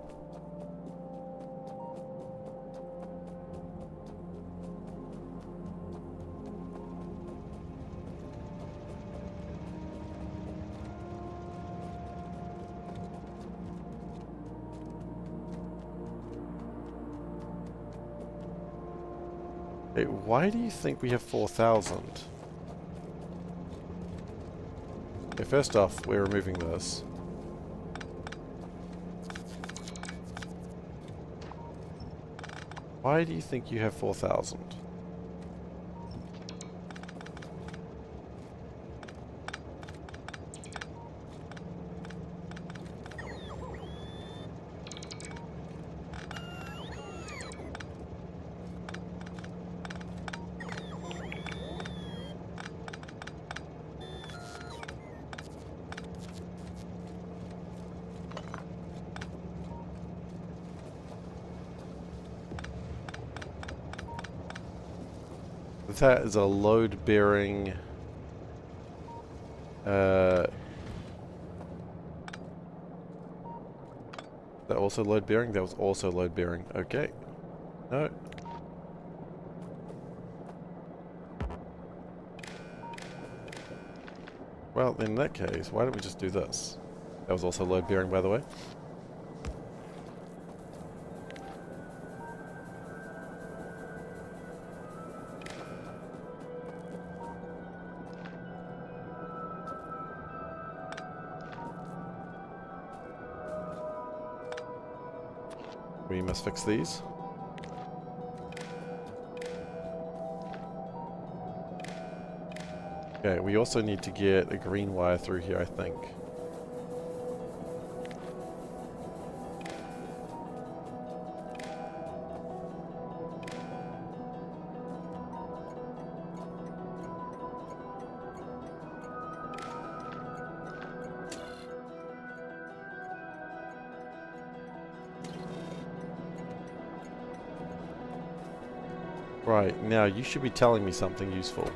Hey, why do you think we have 4,000? Okay, first off, we're removing this. Why do you think you have 4,000? That is a load-bearing... that also load-bearing? That was also load-bearing. Okay. No. Well, in that case, why don't we just do this? That was also load-bearing, by the way. We must fix these. Okay, we also need to get a green wire through here, I think. Right, now you should be telling me something useful.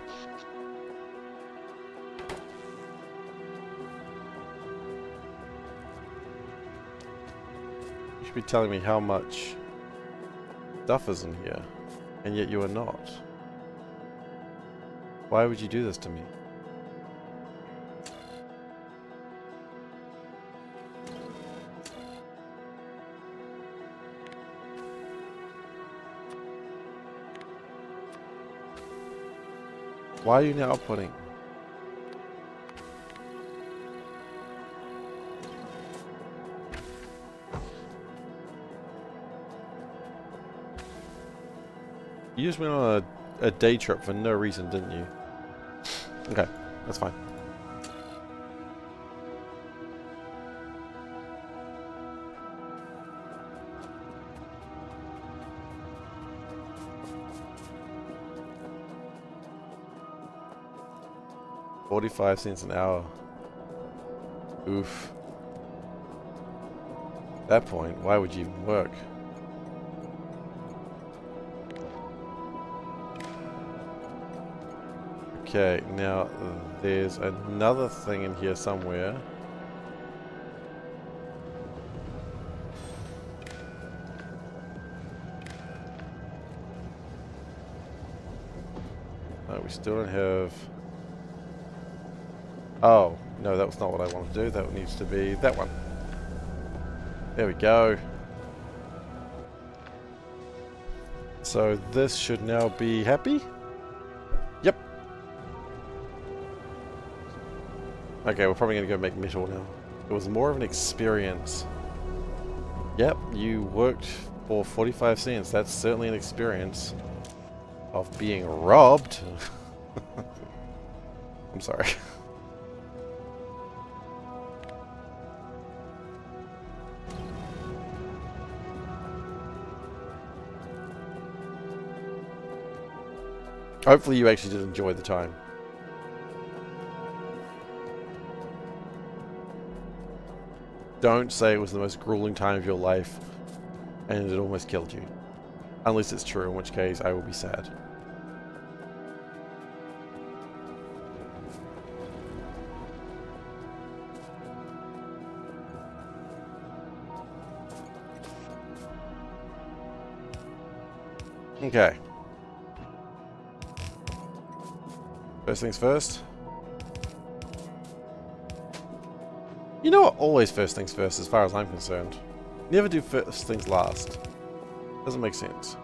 You should be telling me how much stuff is in here, and yet you are not. Why would you do this to me? Why are you now outputting? You just went on a day trip for no reason, didn't you? Okay, that's fine. $0.45 an hour. Oof. At that point, why would you even work? Okay, now there's another thing in here somewhere. No, we still don't have... Oh, no, that was not what I want to do. That needs to be that one. There we go. So this should now be happy? Yep. Okay, we're probably going to go make metal now. It was more of an experience. Yep, you worked for 45 cents. That's certainly an experience of being robbed. I'm sorry. Hopefully you actually did enjoy the time. Don't say it was the most grueling time of your life and it almost killed you. Unless it's true, in which case I will be sad. Okay. First things first. You know what? Always first things first as far as I'm concerned. Never do first things last. Doesn't make sense.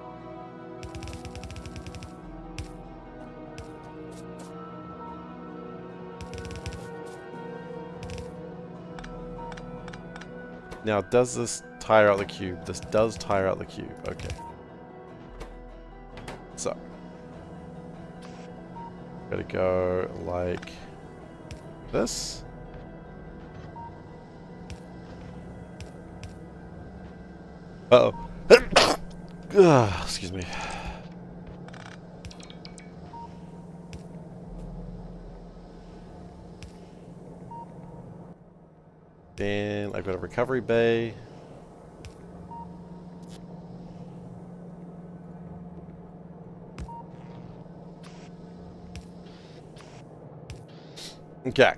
Now, does this tire out the cube? This does tire out the cube. Okay. So. Gotta go like this. Uh-oh. Excuse me. Then I've got a recovery bay. Okay.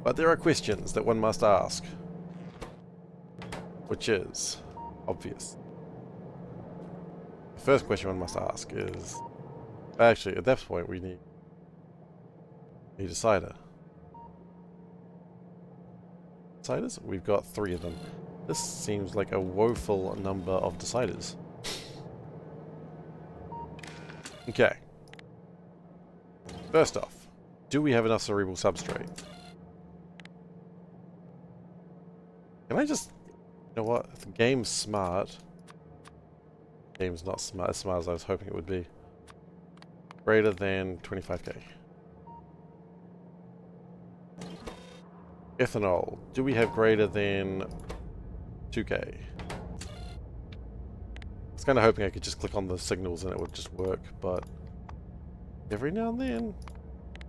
But there are questions that one must ask. Which is obvious. The first question one must ask is... Actually, at that point we need a decider. Deciders? We've got 3 of them. This seems like a woeful number of deciders. Okay. First off, do we have enough cerebral substrate? Can I just... You know what? If the game's smart... The game's not smart, as smart as I was hoping it would be. Greater than 25k. Ethanol. Do we have greater than 2k? I was kind of hoping I could just click on the signals and it would just work, but every now and then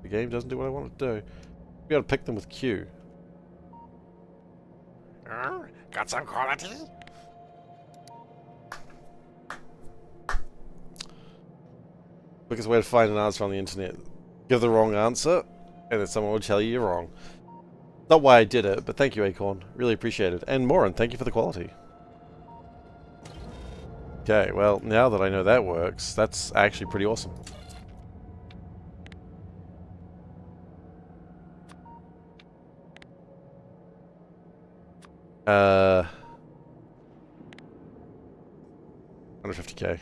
the game doesn't do what I want it to do. We gotta pick them with Q. Got some quality? Quickest way to find an answer on the internet. Give the wrong answer, and then someone will tell you you're wrong. Not why I did it, but thank you, Acorn. Really appreciate it. And Moran, thank you for the quality. Okay, well, now that I know that works, that's actually pretty awesome. Uh... 150k.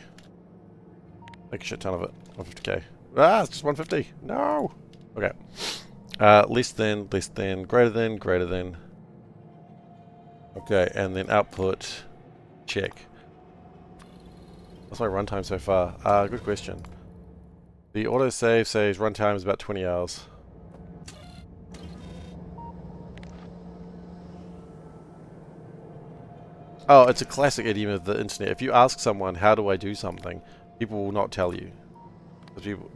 Make a shit ton of it. 150k. Ah, it's just 150. No! Okay. Less than, greater than. Okay, and then output, check. What's my runtime so far? Good question. The autosave says runtime is about 20 hours. Oh, it's a classic idiom of the internet. If you ask someone, how do I do something, people will not tell you.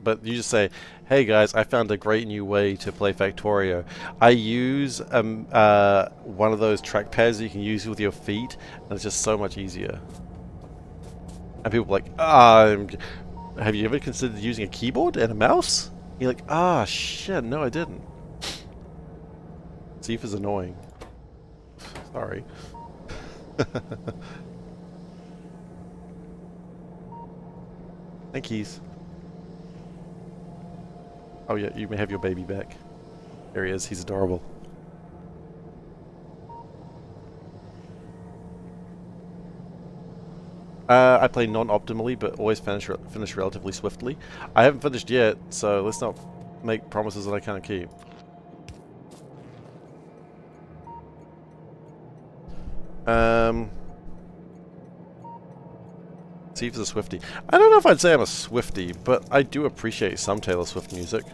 But you just say, hey guys, I found a great new way to play Factorio. I use one of those trackpads you can use with your feet, and it's just so much easier. And people are like, have you ever considered using a keyboard and a mouse? You're like, shit, no I didn't. Seifer's annoying. Sorry. Thank yous. Oh yeah, you may have your baby back. There he is, he's adorable. I play non-optimally, but always finish relatively swiftly. I haven't finished yet, so let's not make promises that I can't keep. See if it's a Swiftie. I don't know if I'd say I'm a Swiftie, but I do appreciate some Taylor Swift music.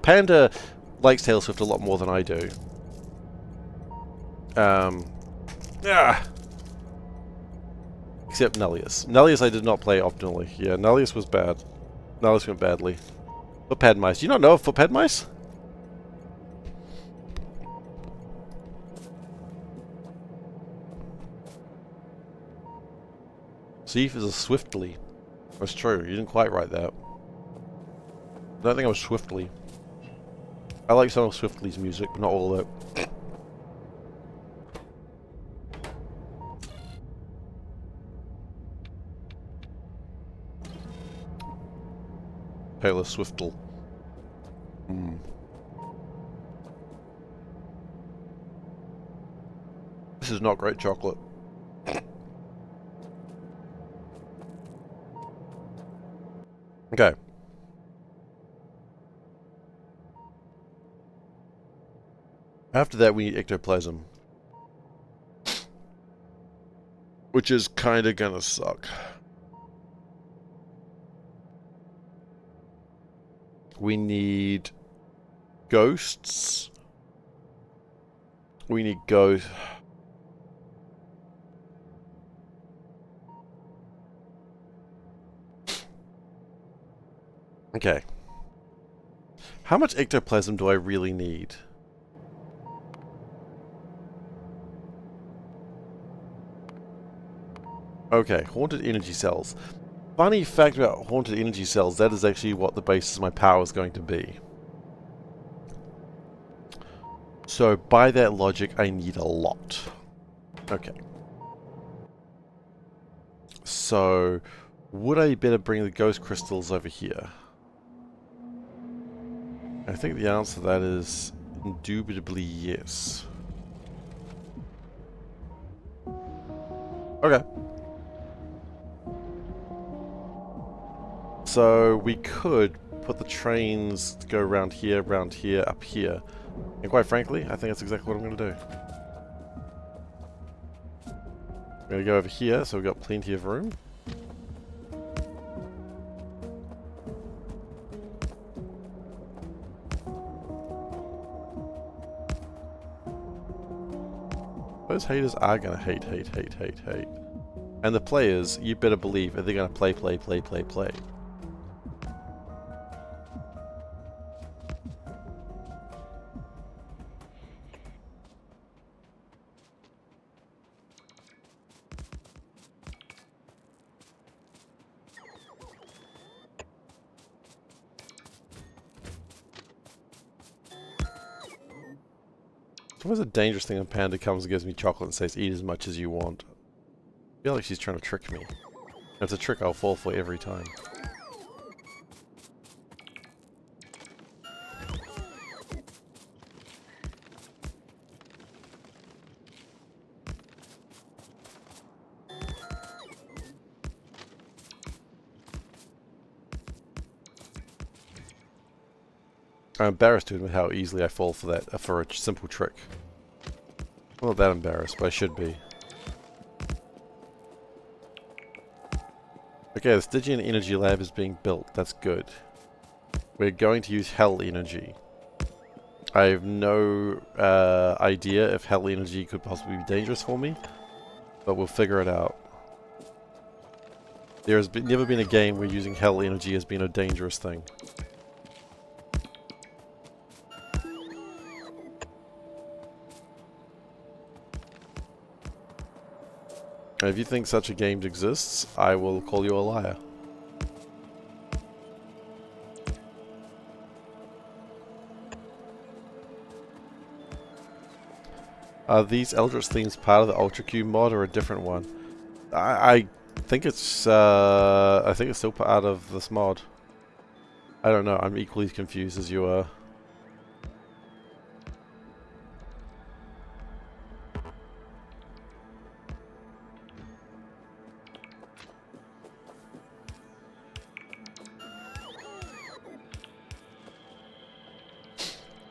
Panda likes Taylor Swift a lot more than I do. Except Nullius. Nullius I did not play optimally. Yeah, Nullius was bad. Nullius went badly. Footpad mice. Do you not know of footpad mice? Seif is a Swiftly. That's true. You didn't quite write that. I don't think I was Swiftly. I like some of Swiftly's music, but not all of it. Taylor Swiftle. This is not great chocolate. Okay. After that, we need ectoplasm. Which is kinda gonna suck. We need ghosts. We need ghosts. Okay. How much ectoplasm do I really need? Okay, haunted energy cells. Funny fact about haunted energy cells, that is actually what the basis of my power is going to be. So by that logic, I need a lot. Okay. So, would I better bring the ghost crystals over here? I think the answer to that is indubitably yes. Okay. So we could put the trains to go around here, up here. And quite frankly, I think that's exactly what I'm going to do. I'm going to go over here, so we've got plenty of room. Those haters are going to hate. And the players, you better believe, they're going to play. It's always a dangerous thing when Panda comes and gives me chocolate and says, eat as much as you want. I feel like she's trying to trick me. It's a trick I'll fall for every time. I'm embarrassed to admit how easily I fall for that, for a simple trick. I'm not that embarrassed, but I should be. Okay, the Stygian Energy Lab is being built. That's good. We're going to use Hell Energy. I have no idea if Hell Energy could possibly be dangerous for me, but we'll figure it out. There has never been a game where using Hell Energy has been a dangerous thing. If you think such a game exists, I will call you a liar. Are these Eldritch themes part of the UltraCube mod or a different one? I think it's still part of this mod. I don't know. I'm equally confused as you are.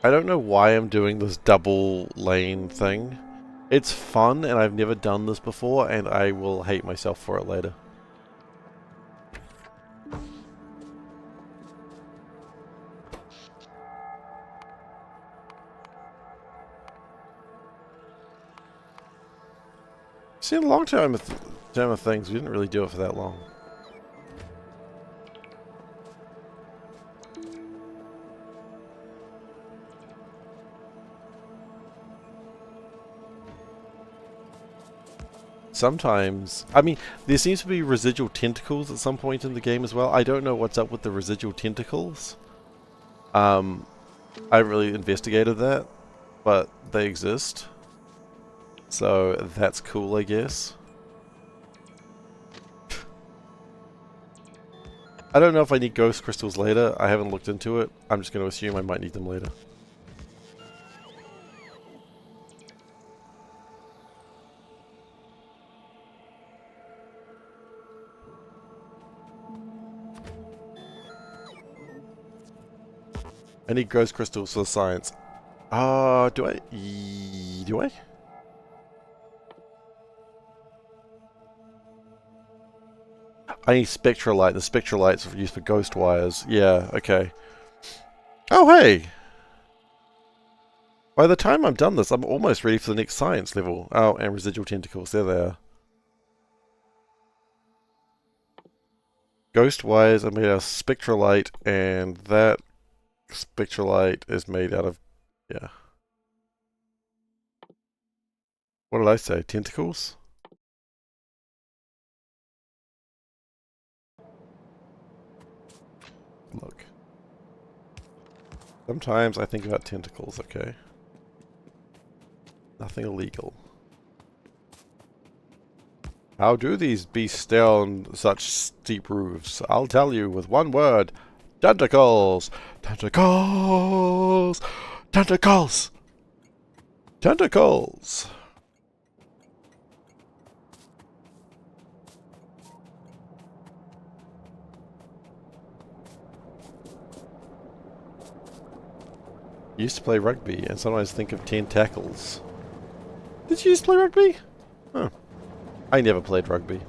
I don't know why I'm doing this double lane thing. It's fun, and I've never done this before, and I will hate myself for it later. See, in a long term of things, we didn't really do it for that long. Sometimes, I mean, there seems to be residual tentacles at some point in the game as well. I don't know what's up with the residual tentacles. I haven't really investigated that, but they exist. So that's cool, I guess. I don't know if I need ghost crystals later. I haven't looked into it. I'm just going to assume I might need them later. I need ghost crystals for the science. Do I? Do I? I need spectralite. The spectralites are used for ghost wires. Yeah, okay. Oh, hey! By the time I'm done this, I'm almost ready for the next science level. Oh, and residual tentacles. There they are. Ghost wires are made out of spectralite, and that spectralite is made out of... yeah. What did I say? Tentacles? Look. Sometimes I think about tentacles, okay? Nothing illegal. How do these beasts stay on such steep roofs? I'll tell you with one word. Tentacles! Tentacles! Tentacles! Tentacles! Used to play rugby and sometimes think of tentacles. Did you used to play rugby? Huh. I never played rugby.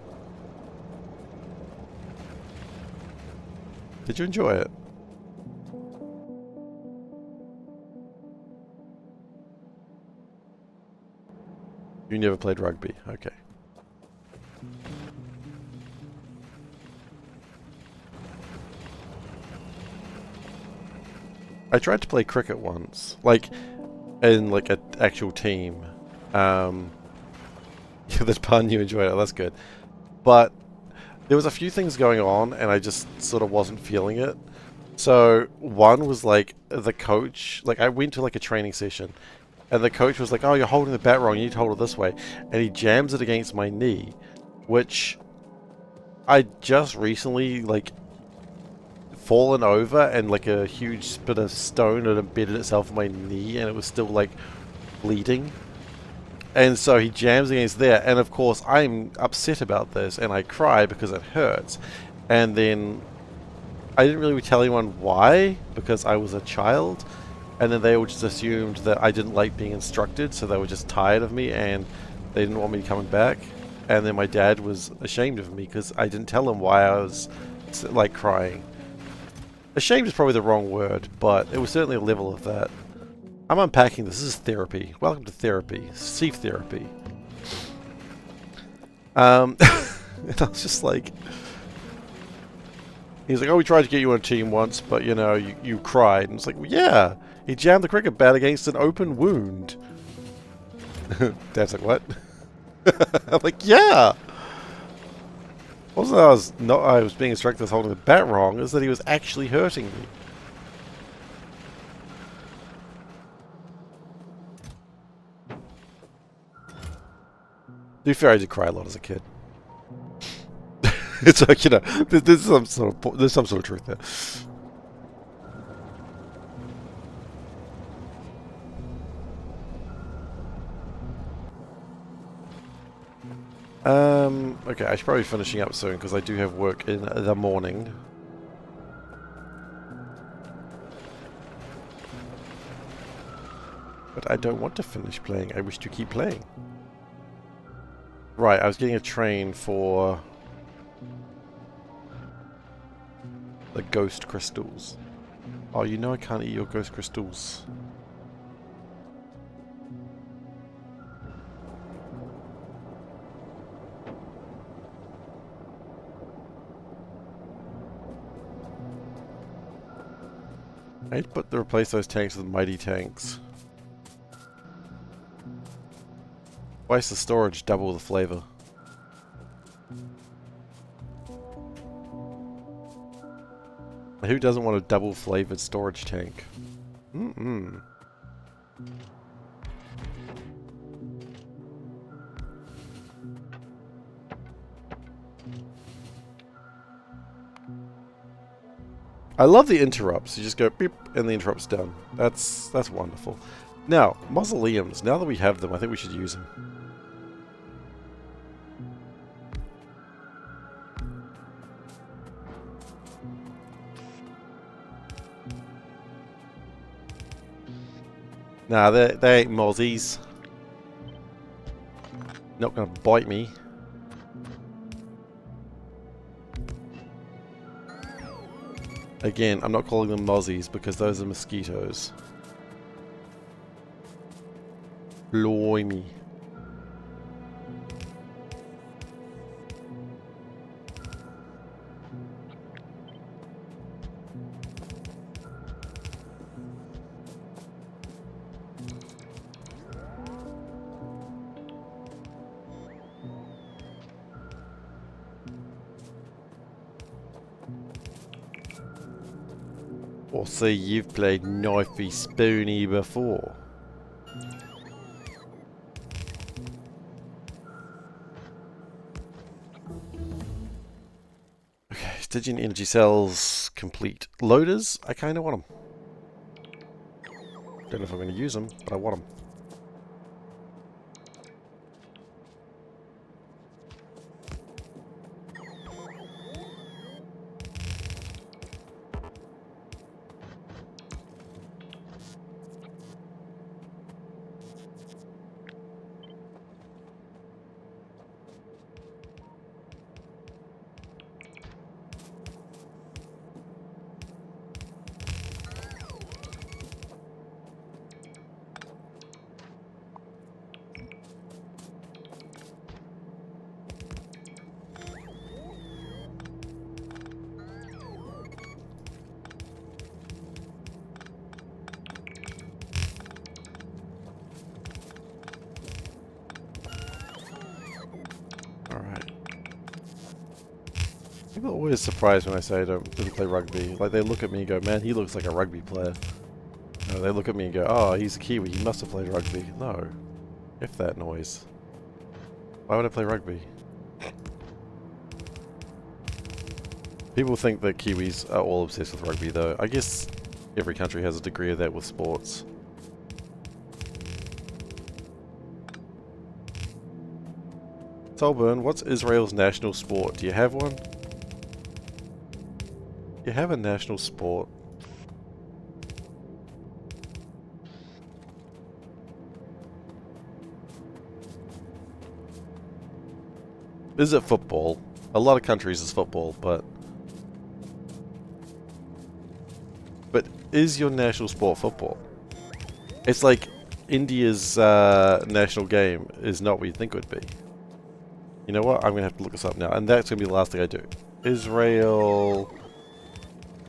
Did you enjoy it? You never played rugby. Okay. I tried to play cricket once, like in like an actual team. This pun, you enjoyed it. That's good. But there was a few things going on, and I just sort of wasn't feeling it. So one was like the coach. Like I went to like a training session, and the coach was like, "Oh, you're holding the bat wrong. You need to hold it this way." And he jams it against my knee, which I just recently like fallen over, and like a huge bit of stone had embedded itself in my knee, and it was still like bleeding. And so he jams against there, and of course I'm upset about this, and I cry because it hurts. And then I didn't really tell anyone why, because I was a child, and then they all just assumed that I didn't like being instructed, so they were just tired of me, and they didn't want me coming back. And then my dad was ashamed of me because I didn't tell him why I was like crying. Ashamed is probably the wrong word, but it was certainly a level of that. I'm unpacking this. This is therapy. Welcome to therapy. Steve therapy. And I was just like... He's like, oh, we tried to get you on a team once, but, you know, you cried. And it's like, well, yeah. He jammed the cricket bat against an open wound. Dad's like, what? I'm like, yeah. Wasn't I was being instructed as holding the bat wrong, is that he was actually hurting me. To be fair, I did cry a lot as a kid. It's like, you know, there's some sort of truth there. Okay, I should probably be finishing up soon because I do have work in the morning. But I don't want to finish playing. I wish to keep playing. Right, I was getting a train for the ghost crystals. Oh, you know I can't eat your ghost crystals. I need to replace those tanks with mighty tanks. Twice the storage, double the flavor. Who doesn't want a double flavored storage tank? Mm-mm. I love the interrupts. You just go beep and the interrupt's done. That's wonderful. Now, mausoleums. Now that we have them, I think we should use them. Nah, they ain't mozzies. Not gonna bite me. Again, I'm not calling them mozzies because those are mosquitoes. Blimey. Or see, you've played Knifey Spoony before. Okay, Stygian energy cells complete. Loaders, I kind of want them. Don't know if I'm going to use them, but I want them. Alright. People are always surprised when I say I didn't play rugby. Like, they look at me and go, man, he looks like a rugby player. No, they look at me and go, oh, he's a Kiwi, he must have played rugby. No. F that noise. Why would I play rugby? People think that Kiwis are all obsessed with rugby, though. I guess every country has a degree of that with sports. Solburn, what's Israel's national sport? Do you have one? You have a national sport. Is it football? A lot of countries is football, but is your national sport football? It's like India's national game is not what you think it would be. You know what? I'm going to have to look this up now. And that's going to be the last thing I do. Israel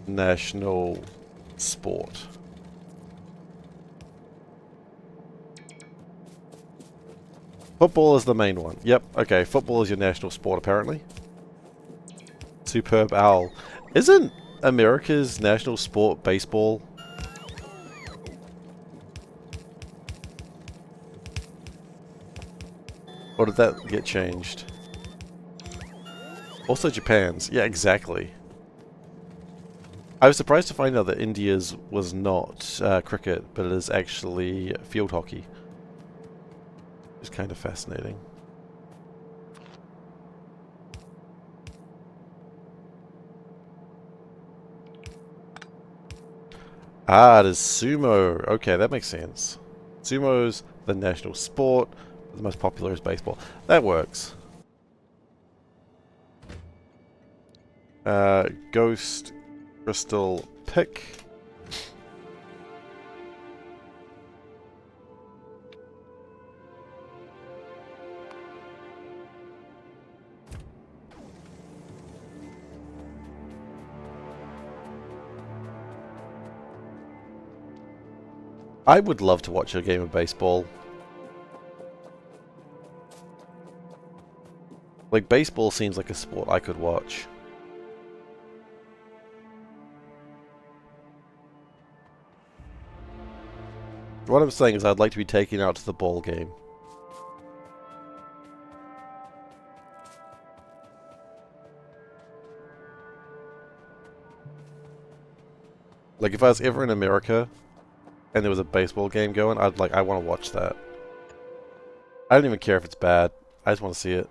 national sport. Football is the main one. Yep, okay. Football is your national sport, apparently. Superb owl. Isn't America's national sport baseball? Or did that get changed? Also Japan's. Yeah, exactly. I was surprised to find out that India's was not cricket, but it is actually field hockey. It's kind of fascinating. Ah, it is sumo. Okay, that makes sense. Sumo's the national sport. The most popular is baseball. That works. Ghost crystal pick. I would love to watch a game of baseball. Like, baseball seems like a sport I could watch. What I'm saying is I'd like to be taken out to the ball game. Like, if I was ever in America and there was a baseball game going, I want to watch that. I don't even care if it's bad. I just want to see it.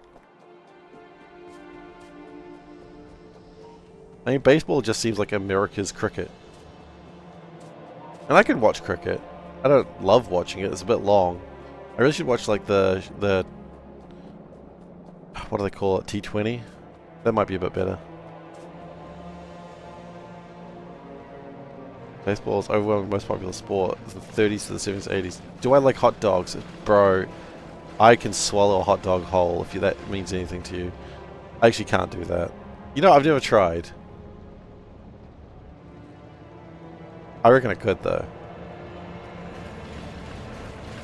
I mean, baseball just seems like America's cricket. And I can watch cricket. I don't love watching it. It's a bit long. I really should watch, like, the what do they call it? T20? That might be a bit better. Baseball is overwhelmingly the most popular sport. It's the 30s to the 70s, 80s. Do I like hot dogs? Bro, I can swallow a hot dog whole if that means anything to you. I actually can't do that. You know, I've never tried. I reckon I could, though.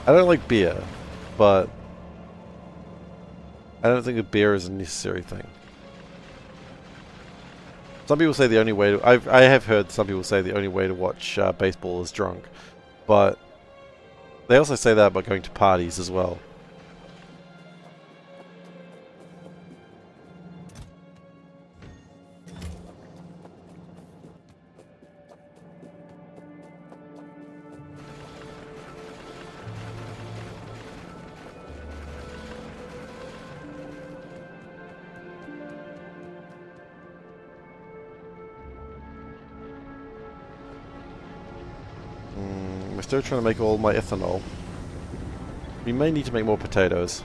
I don't like beer, but I don't think a beer is a necessary thing. Some people say the only way to... I have heard some people say the only way to watch baseball is drunk. But they also say that about going to parties as well. We're still trying to make all my ethanol. We may need to make more potatoes.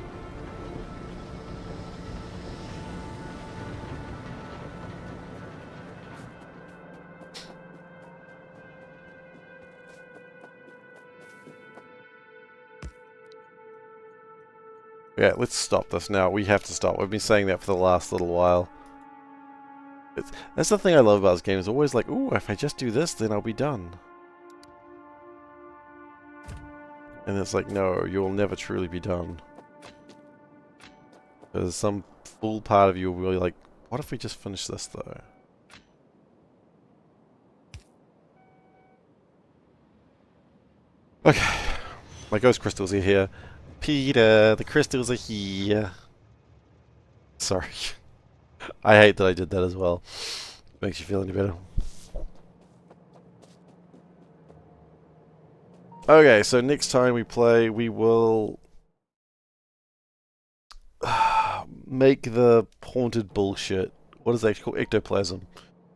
Yeah, let's stop this now. We have to stop. We've been saying that for the last little while. That's the thing I love about this game. It's always like, ooh, if I just do this, then I'll be done. And it's like, no, you'll never truly be done. There's some fool part of you will be like, what if we just finish this, though? Okay. My ghost crystals are here. Peter, the crystals are here. Sorry. I hate that I did that as well. Makes you feel any better. Okay, so next time we play, we will make the haunted bullshit. What is that actually called? Ectoplasm.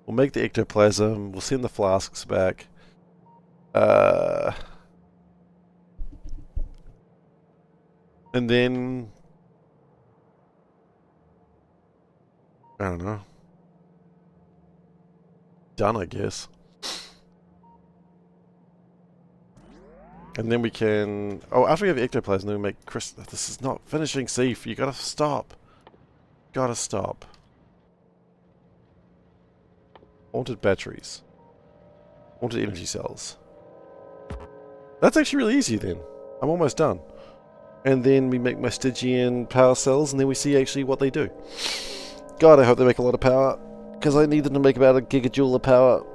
We'll make the ectoplasm. We'll send the flasks back. And then I don't know. Done, I guess. And then we can... Oh, after we have ectoplasm, then we make... This is not finishing, Seif. You gotta stop. Gotta stop. Haunted batteries. Haunted energy cells. That's actually really easy then. I'm almost done. And then we make my Stygian power cells, and then we see actually what they do. God, I hope they make a lot of power. Because I need them to make about a gigajoule of power.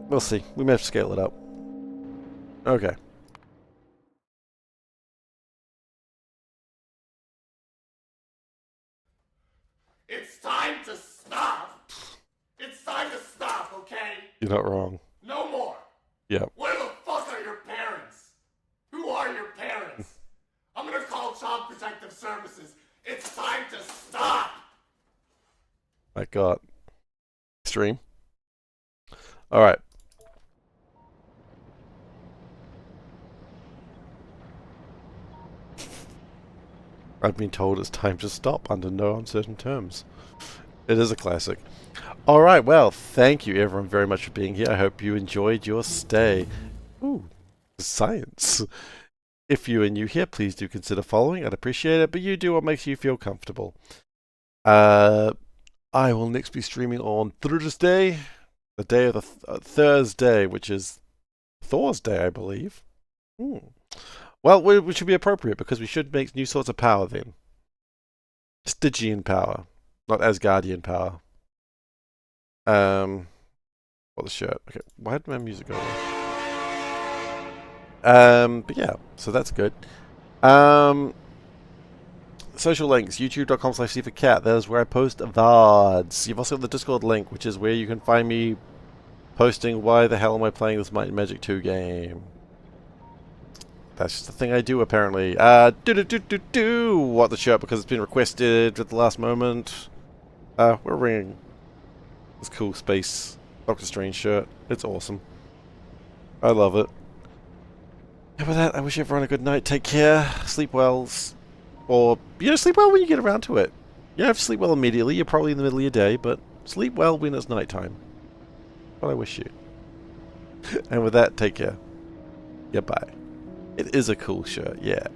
We'll see. We may have to scale it up. Okay. It's time to stop. It's time to stop, okay? You're not wrong. No more. Yeah. Where the fuck are your parents? Who are your parents? I'm gonna call Child Protective Services. It's time to stop. My God. Extreme. Alright. I've been told it's time to stop under no uncertain terms. It is a classic. Alright, well, thank you everyone very much for being here. I hope you enjoyed your stay. Ooh, science. If you are new here, please do consider following. I'd appreciate it, but you do what makes you feel comfortable. I will next be streaming on Thursday, the day of the Thursday, which is Thor's Day, I believe. Well, which should be appropriate because we should make new sorts of power then. Stygian power, not Asgardian power. What the shirt? Okay, why did my music go away? But yeah, so that's good. Social links, youtube.com/SeiferKatt. That is where I post VODs. You've also got the Discord link, which is where you can find me posting why the hell am I playing this Might and Magic 2 game. That's just the thing I do, apparently. What the shirt, because it's been requested at the last moment. We're wearing this cool space Doctor Strange shirt. It's awesome. I love it. And with that, I wish everyone a good night. Take care. Sleep well. Or, sleep well when you get around to it. You don't have to sleep well immediately. You're probably in the middle of your day, but sleep well when it's nighttime. What I wish you. And with that, take care. Goodbye. It is a cool shirt, yeah.